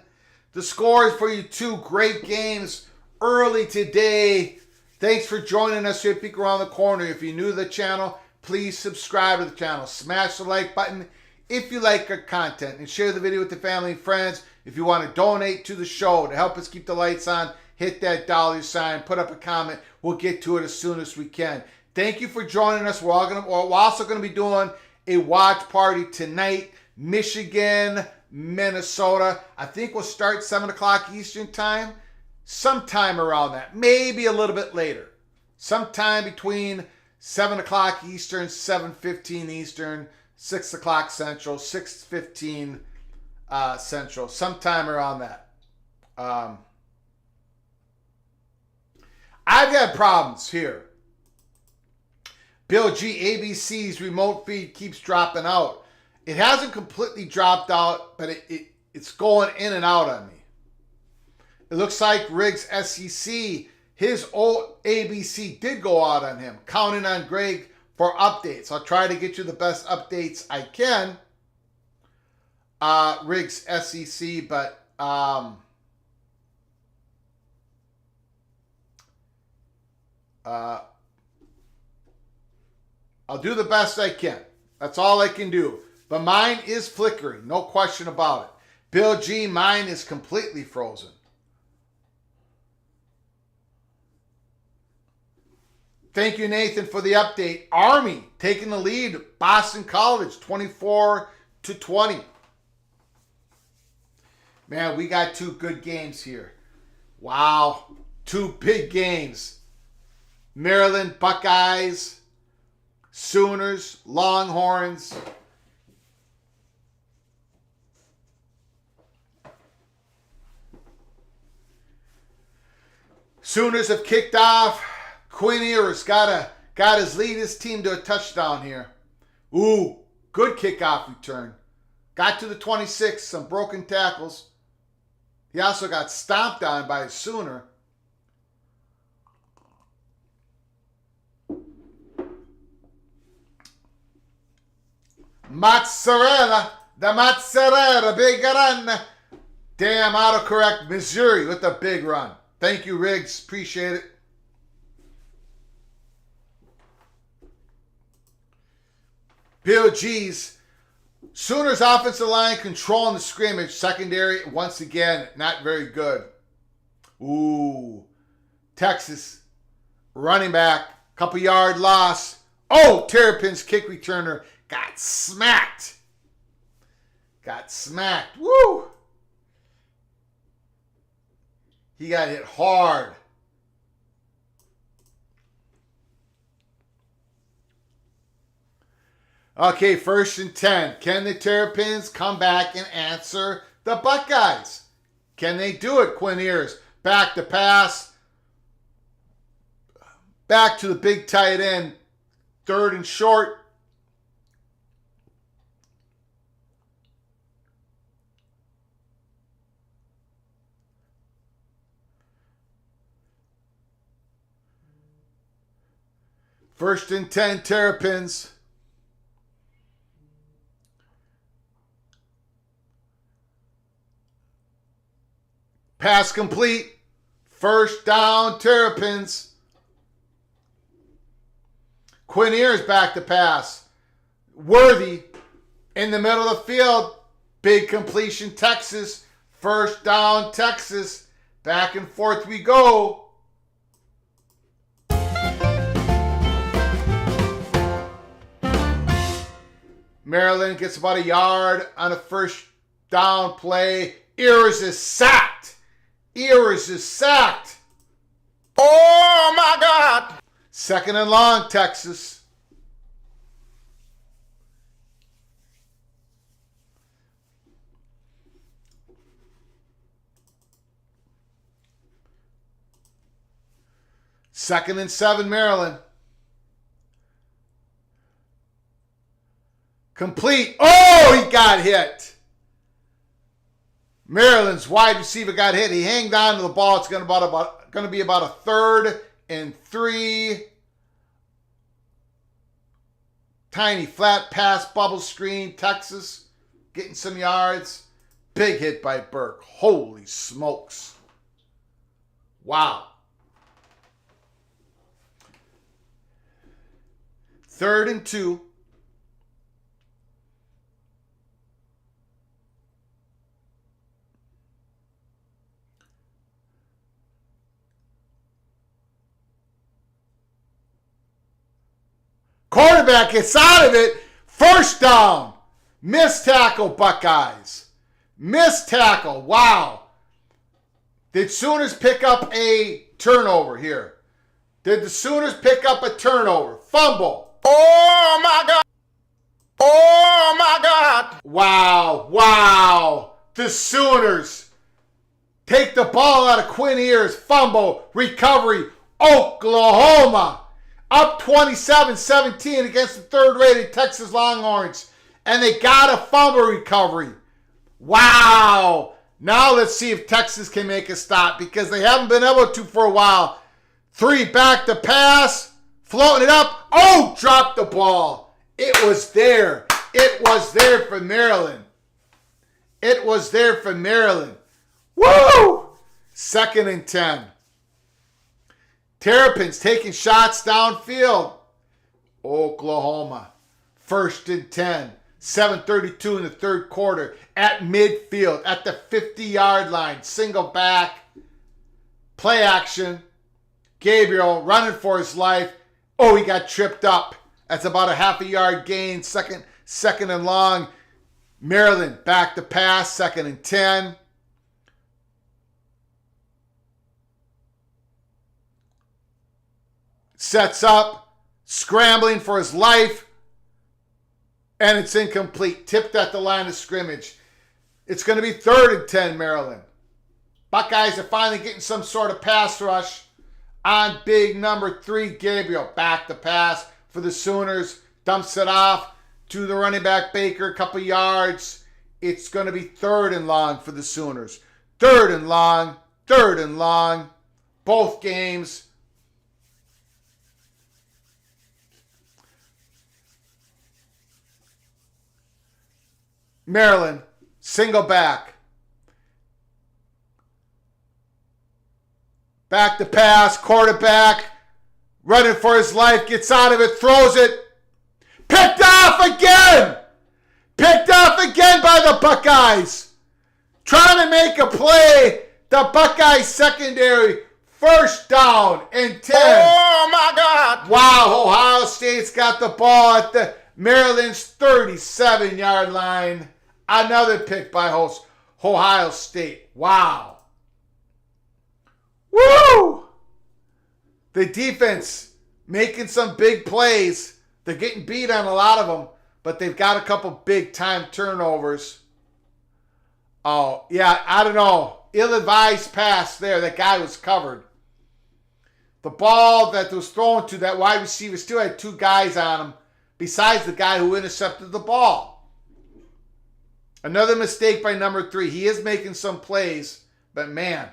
The scores for you two great games early today. Thanks for joining us here at Peek Around the Corner. If you're new to the channel, please subscribe to the channel. Smash the like button if you like our content. And share the video with your family and friends. If you want to donate to the show to help us keep the lights on, hit that dollar sign. Put up a comment. We'll get to it as soon as we can. Thank you for joining us. We're also going to be doing a watch party tonight. Michigan, Minnesota. I think we'll start 7 o'clock Eastern time. Sometime around that. Maybe a little bit later. Sometime between 7 o'clock Eastern, 7:15 Eastern, 6 o'clock Central, 6:15 Central. Sometime around that. I've had problems here. Bill G, ABC's remote feed keeps dropping out. It hasn't completely dropped out, but it's going in and out on me. It looks like Riggs SEC, his old ABC did go out on him. Counting on Greg for updates. I'll try to get you the best updates I can. Riggs SEC, but I'll do the best I can. That's all I can do. But mine is flickering, no question about it. Bill G, mine is completely frozen. Thank you, Nathan, for the update. Army taking the lead. Boston College, 24-20. Man, we got two good games here. Wow. Two big games. Maryland Buckeyes, Sooners, Longhorns. Sooners have kicked off. Quinn Ewers got his team to a touchdown here. Ooh, good kickoff return. Got to the 26, some broken tackles. He also got stomped on by a Sooner. Mozzarella, the mozzarella, big run. Damn, autocorrect Missouri with a big run. Thank you, Riggs. Appreciate it. Bill G's. Sooners offensive line controlling the scrimmage. Secondary, once again, not very good. Ooh. Texas. Running back. Couple yard loss. Oh, Terrapin's kick returner got smacked. Got smacked. Woo. He got hit hard. Okay, 1st and 10. Can the Terrapins come back and answer the Buckeyes? Can they do it, Quinn Ewers? Back to pass. Back to the big tight end. 3rd and short. First and 10, Terrapins. Pass complete. 1st down, Terrapins. Quinn Ewers back to pass. Worthy in the middle of the field. Big completion, Texas. 1st down, Texas. Back and forth we go. Maryland gets about a yard on a first down play. Ears is sacked. Ears is sacked.
Oh my God!
Second and long, Texas. Second and 7, Maryland. Complete. Oh, he got hit. Maryland's wide receiver got hit. He hanged on to the ball. It's going to be about a 3rd and 3. Tiny flat pass, bubble screen. Texas getting some yards. Big hit by Burke. Holy smokes. Wow. 3rd and 2. Quarterback gets out of it. First down. Missed tackle, Buckeyes. Missed tackle. Wow. Did Sooners pick up a turnover here? Did the Sooners pick up a turnover? Fumble.
Oh my God! Oh my God!
Wow. Wow. The Sooners take the ball out of Quinn Ewers. Fumble. Recovery. Oklahoma. Up 27-17 against the 3rd-rated Texas Longhorns. And they got a fumble recovery. Wow. Now let's see if Texas can make a stop because they haven't been able to for a while. 3 back to pass. Floating it up. Oh, dropped the ball. It was there. It was there for Maryland. It was there for Maryland. Woo! 2nd and 10. Terrapins taking shots downfield. Oklahoma. 1st and 10. 7:32 in the 3rd quarter. At midfield. At the 50-yard line. Single back. Play action. Gabriel running for his life. Oh, he got tripped up. That's about a half a yard gain. Second and long. Maryland back to pass. 2nd and 10. Sets up. Scrambling for his life. And it's incomplete. Tipped at the line of scrimmage. It's going to be 3rd and 10, Maryland. Buckeyes are finally getting some sort of pass rush. On big number 3, Gabriel. Back to pass for the Sooners. Dumps it off to the running back Baker. A couple yards. It's going to be 3rd and long for the Sooners. 3rd and long. 3rd and long. Both games. Maryland. Single back. Back to pass, quarterback, running for his life, gets out of it, throws it. Picked off again! Picked off again by the Buckeyes. Trying to make a play. The Buckeyes secondary, 1st down and 10.
Oh my God!
Wow, Ohio State's got the ball at the Maryland's 37-yard line. Another pick by Ohio State. Wow. Woo! The defense making some big plays. They're getting beat on a lot of them, but they've got a couple big-time turnovers. Oh, yeah, I don't know. Ill-advised pass there. That guy was covered. The ball that was thrown to that wide receiver still had 2 guys on him, besides the guy who intercepted the ball. Another mistake by number 3. He is making some plays, but man.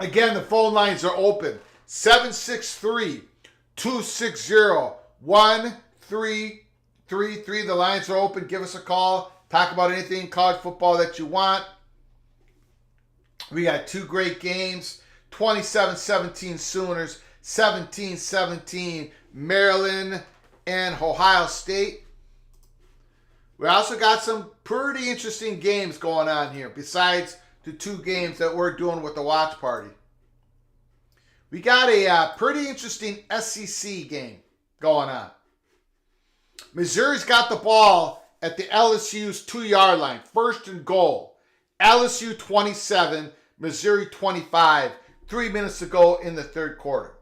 Again, the phone lines are open. 763-260-1333. The lines are open. Give us a call. Talk about anything college football that you want. We got 2 great games. 27-17 Sooners. 17-17 Maryland and Ohio State. We also got some pretty interesting games going on here besides the 2 games that we're doing with the watch party. We got a pretty interesting SEC game. going on. Missouri's got the ball at the LSU's 2-yard line. First and goal. LSU 27, Missouri 25. 3 minutes to go in the third quarter.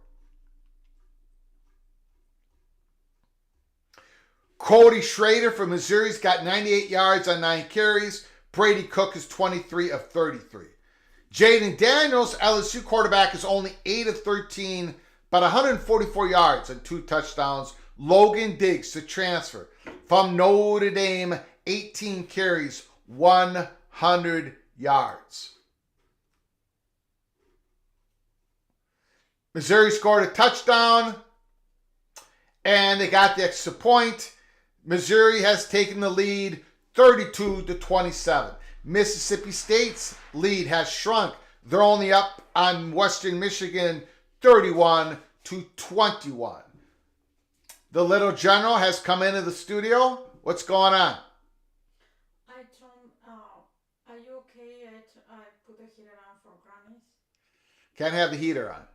Cody Schrader from Missouri's got 98 yards on 9 carries. Brady Cook is 23 of 33. Jaden Daniels, LSU quarterback, is only 8 of 13, but 144 yards and 2 touchdowns. Logan Diggs, the transfer from Notre Dame, 18 carries, 100 yards. Missouri scored a touchdown, and they got the extra point. Missouri has taken the lead 32-27. Mississippi State's lead has shrunk. They're only up on Western Michigan 31-21. The little general has come into the studio. What's going on?
Hi, Tom. Are you okay? I put the heater on for Granny's.
Can't have the heater on.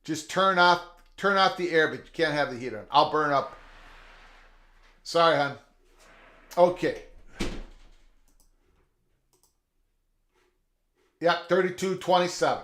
Just turn off the air, but you can't have the heater on. I'll burn up. Sorry, hon. Okay. Yep, 32-27.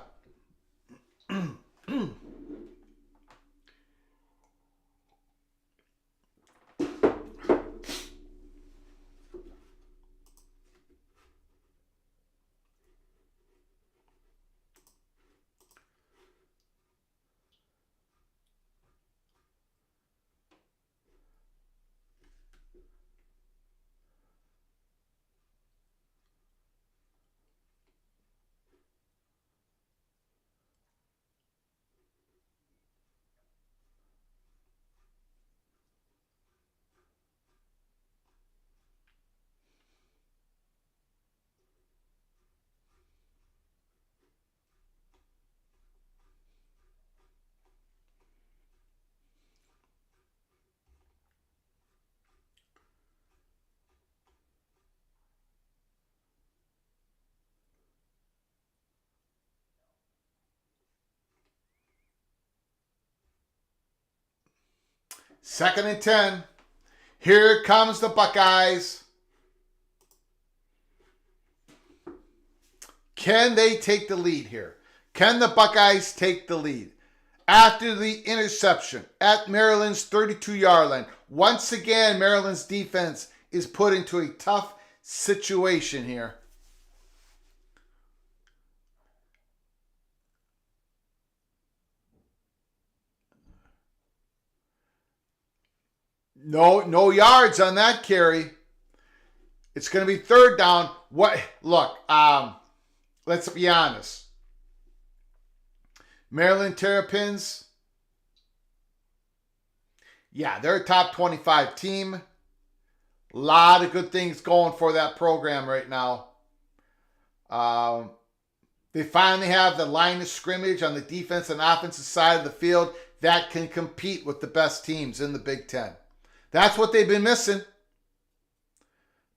Second and 10. Here comes the Buckeyes. Can they take the lead here? Can the Buckeyes take the lead? After the interception at Maryland's 32-yard line, once again, Maryland's defense is put into a tough situation here. No yards on that carry. It's going to be third down. Look, let's be honest. Maryland Terrapins, yeah, they're a top 25 team. A lot of good things going for that program right now. They finally have the line of scrimmage on the defense and offensive side of the field that can compete with the best teams in the Big Ten. That's what they've been missing.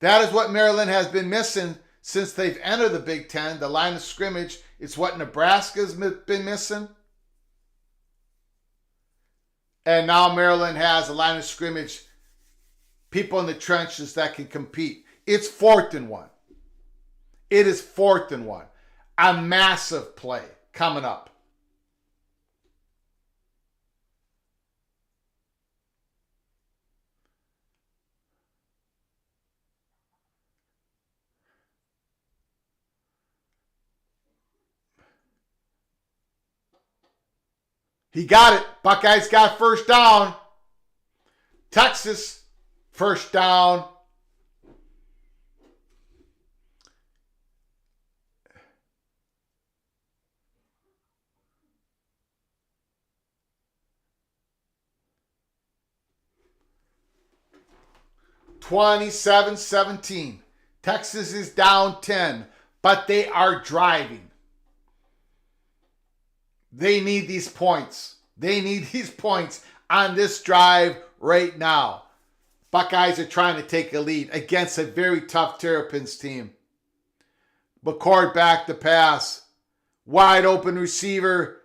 That is what Maryland has been missing since they've entered the Big Ten. The line of scrimmage. It's what Nebraska's been missing. And now Maryland has a line of scrimmage, people in the trenches that can compete. It's 4th and 1. It is 4th and 1. A massive play coming up. He got it. Buckeyes got first down. Texas, first down. (27-17). Texas is down 10, but they are driving. They need these points. They need these points on this drive right now. Buckeyes are trying to take a lead against a very tough Terrapins team. McCord back to pass. Wide open receiver.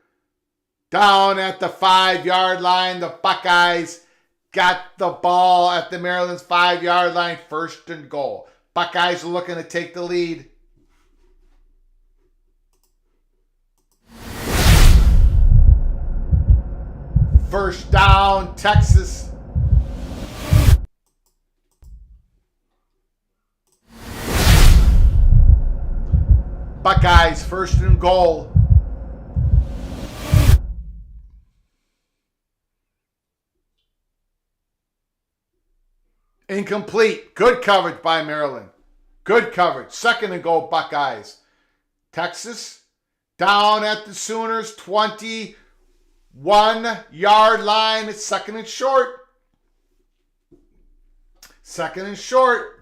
Down at the 5-yard line. The Buckeyes got the ball at the Maryland's 5-yard line, 1st and goal. Buckeyes are looking to take the lead. First down, Texas. Buckeyes, 1st and goal. Incomplete. Good coverage by Maryland. Good coverage. 2nd and goal, Buckeyes. Texas down at the Sooners, 21-yard line. It's 2nd and short. 2nd and short.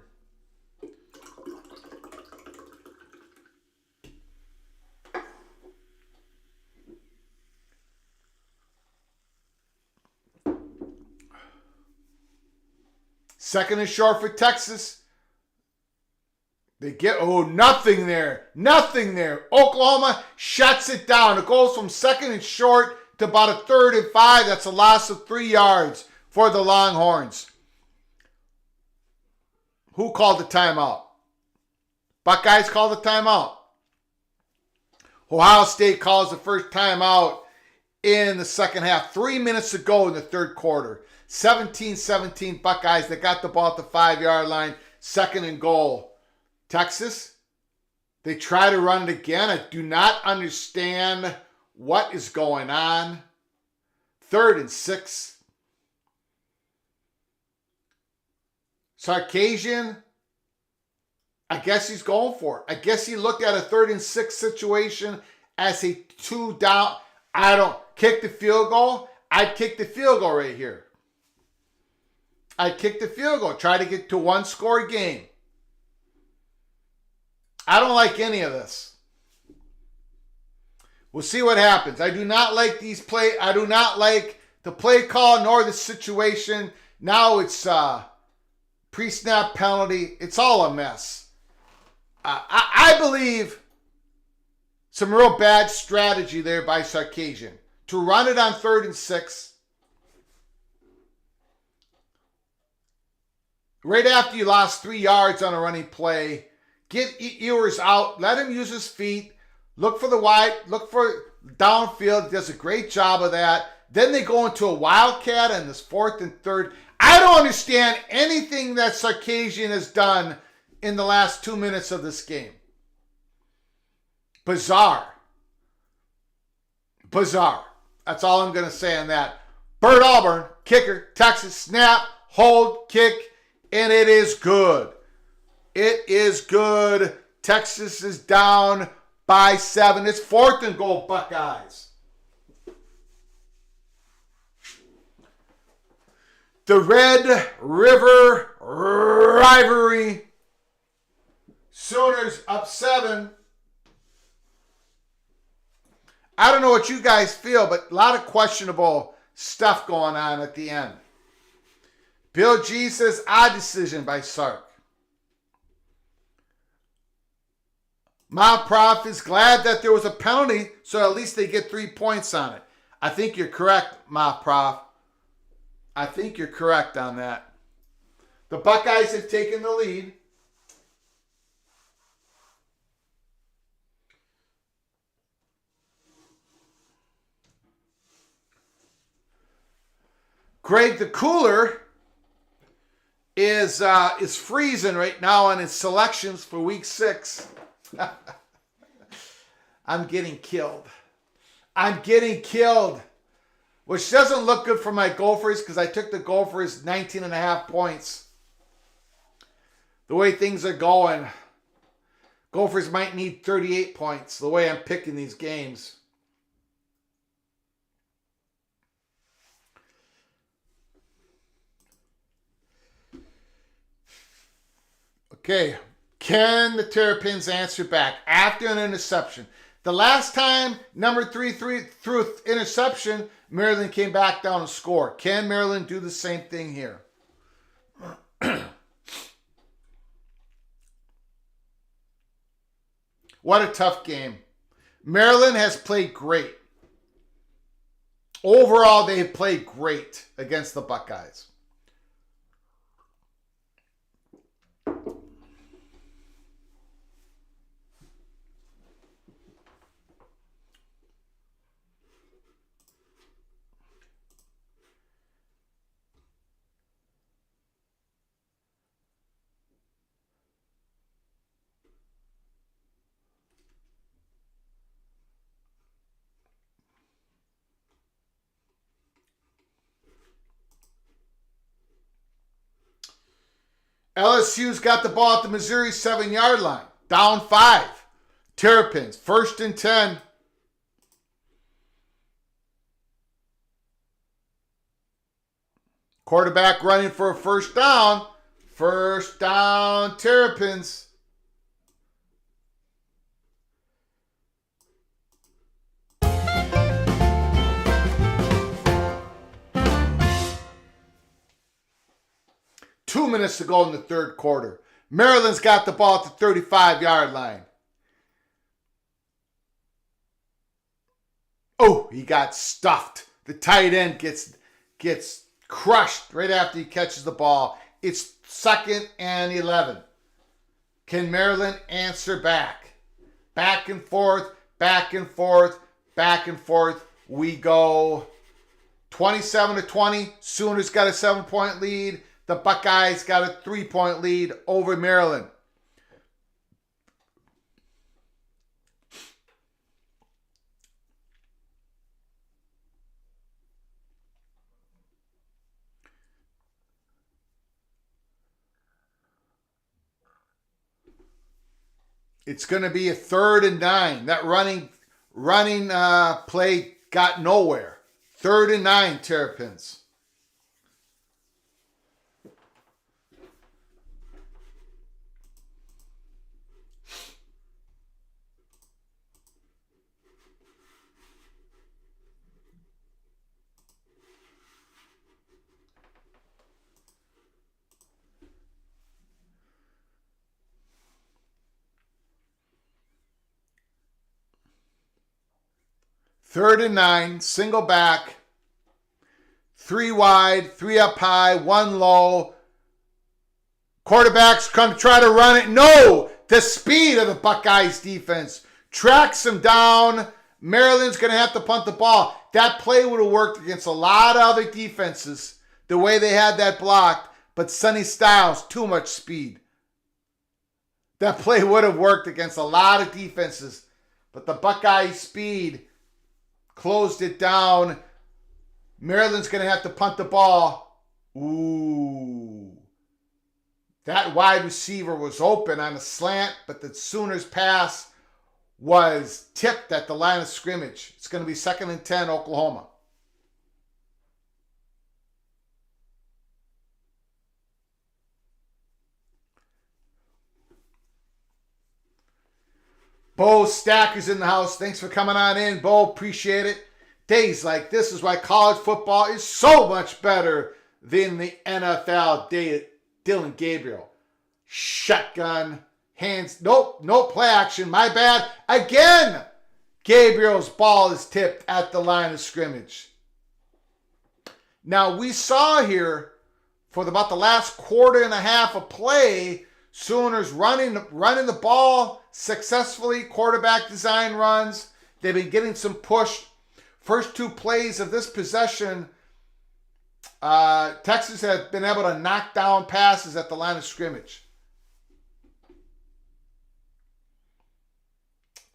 Second and short for Texas. They get, nothing there. Nothing there. Oklahoma shuts it down. It goes from 2nd and short to about a 3rd and 5. That's a loss of 3 yards for the Longhorns. Who called the timeout? Buckeyes called the timeout. Ohio State calls the first timeout in the second half. 3 minutes to go in the 3rd quarter. 17-17 Buckeyes. They got the ball at the 5-yard line. 2nd and goal. Texas, they try to run it again. I do not understand what is going on. 3rd and 6. Sarkisian, I guess he's going for it. I guess he looked at a 3rd and 6 situation as a 2 down. I don't kick the field goal. I'd kick the field goal right here. I'd kick the field goal. Try to get to 1-score game. I don't like any of this. We'll see what happens. I do not like these play. I do not like the play call nor the situation. Now it's pre-snap penalty. It's all a mess. I believe some real bad strategy there by Sarkisian to run it on 3rd and 6. Right after you lost 3 yards on a running play, get Ewers out, let him use his feet, look for the wide, look for downfield. He does a great job of that. Then they go into a wildcat on this 4th and 3rd. I don't understand anything that Sarkisian has done in the last 2 minutes of this game. Bizarre. Bizarre. That's all I'm going to say on that. Bert Auburn, kicker, Texas, snap, hold, kick, and it is good. It is good. Texas is down by 7. It's 4th and goal, Buckeyes. The Red River Rivalry. Sooners up 7. I don't know what you guys feel, but a lot of questionable stuff going on at the end. Bill G says, odd decision by Sark. My prof is glad that there was a penalty, so at least they get 3 points on it. I think you're correct, my prof. I think you're correct on that. The Buckeyes have taken the lead. Greg the Cooler is freezing right now on his selections for week 6. I'm getting killed. I'm getting killed. Which doesn't look good for my Gophers because I took the Gophers 19.5 points. The way things are going, Gophers might need 38 points the way I'm picking these games. Okay, can the Terrapins answer back after an interception? The last time number 3 threw interception, Maryland came back down and scored. Can Maryland do the same thing here? What a tough game. Maryland has played great. Overall, they have played great against the Buckeyes. LSU's got the ball at the Missouri 7-yard line. Down 5. Terrapins, 1st and 10. Quarterback running for a first down. First down, Terrapins. Two minutes to go in the third quarter. Maryland's got the ball at the 35-yard line. Oh, he got stuffed. The tight end gets crushed right after he catches the ball. It's 2nd and 11. Can Maryland answer back? Back and forth, back and forth, back and forth. We go 27-20. Sooners got a 7-point lead. The Buckeyes got a 3-point lead over Maryland. It's going to be a 3rd and 9. That running play got nowhere. 3rd and 9, Terrapins. Third and 9, single back, 3 wide, 3 up high, 1 low. Quarterbacks come try to run it. No! The speed of the Buckeyes defense tracks him down. Maryland's going to have to punt the ball. That play would have worked against a lot of other defenses, the way they had that blocked, but Sonny Styles, too much speed. That play would have worked against a lot of defenses, but the Buckeyes' speed closed it down. Maryland's going to have to punt the ball. Ooh. That wide receiver was open on a slant, but the Sooners' pass was tipped at the line of scrimmage. It's going to be 2nd and 10, Oklahoma. Bo Stacker's in the house. Thanks for coming on in, Bo. Appreciate it. Days like this is why college football is so much better than the NFL. Dylan Gabriel. Shotgun. Hands. Nope. No play action. My bad. Again, Gabriel's ball is tipped at the line of scrimmage. Now, we saw here for about the last quarter and a half of play, Sooners running the ball successfully, quarterback design runs. They've been getting some push. First 2 plays of this possession, Texas has been able to knock down passes at the line of scrimmage.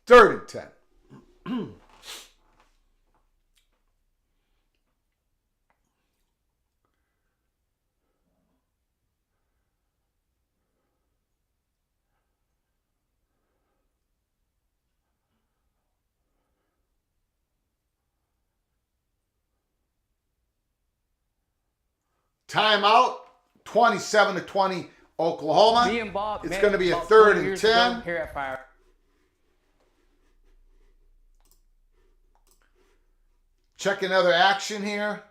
3rd and 10. Timeout, 27-20, Oklahoma.
Me and Bob
It's
met
going to be a
about
3rd
20
and
years
10.
ago here at Fire.
Check another action here.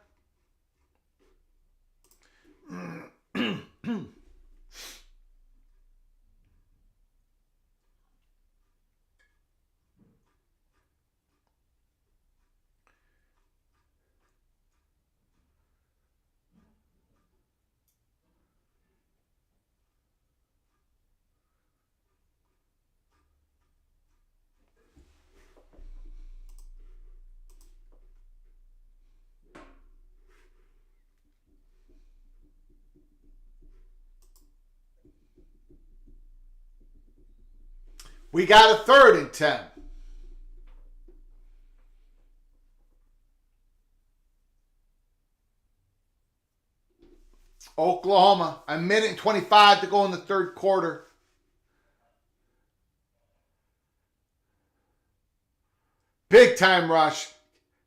We got a 3rd and 10. Oklahoma. A minute and 25 to go in the third quarter. Big time rush.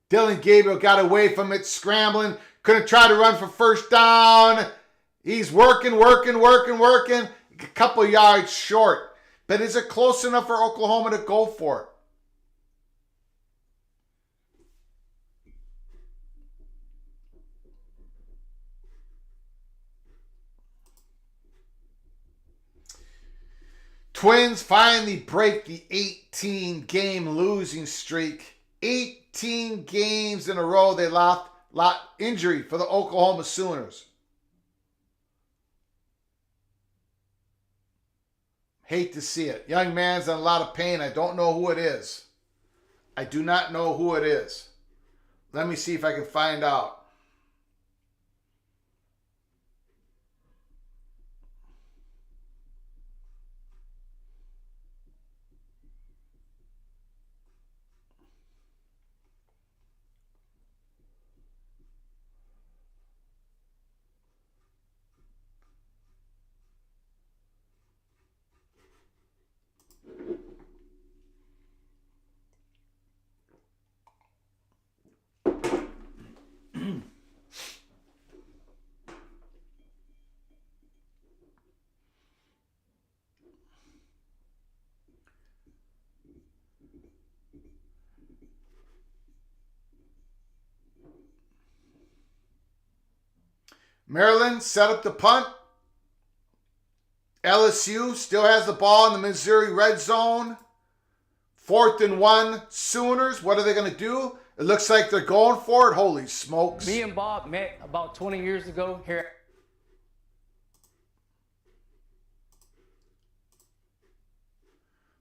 Dylan Gabriel got away from it, scrambling. Couldn't try to run for first down. He's working. A couple yards short. But is it close enough for Oklahoma to go for it? Twins finally break the 18-game losing streak. 18 games in a row they lost. Injury for the Oklahoma Sooners. Hate to see it. Young man's in a lot of pain. I don't know who it is. I do not know who it is. Let me see if I can find out. Maryland set up the punt. LSU still has the ball in the Missouri red zone. 4th and 1 Sooners. What are they going to do? It looks like they're going for it. Holy smokes.
Me and Bob met about 20 years ago here.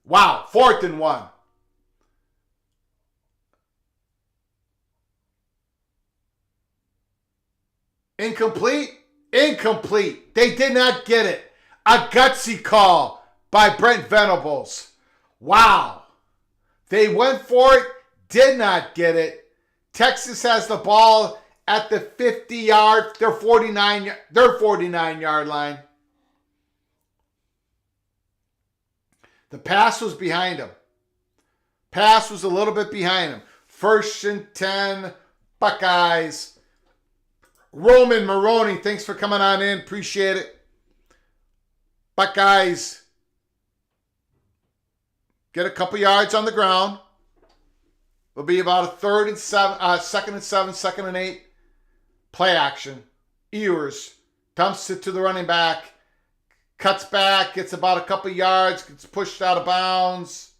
Wow, 4th and 1. Incomplete? Incomplete. They did not get it. A gutsy call by Brent Venables. Wow. They went for it, did not get it. Texas has the ball at the 50-yard, their 49-yard line. The pass was behind them. Pass was a little bit behind them. 1st and 10, Buckeyes. Roman Maroney, thanks for coming on in. Appreciate it. Buckeyes get a couple yards on the ground. It'll be about a 2nd and 7, 2nd and 8. Play action. Ewers dumps it to the running back. Cuts back, gets about a couple yards, gets pushed out of bounds.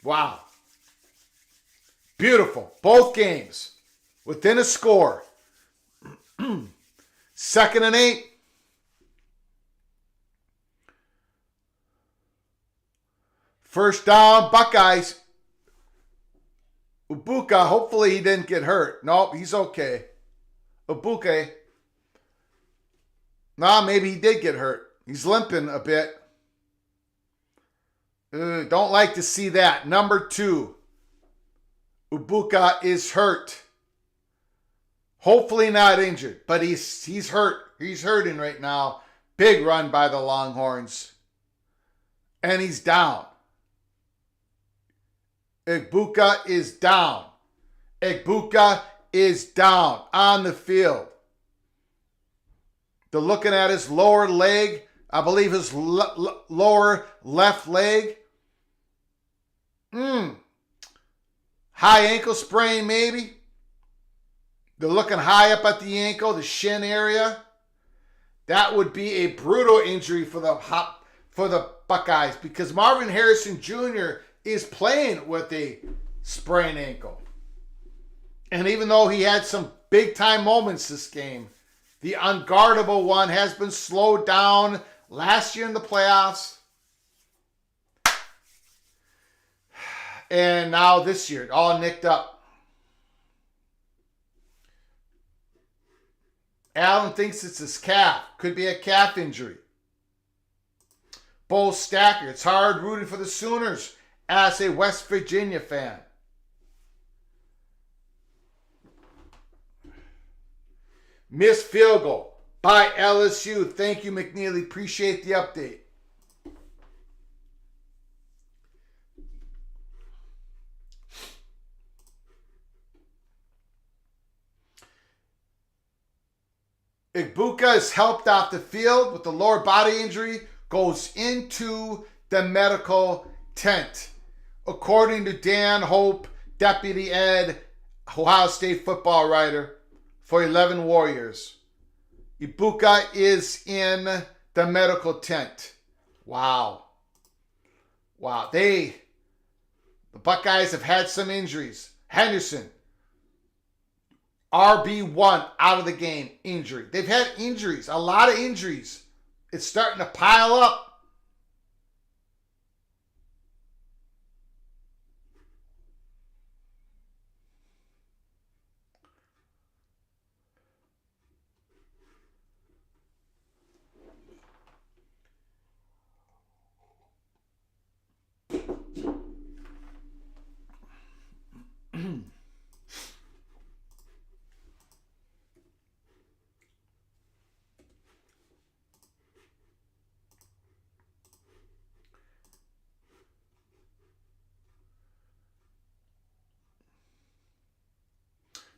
Wow. Beautiful. Both games within a score. 2nd and 8. First down, Buckeyes. Ubuka, hopefully he didn't get hurt. Nope, he's okay. Ubuka. Nah, maybe he did get hurt. He's limping a bit. Don't like to see that. Number 2. Ubuka is hurt. Hopefully not injured, but he's hurt. He's hurting right now. Big run by the Longhorns. And he's down. Egbuka is down. Egbuka is down on the field. They're looking at his lower leg. I believe his lower left leg. High ankle sprain maybe. They're looking high up at the ankle, the shin area. That would be a brutal injury for the Buckeyes because Marvin Harrison Jr. is playing with a sprained ankle. And even though he had some big time moments this game, the unguardable one has been slowed down last year in the playoffs. And now this year, all nicked up. Allen thinks it's his calf. Could be a calf injury. Bo Stacker, it's hard rooting for the Sooners as a West Virginia fan. Missed field goal by LSU. Thank you, McNeely. Appreciate the update. Igbuka is helped off the field with the lower body injury, goes into the medical tent. According to Dan Hope, Deputy Ed, Ohio State football writer for 11 Warriors. Igbuka is in the medical tent. Wow. The Buckeyes have had some injuries. Henderson, RB1 out of the game, injury. They've had injuries, a lot of injuries. It's starting to pile up.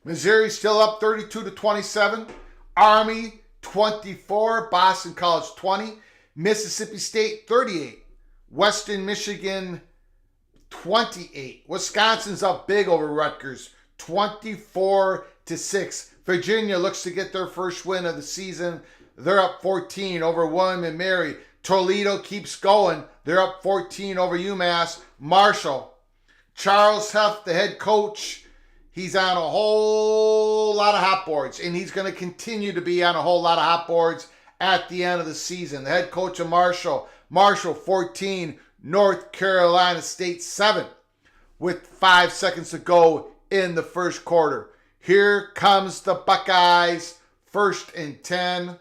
Missouri still up 32-27. Army 24. Boston College 20. Mississippi State 38. Western Michigan 28. Wisconsin's up big over Rutgers 24-6. Virginia looks to get their first win of the season. They're up 14 over William and Mary. Toledo keeps going. They're up 14 over UMass. Marshall. Charles Huff, the head coach, he's on a whole lot of hot boards, and he's going to continue to be on a whole lot of hot boards at the end of the season. The head coach of Marshall 14, North Carolina State 7, with 5 seconds to go in the first quarter. Here comes the Buckeyes, 1st and 10.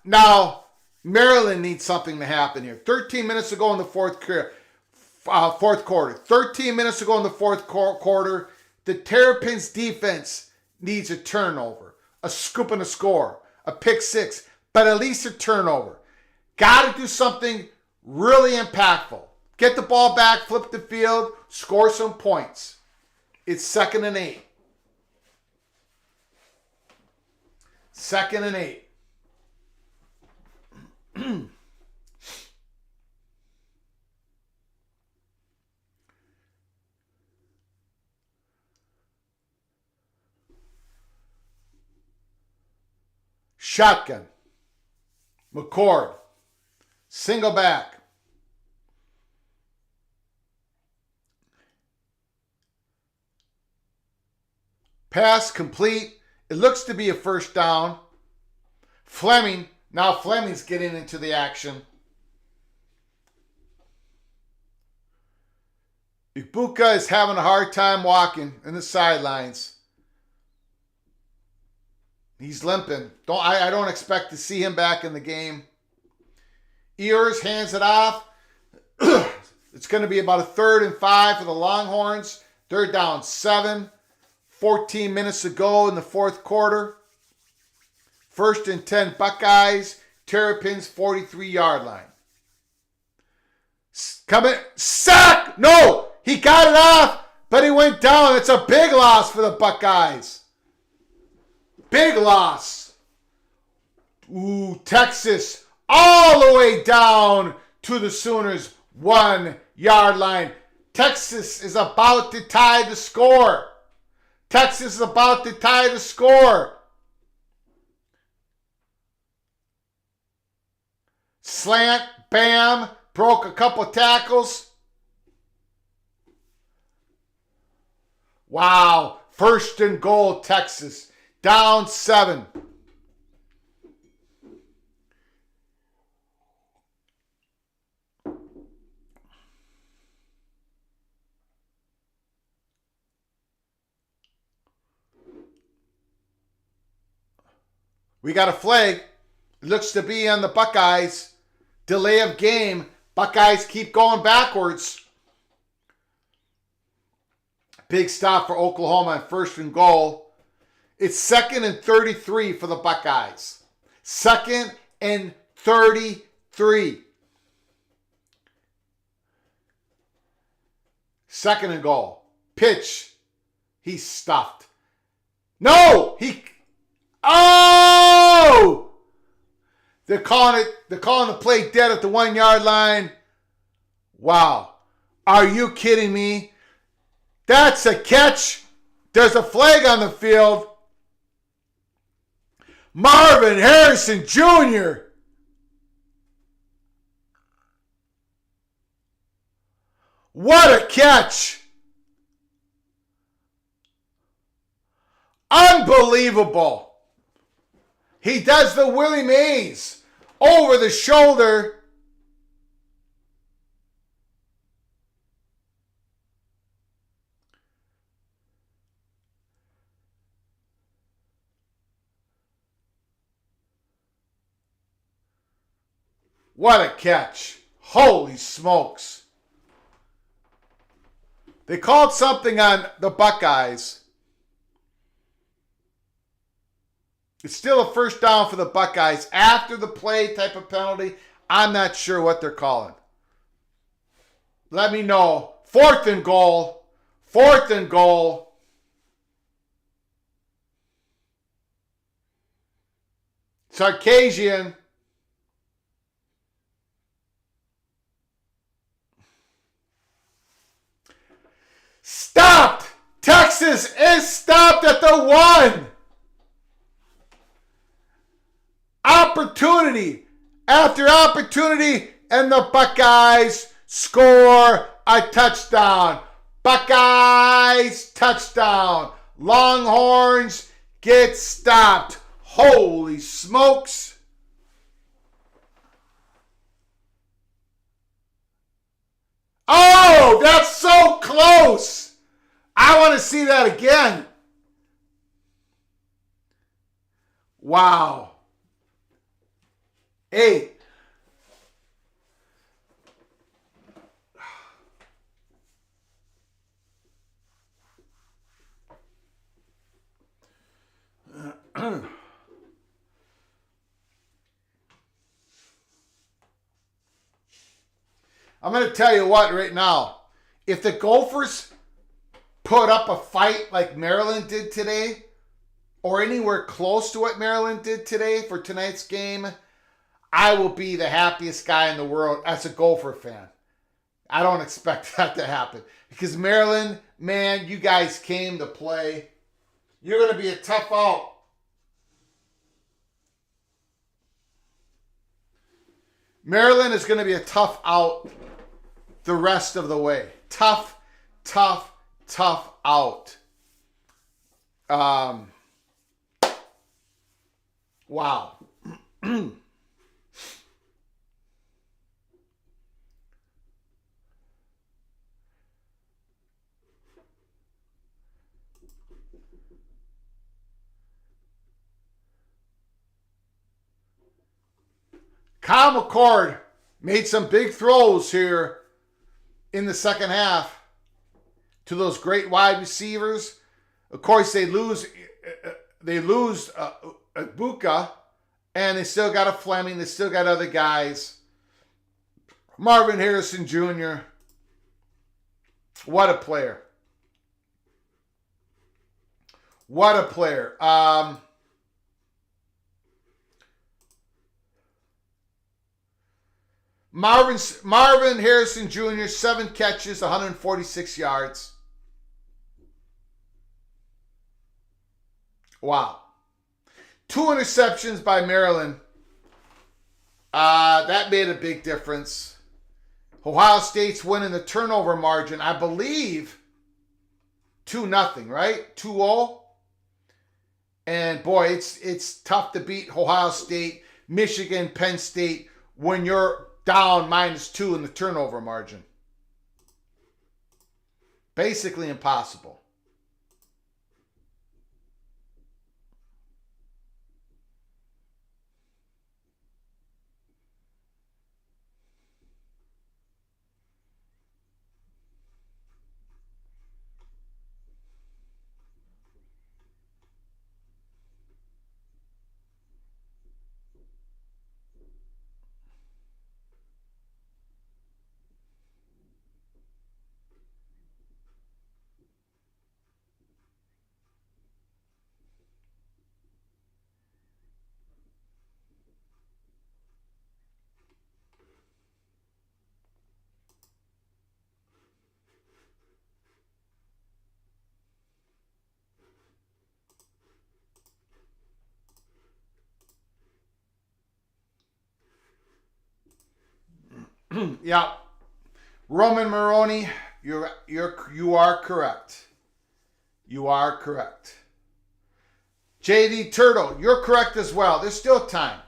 Now Maryland needs something to happen here. 13 minutes to go in the fourth quarter. 13 minutes to go in the fourth quarter. The Terrapins defense needs a turnover, a scoop and a score, a pick six, but at least a turnover. Got to do something really impactful. Get the ball back, flip the field, score some points. It's 2nd and 8. 2nd and 8. Shotgun. McCord. Single back. Pass complete. It looks to be a first down. Fleming. Now Fleming's getting into the action. Igbuka is having a hard time walking in the sidelines. He's limping. I don't expect to see him back in the game. Ears hands it off. It's going to be about a 3rd and 5 for the Longhorns. They're down 7. 14 minutes to go in the fourth quarter. 1st and 10 Buckeyes. Terrapins 43-yard line. Coming. Sack! No! He got it off, but he went down. It's a big loss for the Buckeyes. Big loss. Ooh, Texas all the way down to the Sooners' 1-yard line. Texas is about to tie the score. Texas is about to tie the score. Slant, bam, broke a couple tackles. Wow, 1st and goal, Texas. Down 7. We got a flag. It looks to be on the Buckeyes. Delay of game. Buckeyes keep going backwards. Big stop for Oklahoma on 1st and goal. It's 2nd and 33 for the Buckeyes. 2nd and 33. 2nd and goal. Pitch. He's stuffed. No! Oh! They're calling the play dead at the 1 yard line. Wow. Are you kidding me? That's a catch. There's a flag on the field. Marvin Harrison Jr. What a catch. Unbelievable. He does the Willie Mays over the shoulder. What a catch. Holy smokes. They called something on the Buckeyes. It's still a first down for the Buckeyes. After the play type of penalty, I'm not sure what they're calling. Let me know. 4th and goal. 4th and goal. Sarkisian. Stopped! Texas is stopped at the 1. Opportunity after opportunity, and the Buckeyes score a touchdown. Buckeyes touchdown. Longhorns get stopped. Holy smokes. Oh, that's so close. I want to see that again. Wow. Hey. I'm going to tell you what right now. If the Gophers put up a fight like Maryland did today, or anywhere close to what Maryland did today for tonight's game, I will be the happiest guy in the world as a Gopher fan. I don't expect that to happen. Because Maryland, man, you guys came to play. You're going to be a tough out. Maryland is going to be a tough out the rest of the way. Tough out. Wow. Kyle McCord made some big throws here in the second half to those great wide receivers. Of course, they lose Buka, and they still got a Fleming. They still got other guys. Marvin Harrison Jr. What a player. What a player. Marvin Harrison Jr., 7 catches, 146 yards. Wow. 2 interceptions by Maryland. That made a big difference. Ohio State's winning the turnover margin, I believe, 2-0, right? 2-0. And boy, it's tough to beat Ohio State, Michigan, Penn State when you're down -2 in the turnover margin. Basically impossible. Yeah. Roman Maroney, you are correct. You are correct. JD Turtle, you're correct as well. There's still time.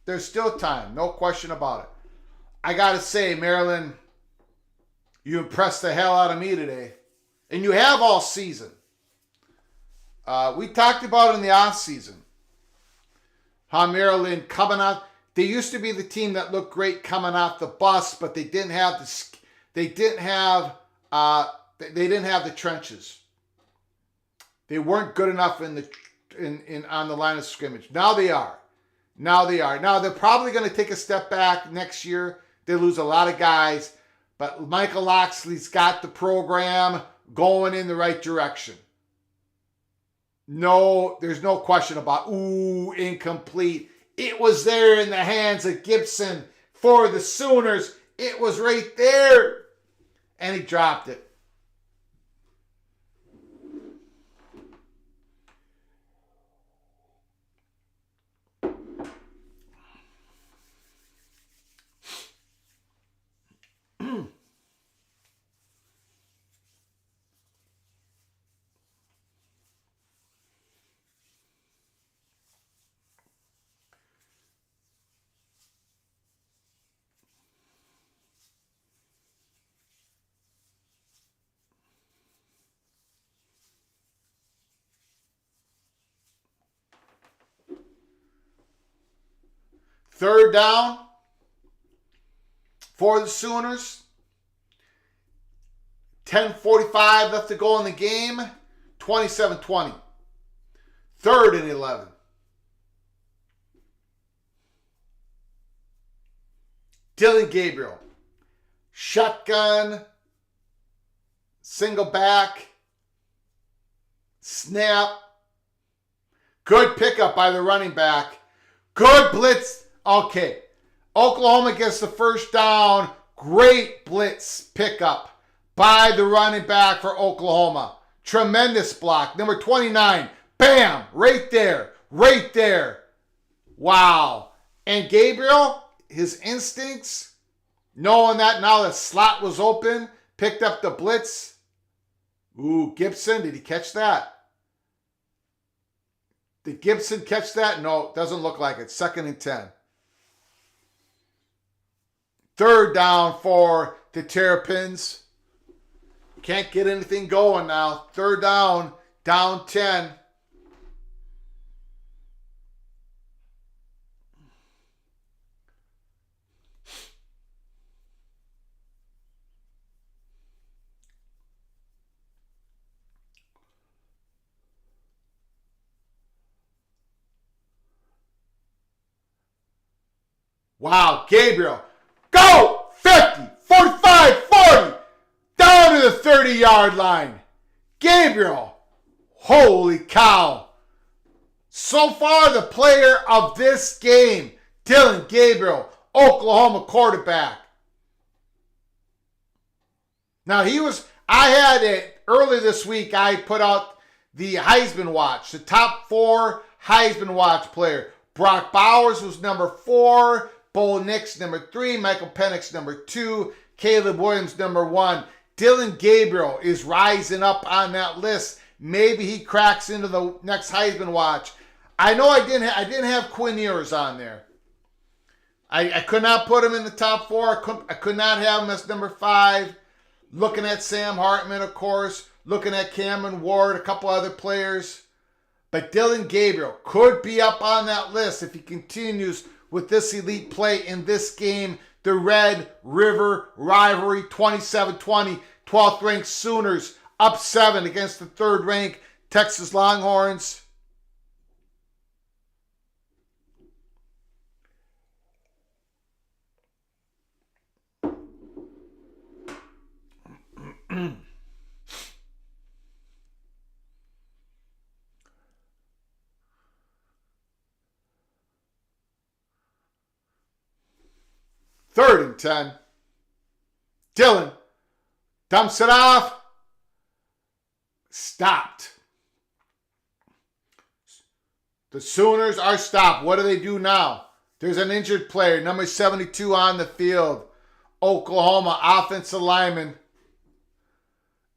There's still time. No question about it. I got to say, Marilyn, you impressed the hell out of me today. And you have all season. We talked about it in the off season. How Maryland coming out. They used to be the team that looked great coming off the bus, but they didn't have the trenches. They weren't good enough on the line of scrimmage. Now they are. Now they're probably going to take a step back next year. They lose a lot of guys, but Michael Loxley's got the program going in the right direction. No, there's no question about, incomplete. It was there in the hands of Gibson for the Sooners. It was right there. And he dropped it. Third down for the Sooners. 10:45 left to go in the game. 27-20. Third and 11. Dylan Gabriel. Shotgun. Single back. Snap. Good pickup by the running back. Good blitz. Okay. Oklahoma gets the first down. Great blitz pickup by the running back for Oklahoma. Tremendous block. Number 29. Bam! Right there. Right there. Wow. And Gabriel, his instincts, knowing that now the slot was open, picked up the blitz. Ooh, Gibson, did he catch that? Did Gibson catch that? No, doesn't look like it. 2nd and 10. Third down for the Terrapins. Can't get anything going now. Third down, down 10. Wow, Gabriel. Go! 50, 45, 40. Down to the 30-yard line. Gabriel. Holy cow. So far, the player of this game, Dylan Gabriel, Oklahoma quarterback. Now, I had it early this week. I put out the Heisman Watch, the top 4 Heisman Watch player. Brock Bowers was number 4. Bo Nix, number 3. Michael Penix, number 2. Caleb Williams, number 1. Dylan Gabriel is rising up on that list. Maybe he cracks into the next Heisman Watch. I know I didn't have Quinn Ewers on there. I could not put him in the top 4. I could not have him as number 5. Looking at Sam Hartman, of course. Looking at Cameron Ward, a couple other players. But Dylan Gabriel could be up on that list if he continues with this elite play in this game. The Red River Rivalry, 27-20. 12th ranked Sooners up 7 against the 3rd ranked Texas Longhorns. Third and 10. Dylan dumps it off. Stopped. The Sooners are stopped. What do they do now? There's an injured player, number 72 on the field. Oklahoma offensive lineman.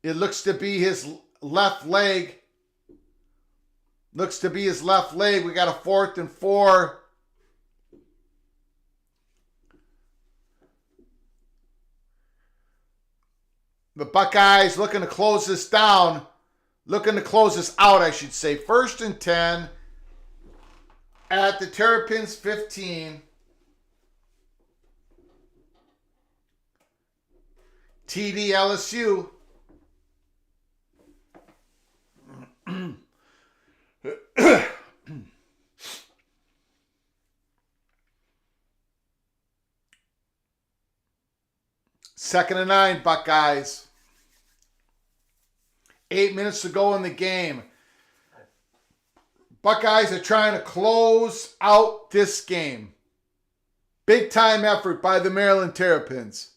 It looks to be his left leg. Looks to be his left leg. We got a 4th and 4. The Buckeyes looking to close this down. Looking to close this out, I should say. 1st and 10 at the Terrapins 15. TD LSU. Second and 9, Buckeyes. 8 minutes to go in the game. Buckeyes are trying to close out this game. Big time effort by the Maryland Terrapins.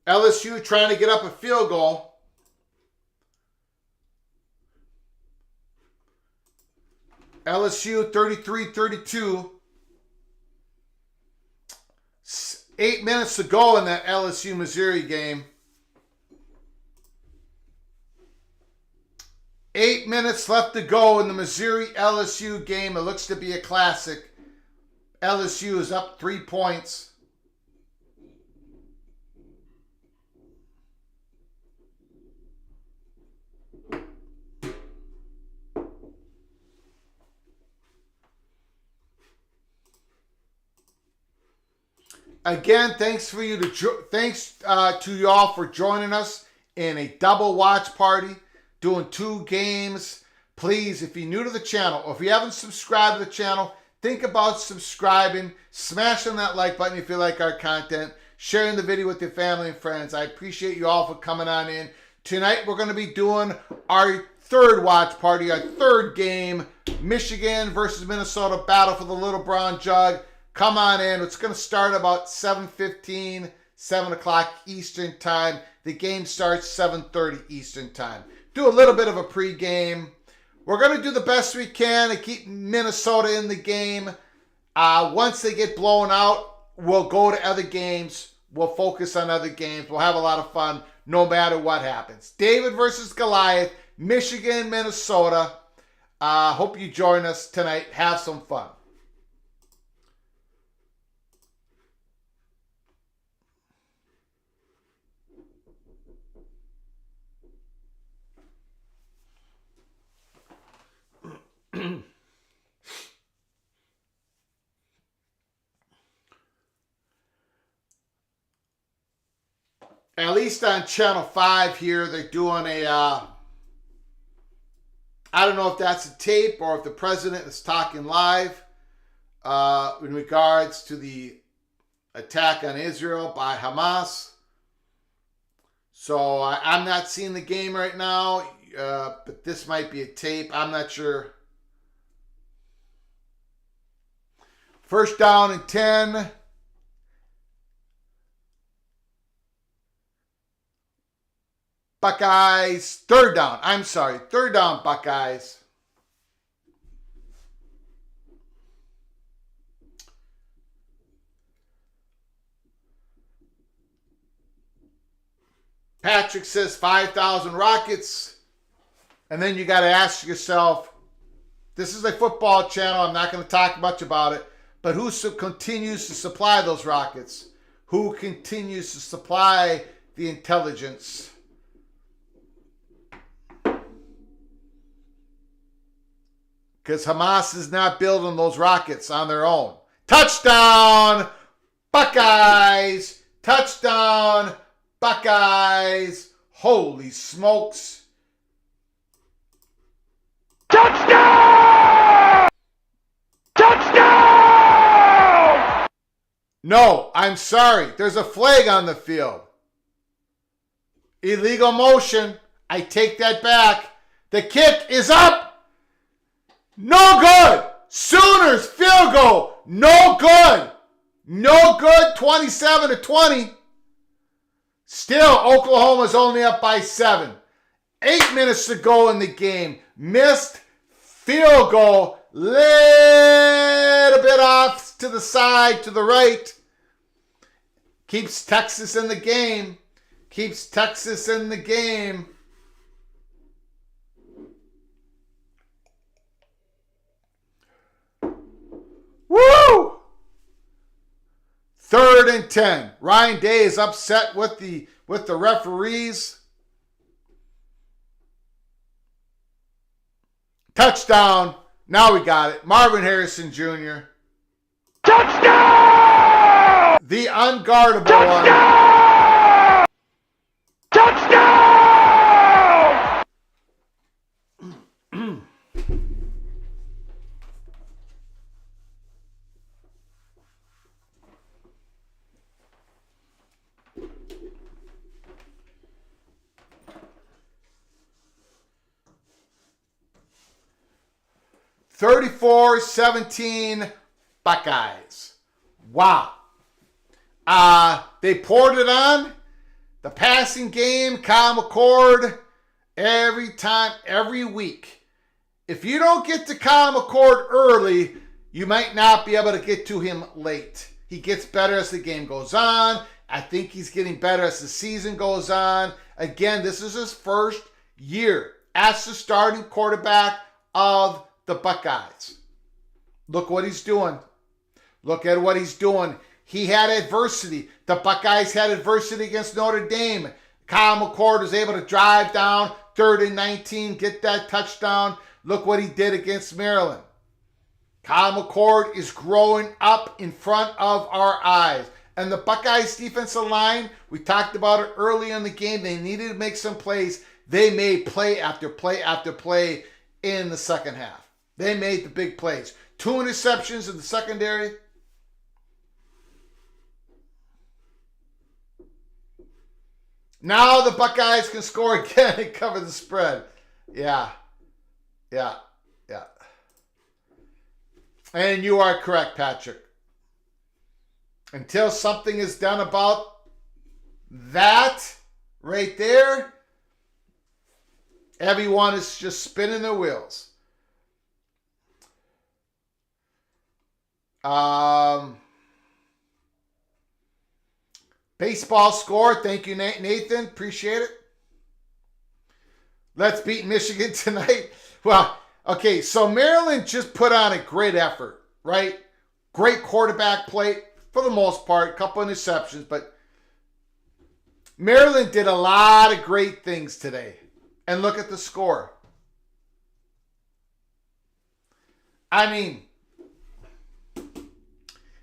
LSU trying to get up a field goal. LSU 33-32. 8 minutes to go in that LSU-Missouri game. 8 minutes left to go in the Missouri-LSU game. It looks to be a classic. LSU is up 3 points. Again, thanks to you all for joining us in a double watch party, doing 2 games. Please, if you're new to the channel, or if you haven't subscribed to the channel, think about subscribing, smashing that like button if you like our content, sharing the video with your family and friends. I appreciate you all for coming on in. Tonight, we're going to be doing our 3rd watch party, our 3rd game, Michigan versus Minnesota, battle for the Little Brown Jug. Come on in. It's going to start about 7:15, 7 o'clock Eastern time. The game starts 7:30 Eastern time. Do a little bit of a pregame. We're going to do the best we can to keep Minnesota in the game. Once they get blown out, we'll go to other games. We'll focus on other games. We'll have a lot of fun no matter what happens. David versus Goliath, Michigan, Minnesota. Hope you join us tonight. Have some fun. At least on Channel 5 here, they're doing a, I don't know if that's a tape or if the president is talking live in regards to the attack on Israel by Hamas. So I'm not seeing the game right now, but this might be a tape. I'm not sure. 1st down and 10. Buckeyes. 3rd down. 3rd down, Buckeyes. Patrick says 5,000 Rockets. And then you got to ask yourself, this is a football channel. I'm not going to talk much about it. But who continues to supply those rockets? Who continues to supply the intelligence? Because Hamas is not building those rockets on their own. Touchdown, Buckeyes! Touchdown, Buckeyes! Holy smokes!
Touchdown! Touchdown!
No, I'm sorry. There's a flag on the field. Illegal motion. I take that back. The kick is up. No good. Sooners field goal. No good. No good. 27-20. Still, Oklahoma's only up by 7. 8 minutes to go in the game. Missed field goal. Little bit off to the side, to the right. Keeps Texas in the game. Keeps Texas in the game. Woo! 3rd and 10. Ryan Day is upset with the referees. Touchdown. Now we got it. Marvin Harrison Jr. Touchdown! The unguardable Touchdown! One. Touchdown! 34-17 Buckeyes. Wow. They poured it on. The passing game, Kyle McCord, every time, every week. If you don't get to Kyle McCord early, you might not be able to get to him late. He gets better as the game goes on. I think he's getting better as the season goes on. Again, this is his first year as the starting quarterback of the Buckeyes. Look what he's doing. Look at what he's doing. He had adversity. The Buckeyes had adversity against Notre Dame. Kyle McCord was able to drive down 3rd and 19, get that touchdown. Look what he did against Maryland. Kyle McCord is growing up in front of our eyes. And the Buckeyes defensive line, we talked about it early in the game. They needed to make some plays. They made play after play after play in the second half. They made the big plays. 2 interceptions in the secondary. Now the Buckeyes can score again and cover the spread. Yeah. And you are correct, Patrick. Until something is done about that right there, everyone is just spinning their wheels. Baseball score. Thank you, Nathan. Appreciate it. Let's beat Michigan tonight. Well, okay, so Maryland just put on a great effort, right? Great quarterback play for the most part. A couple interceptions, but Maryland did a lot of great things today. And look at the score. I mean,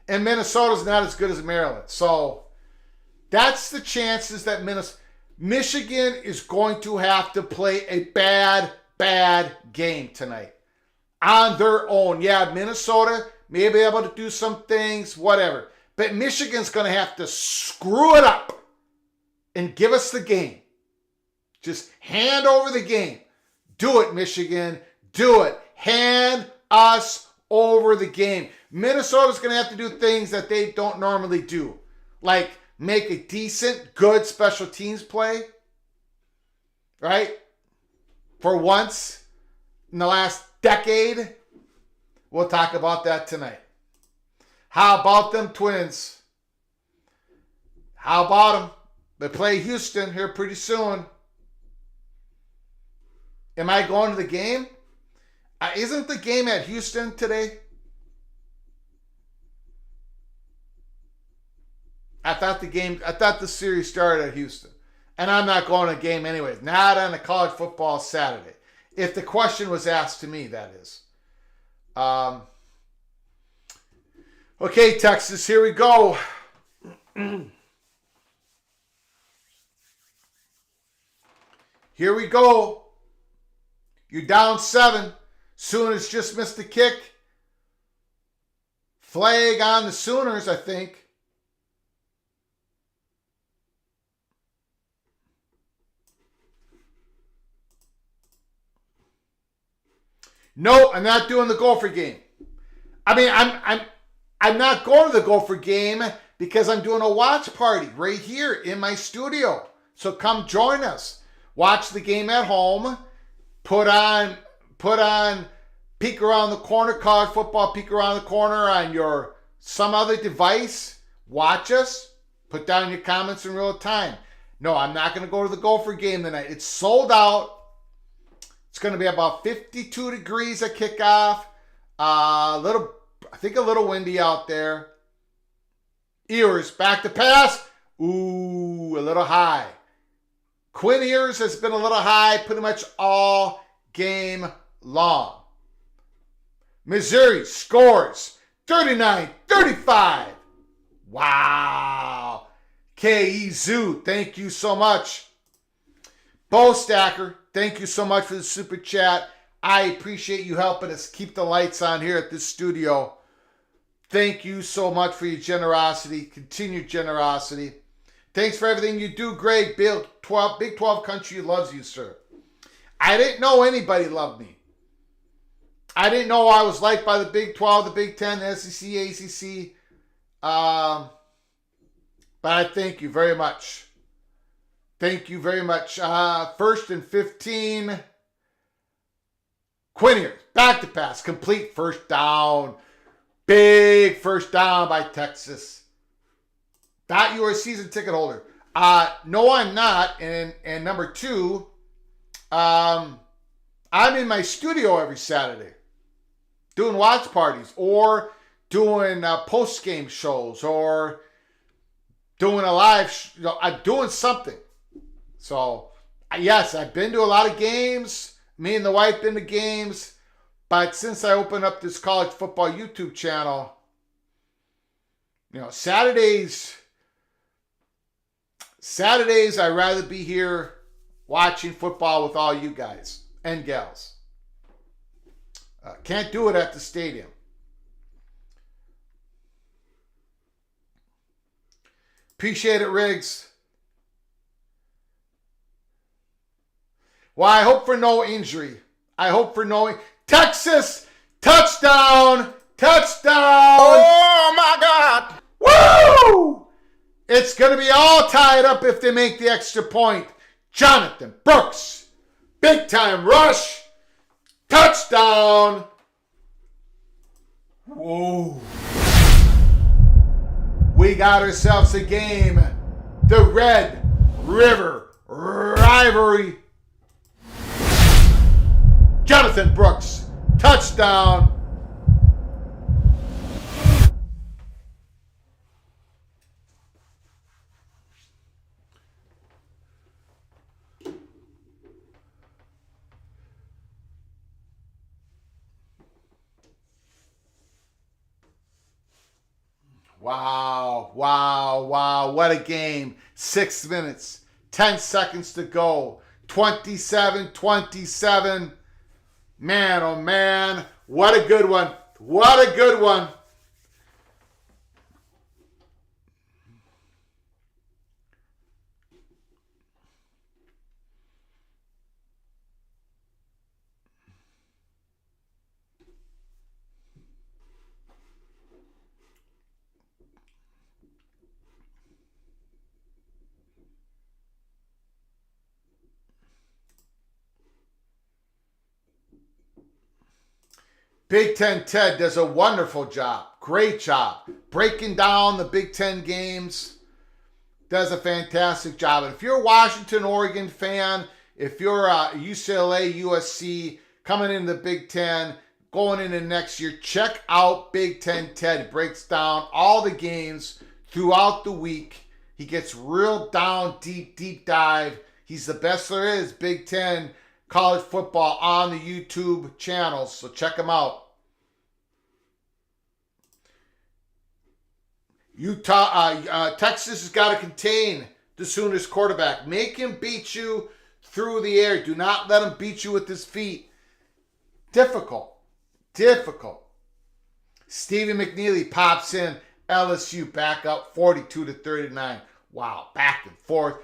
and Minnesota's not as good as Maryland. So that's the chances that Michigan is going to have to play a bad game tonight on their own. Yeah, Minnesota may be able to do some things, whatever. But Michigan's going to have to screw it up and give us the game. Just hand over the game. Do it, Michigan. Do it. Hand us over the game. Minnesota's going to have to do things that they don't normally do. Like make a decent, good special teams play. Right? For once in the last decade. We'll talk about that tonight. How about them Twins? How about them? They play Houston here pretty soon. Am I going to the game? Isn't the game at Houston today? I thought the series started at Houston. And I'm not going to a game anyways. Not on a college football Saturday. If the question was asked to me, that is. Okay, Texas, here we go. Here we go. You're down 7. Sooners just missed the kick. Flag on the Sooners, I think. No, I'm not doing the Gopher game. I mean, I'm not going to the Gopher game because I'm doing a watch party right here in my studio. So come join us. Watch the game at home. Put on Peek Around the Corner, college football Peek Around the Corner on your some other device. Watch us. Put down your comments in real time. No, I'm not going to go to the Gopher game tonight. It's sold out. It's going to be about 52 degrees at kickoff. I think a little windy out there. Ears back to pass. Ooh, a little high. Quinn Ears has been a little high pretty much all game long. Missouri scores 39-35. Wow. K.E. Zoo, thank you so much. Bo Stacker, thank you so much for the super chat. I appreciate you helping us keep the lights on here at this studio. Thank you so much for your generosity, continued generosity. Thanks for everything you do, Greg. Big 12 country loves you, sir. I didn't know anybody loved me. I didn't know I was liked by the Big 12, the Big 10, the SEC, ACC. But I thank you very much. Thank you very much. First and 15. Quinn back to pass. Complete first down. Big first down by Texas. That you are a season ticket holder. No, I'm not. And number two, I'm in my studio every Saturday doing watch parties or doing post-game shows or doing a live, I'm doing something. So, yes, I've been to a lot of games. Me and the wife been to games. But since I opened up this college football YouTube channel, Saturdays, I'd rather be here watching football with all you guys and gals. Can't do it at the stadium. Appreciate it, Riggs. Well, I hope for no injury. Texas, touchdown, touchdown.
Oh, my God.
Woo! It's going to be all tied up if they make the extra point. Jonathan Brooks, big time rush, touchdown. Whoa. We got ourselves a game. The Red River Rivalry. Jonathan Brooks, touchdown. Wow. What a game. 6 minutes, 10 seconds to go. 27-27. Man, oh man. What a good one. Big Ten Ted does a wonderful job. Great job. Breaking down the Big Ten games. Does a fantastic job. And if you're a Washington, Oregon fan, if you're a UCLA, USC, coming into the Big Ten, going into next year, check out Big Ten Ted. He breaks down all the games throughout the week. He gets real down, deep dive. He's the best there is, Big Ten college football on the YouTube channels, so check them out. Texas has got to contain the Sooners quarterback. Make him beat you through the air. Do not let him beat you with his feet. Difficult. Stephen McNeely pops in. LSU back up 42-39. Wow, back and forth.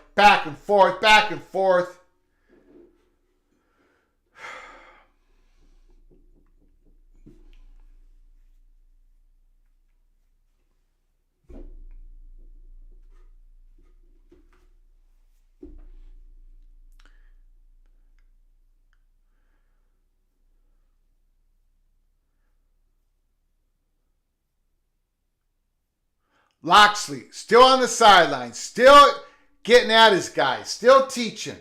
Loxley, still on the sideline, still getting at his guys, still teaching,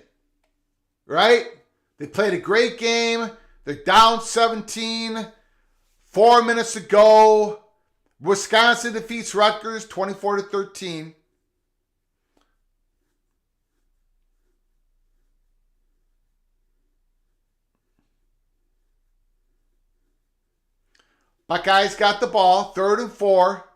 right? They played a great game. They're down 17, 4 minutes to go. Wisconsin defeats Rutgers 24-13. Buckeyes got the ball, 3rd and 4.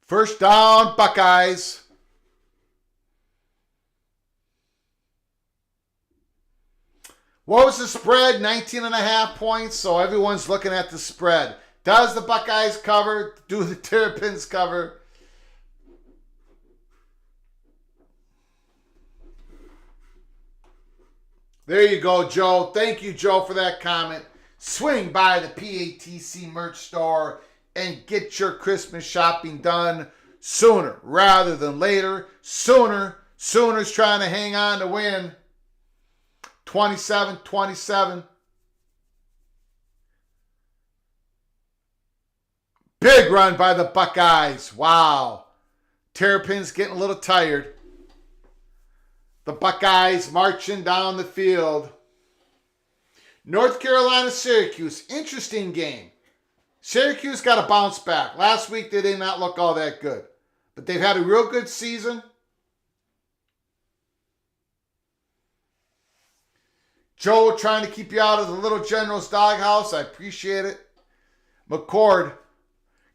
First down, Buckeyes. What was the spread? 19.5 points. So everyone's looking at the spread. Does the Buckeyes cover? Do the Terrapins cover? There you go, Joe. Thank you, Joe, for that comment. Swing by the PATC merch store and get your Christmas shopping done sooner rather than later. Sooners trying to hang on to win. 27-27. Big run by the Buckeyes. Wow. Terrapins getting a little tired. The Buckeyes marching down the field. North Carolina, Syracuse. Interesting game. Syracuse got to bounce back. Last week they did not look all that good. But they've had a real good season. Joe trying to keep you out of the little general's doghouse. I appreciate it. McCord,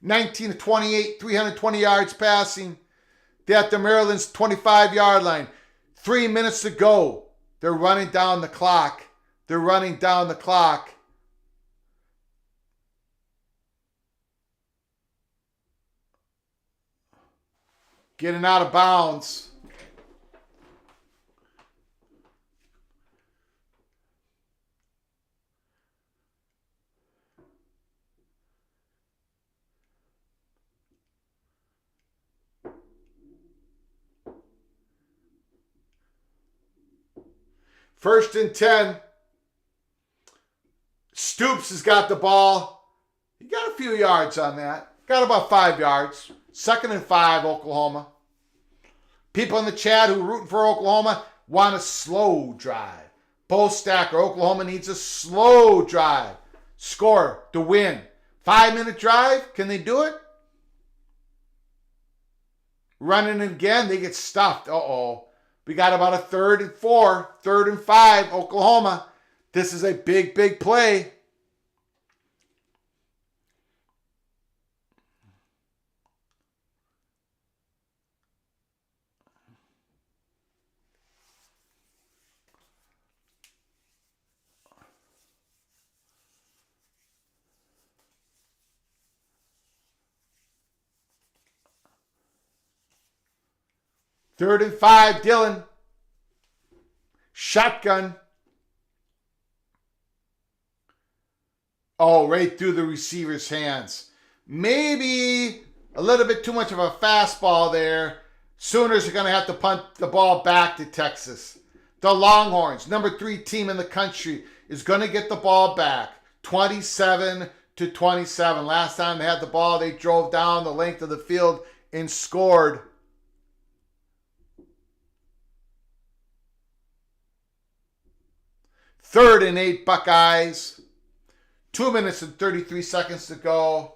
19-28, 320 yards passing. They're at the Maryland's 25-yard line. 3 minutes to go. They're running down the clock. Getting out of bounds. First and 10. Stoops has got the ball. He got a few yards on that. Got about 5 yards. 2nd and 5, Oklahoma. People in the chat who are rooting for Oklahoma want a slow drive. Bo Stacker, Oklahoma needs a slow drive. Score to win. 5-minute drive, can they do it? Running it again, they get stuffed. Uh-oh. We got about a 3rd and 4, 3rd and 5, Oklahoma. This is a big, big play. Third and 5, Dylan. Shotgun. Oh, right through the receiver's hands. Maybe a little bit too much of a fastball there. Sooners are going to have to punt the ball back to Texas. The Longhorns, number 3 team in the country, is going to get the ball back. 27-27. Last time they had the ball, they drove down the length of the field and scored. Third and 8, Buckeyes. 2 minutes and 33 seconds to go.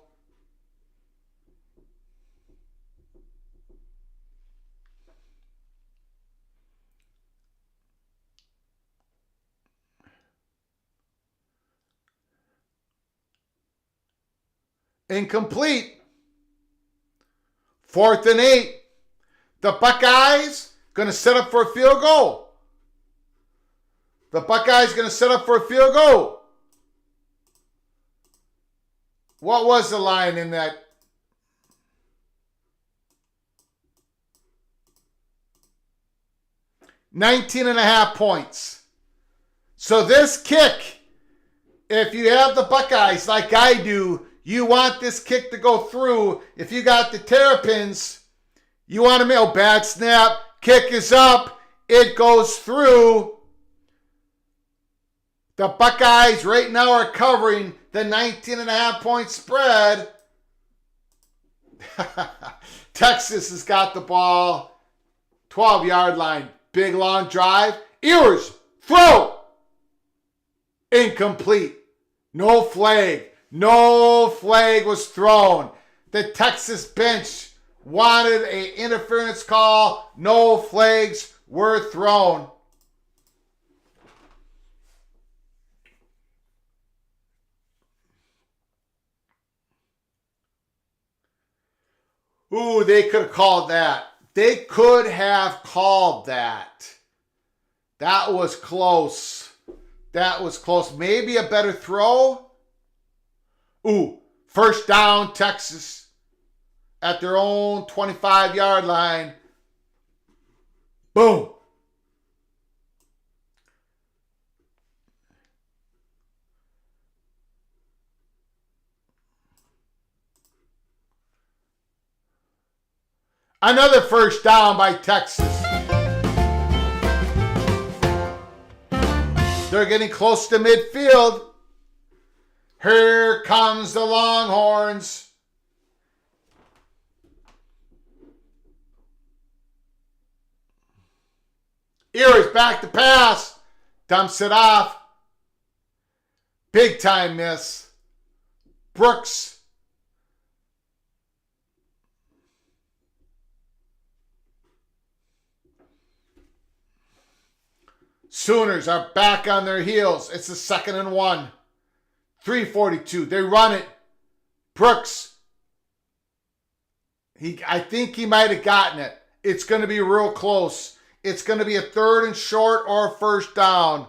Incomplete. 4th and 8. The Buckeyes going to set up for a field goal. The Buckeyes going to set up for a field goal. What was the line in that? $19.5 points. So this kick, if you have the Buckeyes like I do, you want this kick to go through. If you got the Terrapins, You want to mail bad snap. Kick is up. It goes through. The Buckeyes right now are covering the 19.5-point spread. Texas has got the ball. 12-yard line. Big long drive. Ewers. Throw. Incomplete. No flag. No flag was thrown. The Texas bench wanted an interference call. No flags were thrown. Ooh, they could have called that. They could have called that. That was close. That was close. Maybe a better throw. Ooh, first down, Texas. At their own 25-yard line. Boom. Another first down by Texas. They're getting close to midfield. Here comes the Longhorns. Ewers back to pass. Dumps it off. Big time miss. Brooks. Sooners are back on their heels. It's a 2nd and 1. 3:42. They run it. Brooks. I think he might have gotten it. It's going to be real close. It's going to be a 3rd and short or a first down.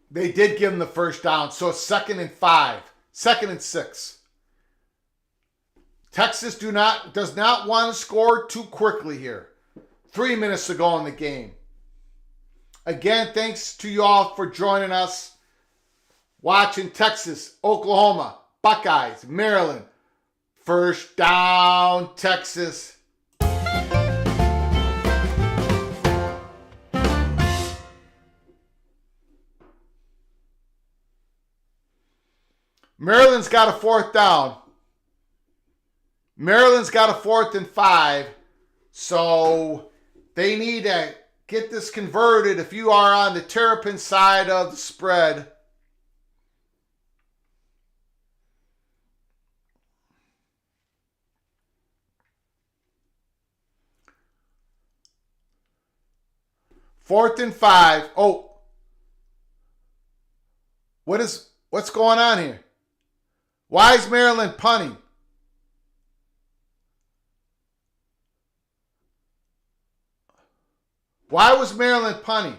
They did give him the first down, so 2nd and 5, 2nd and 6. Texas does not want to score too quickly here. 3 minutes to go in the game. Again, thanks to you all for joining us. Watching Texas, Oklahoma, Buckeyes, Maryland. First down, Texas. Maryland's got a 4th down. Maryland's got a 4th and 5. So they need to get this converted if you are on the Terrapin side of the spread. Fourth and 5. Oh. What's going on here? Why is Maryland punting? Why was Maryland punting?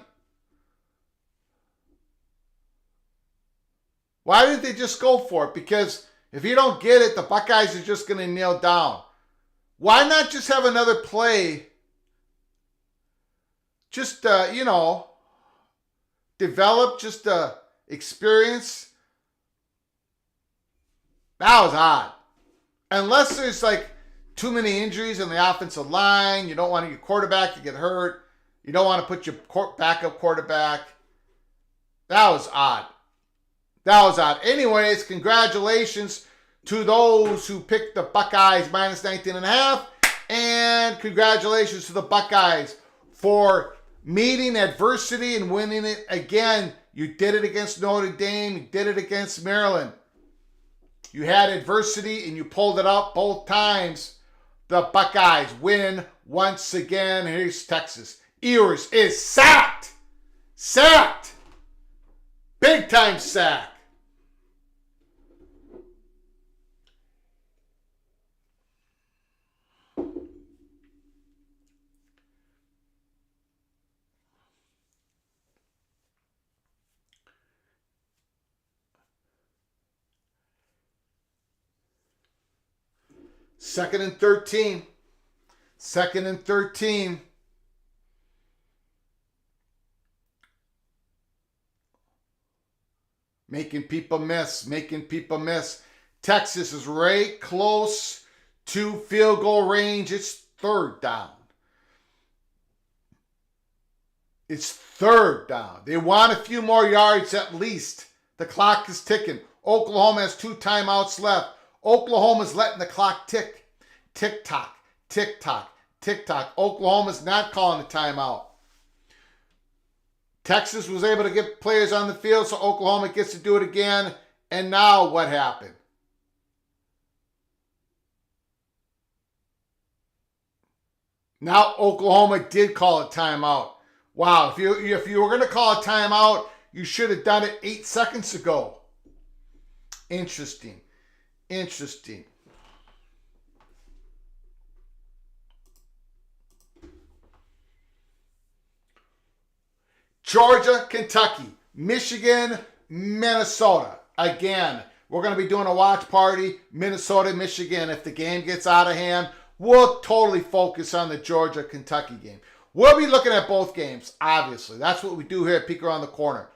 Why didn't they just go for it? Because if you don't get it, the Buckeyes are just going to kneel down. Why not just have another play? Just, develop, just experience. That was odd. Unless there's too many injuries in the offensive line, you don't want your quarterback to get hurt. You don't want to put your backup quarterback. That was odd. That was odd. Anyways, congratulations to those who picked the Buckeyes minus 19.5. And congratulations to the Buckeyes for meeting adversity and winning it again. You did it against Notre Dame. You did it against Maryland. You had adversity and you pulled it out both times. The Buckeyes win once again. Here's Texas. Ewers is sacked. Sacked. Big time sack. 2nd and 13. 2nd and 13. Making people miss. Texas is right close to field goal range. It's 3rd down. It's 3rd down. They want a few more yards at least. The clock is ticking. Oklahoma has 2 timeouts left. Oklahoma's letting the clock tick. Tick-tock, tick-tock, tick-tock. Oklahoma's not calling a timeout. Texas was able to get players on the field, so Oklahoma gets to do it again. And now what happened? Now Oklahoma did call a timeout. Wow, if you were going to call a timeout, you should have done it 8 seconds ago. Interesting. Georgia, Kentucky, Michigan, Minnesota. Again, we're going to be doing a watch party, Minnesota, Michigan. If the game gets out of hand, we'll totally focus on the Georgia-Kentucky game. We'll be looking at both games, obviously. That's what we do here at Peek Around the Corner.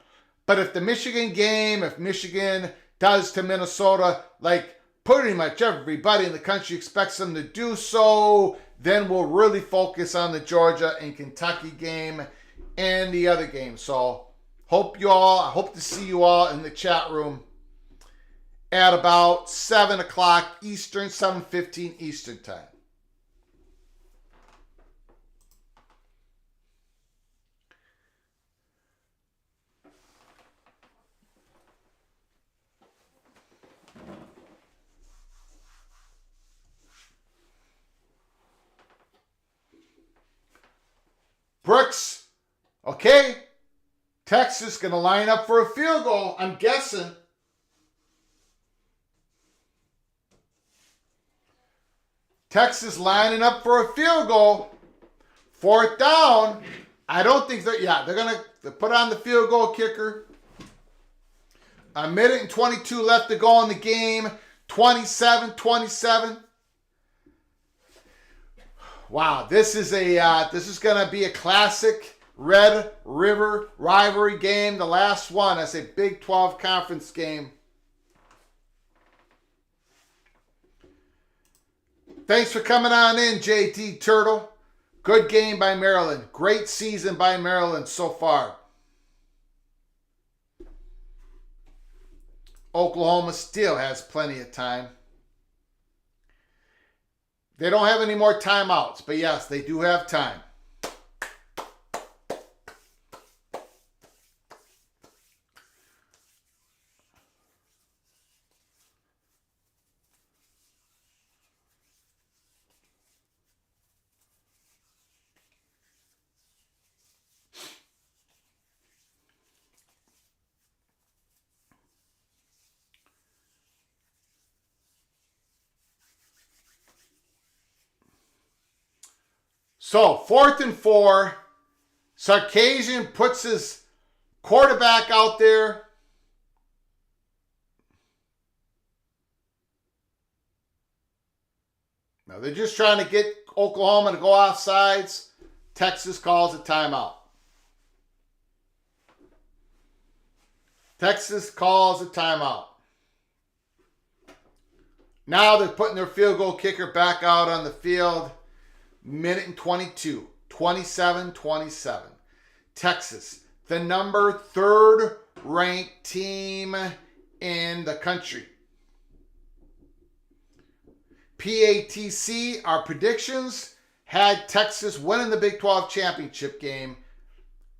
But if the Michigan game, if Michigan does to Minnesota, like pretty much everybody in the country expects them to do so, then we'll really focus on the Georgia and Kentucky game and the other game. So I hope to see you all in the chat room at about 7 o'clock Eastern, 7:15 Eastern time. Brooks, okay. Texas going to line up for a field goal, I'm guessing. Texas lining up for a field goal. 4th down. I don't think they're going to put on the field goal kicker. 1:22 minutes left to go in the game. 27-27. Wow, this is going to be a classic Red River Rivalry game. The last one as a Big 12 conference game. Thanks for coming on in, JT Turtle. Good game by Maryland. Great season by Maryland so far. Oklahoma still has plenty of time. They don't have any more timeouts, but yes, they do have time. So, 4th and 4. Sarkisian puts his quarterback out there. Now, they're just trying to get Oklahoma to go off sides. Texas calls a timeout. Texas calls a timeout. Now they're putting their field goal kicker back out on the field. 1:22. 27-27. Texas, the number 3rd ranked team in the country. PATC, our predictions, had Texas winning the Big 12 championship game.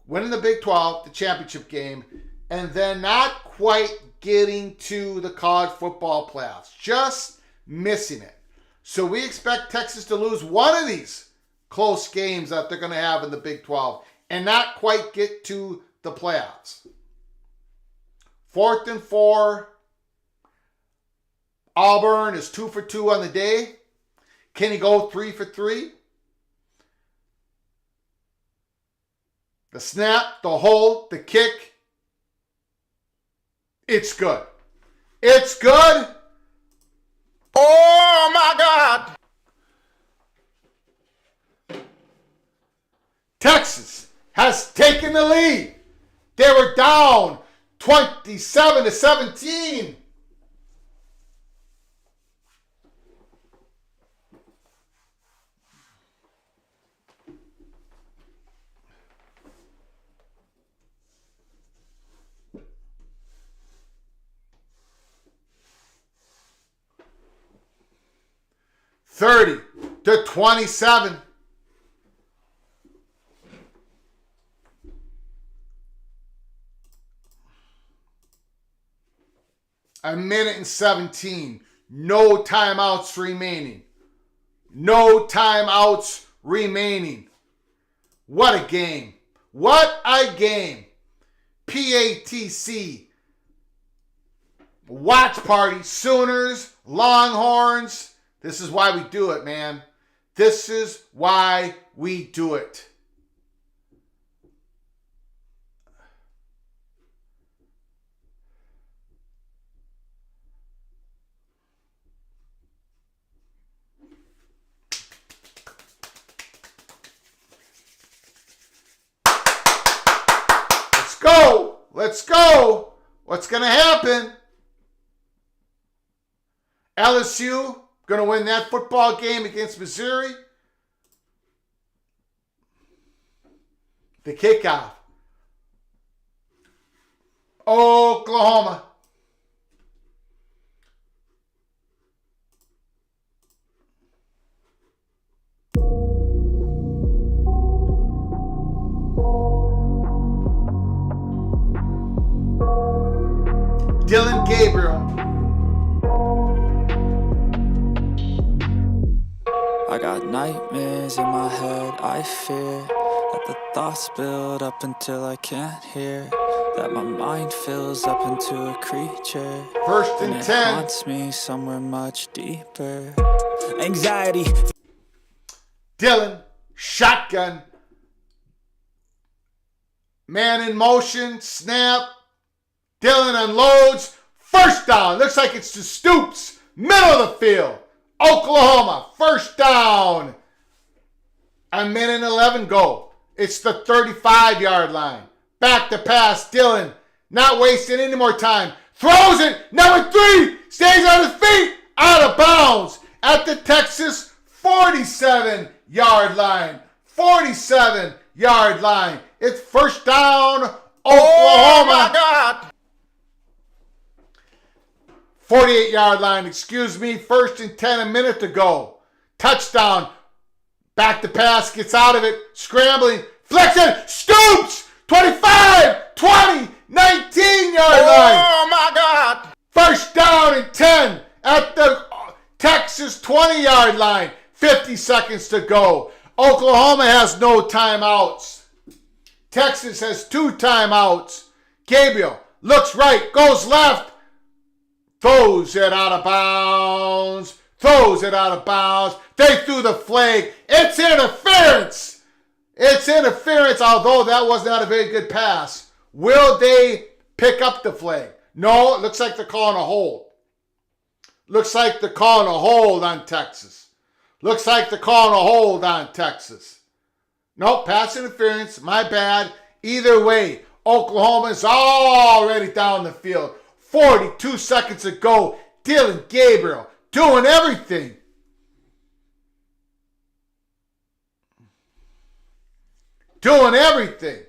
Winning the Big 12, the championship game. And then not quite getting to the college football playoffs. Just missing it. So we expect Texas to lose one of these close games that they're going to have in the Big 12 and not quite get to the playoffs. 4th and 4. Auburn is 2 for 2 on the day. Can he go 3 for 3? The snap, the hold, the kick. It's good. It's good.
Oh! Oh my God!
Texas has taken the lead. They were down 27-17. (30-27). A minute and 17. No timeouts remaining. No timeouts remaining. What a game. What a game. PATC. Watch party. Sooners. Longhorns. This is why we do it, man. This is why we do it. Let's go. Let's go. What's going to happen? LSU going to win that football game against Missouri. The kickoff. Oklahoma. Dylan Gabriel.
I got nightmares in my head, I fear that the thoughts build up until I can't hear, that my mind fills up into a creature,
First
and
and
it
10.
haunts me somewhere much deeper. Anxiety.
Dylan, shotgun. Man in motion, snap. Dylan unloads. First down. Looks like it's to Stoops. Middle of the field. Oklahoma, first down. A minute and 11 go. It's the 35-yard line. Back to pass. Dylan, not wasting any more time. Throws it. Number 3 stays on his feet. Out of bounds at the Texas 47-yard line. 47-yard line. It's first down, Oklahoma.
Oh my God!
48-yard line, excuse me. First and 10, a minute to go. Touchdown. Back to pass, gets out of it. Scrambling. Flexing. Stoops. 25, 20, 19-yard line.
Oh my God!
First down and 10 at the Texas 20-yard line. 50 seconds to go. Oklahoma has no timeouts. Texas has 2 timeouts. Gabriel looks right, goes left. Throws it out of bounds. Throws it out of bounds. They threw the flag. It's interference. It's interference, although that was not a very good pass. Will they pick up the flag? No, it looks like they're calling a hold. Looks like they're calling a hold on Texas. Looks like they're calling a hold on Texas. Nope, pass interference. My bad. Either way, Oklahoma's already down the field. 42 seconds to go. Dylan Gabriel doing everything. Doing everything.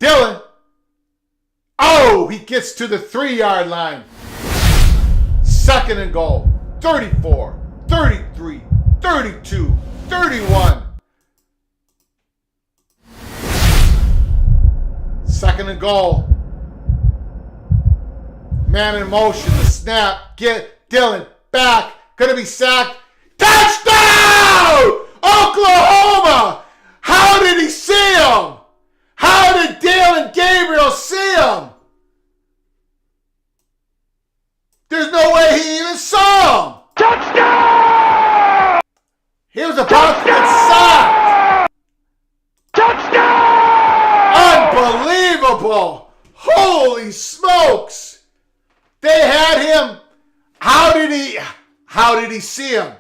Dylan. Oh, he gets to the 3-yard line. Second and goal. 34, 33, 32, 31. Second and goal. Man in motion. The snap. Get Dylan back. Gonna be sacked. Touchdown! Oklahoma! How did he see him? How did Dylan Gabriel see him? There's no way he even saw him. was about to get sacked. Unbelievable. Holy smokes. They had him. How did he see him?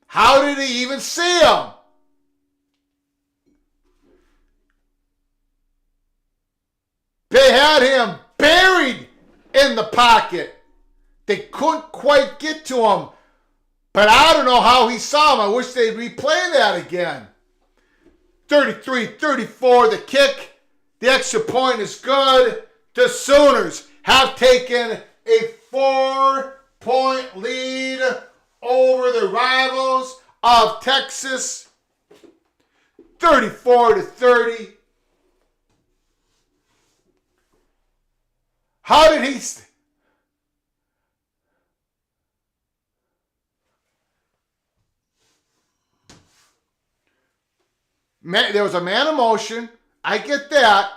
How did he even see him? They had him buried in the pocket. They couldn't quite get to him. But I don't know how he saw him. I wish they'd replay that again. 33-34, the kick. The extra point is good. The Sooners have taken a 4-point lead over the rivals of Texas. 34-30. How did he... There was a man of motion. I get that.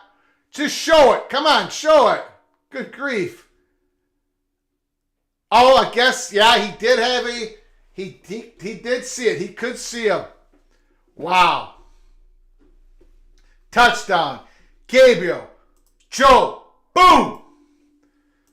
Just show it. Come on, show it. Good grief. Oh, I guess, yeah, he did have a... He did see it. He could see him. Wow. Touchdown. Gabriel. Joe. Boom.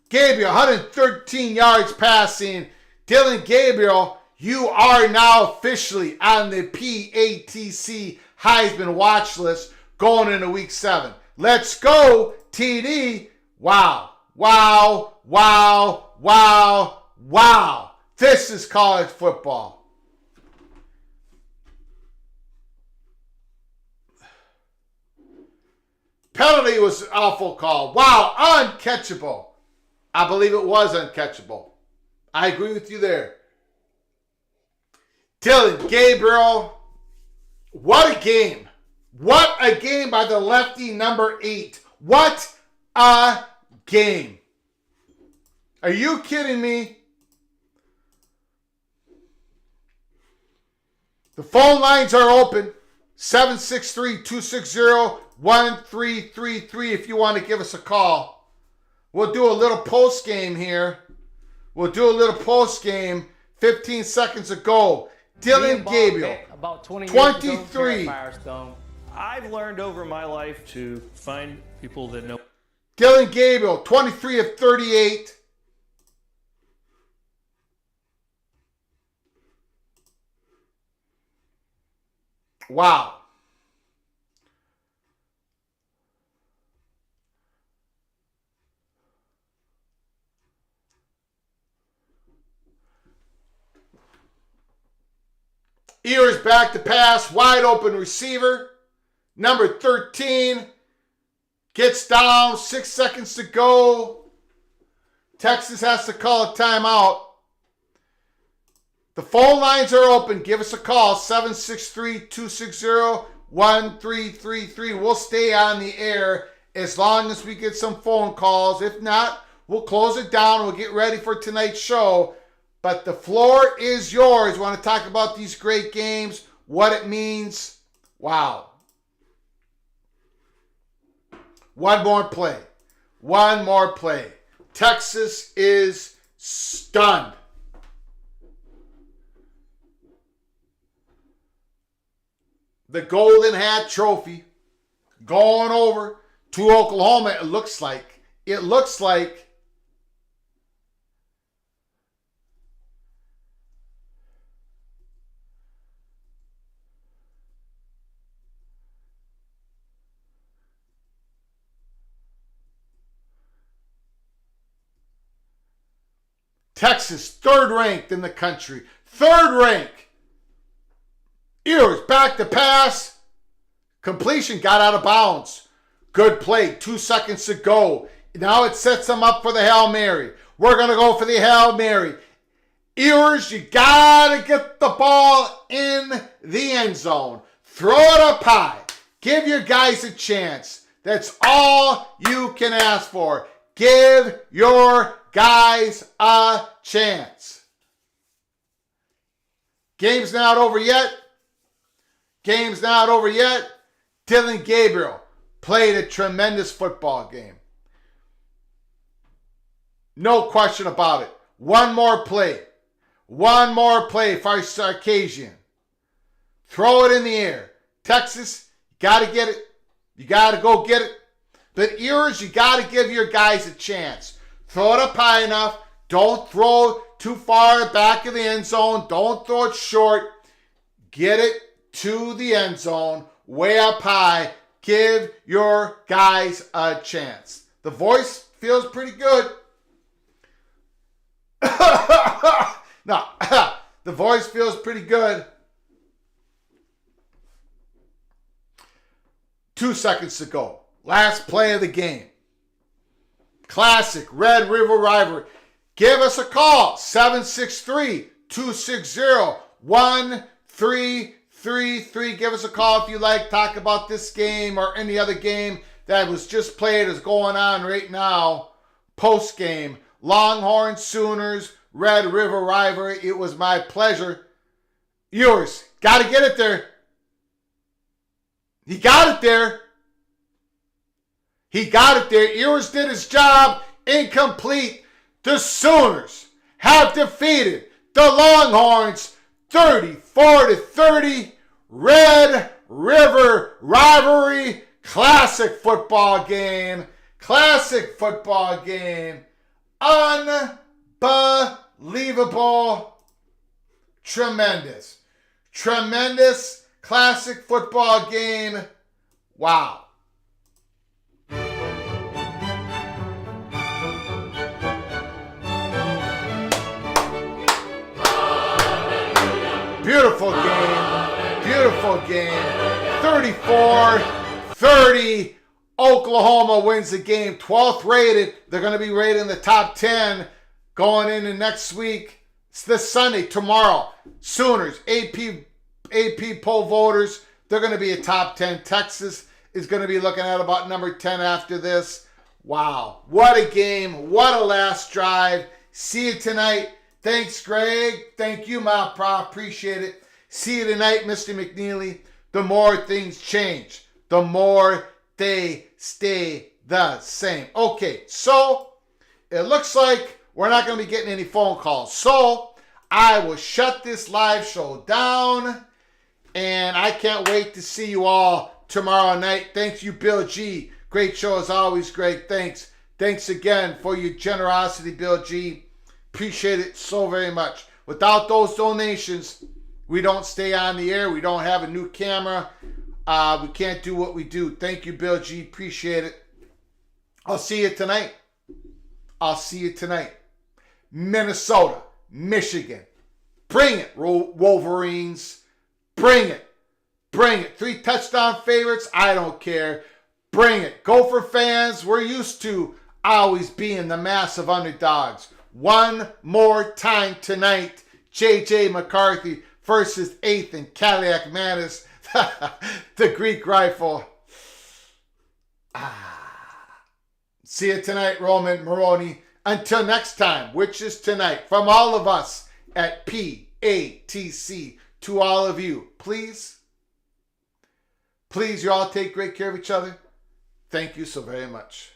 Gabriel, 113 yards passing. Dylan Gabriel, you are now officially on the PATC Heisman watch list going into week 7. Let's go, TD. Wow, wow, wow, wow, wow. This is college football. Penalty was an awful call. Wow, uncatchable. I believe it was uncatchable. I agree with you there. Dylan Gabriel, what a game. What a game by the lefty number 8. What a game. Are you kidding me? The phone lines are open. 763-260-1333 if you want to give us a call. We'll do a little post game here. 15 seconds ago. Dylan Gabriel,
about 20
23.
years ago, here at Firestone.
I've learned over my life to find people that know.
Dylan Gabriel, 23 of 38. Wow. Ears back to pass, wide open receiver. Number 13 gets down, 6 seconds to go. Texas has to call a timeout. The phone lines are open. Give us a call, 763-260-1333. We'll stay on the air as long as we get some phone calls. If not, we'll close it down. We'll get ready for tonight's show. But the floor is yours. We want to talk about these great games, what it means. Wow. One more play. Texas is stunned. The Golden Hat Trophy going over to Oklahoma, it looks like. Texas, third ranked in the country. Third rank. Ears back to pass. Completion got out of bounds. Good play. 2 seconds to go. Now it sets them up for the Hail Mary. We're going to go for the Hail Mary. Ears, you got to get the ball in the end zone. Throw it up high. Give your guys a chance. That's all you can ask for. Give your guys a chance. Game's not over yet. Dylan Gabriel played a tremendous football game. No question about it. One more play for Sarkisian. Throw it in the air. Texas, you got to get it. You got to go get it. But Ewers, you got to give your guys a chance. Throw it up high enough. Don't throw too far back of the end zone. Don't throw it short. Get it to the end zone, way up high. Give your guys a chance. The voice feels pretty good. No, the voice feels pretty good. 2 seconds to go. Last play of the game. Classic Red River Rivalry. Give us a call. 763-260-1333. Give us a call if you like. Talk about this game or any other game that was just played is going on right now. Post game. Longhorn Sooners, Red River Rivalry. It was my pleasure. Yours. Got to get it there. He got it there. He got it there. Ewers did his job. Incomplete. The Sooners have defeated the Longhorns 34-30. Red River Rivalry. Classic football game. Classic football game. Unbelievable. Tremendous. Tremendous classic football game. Wow. Beautiful game. Beautiful game. 34-30. Oklahoma wins the game. 12th rated. They're going to be rated in the top 10 going into next week. It's this Sunday, tomorrow. Sooners, AP poll voters, they're going to be a top 10. Texas is going to be looking at about number 10 after this. Wow. What a game. What a last drive. See you tonight. Thanks, Greg. Thank you, my prof. Appreciate it. See you tonight, Mr. McNeely. The more things change, the more they stay the same. Okay, so it looks like we're not going to be getting any phone calls. So I will shut this live show down, and I can't wait to see you all tomorrow night. Thanks you, Bill G. Great show as always, Greg. Thanks. Thanks again for your generosity, Bill G. Appreciate it so very much. Without those donations, we don't stay on the air. We don't have a new camera. We can't do what we do. Thank you, Bill G. Appreciate it. I'll see you tonight. I'll see you tonight. Minnesota, Michigan. Bring it, Wolverines. Bring it. Bring it. 3 touchdown favorites. I don't care. Bring it. Gopher fans, we're used to always being the massive underdogs. One more time tonight. J.J. McCarthy versus 8th and Cadillac Manis. The Greek rifle. See you tonight, Roman Moroni. Until next time, which is tonight, from all of us at PATC to all of you, please, you all take great care of each other. Thank you so very much.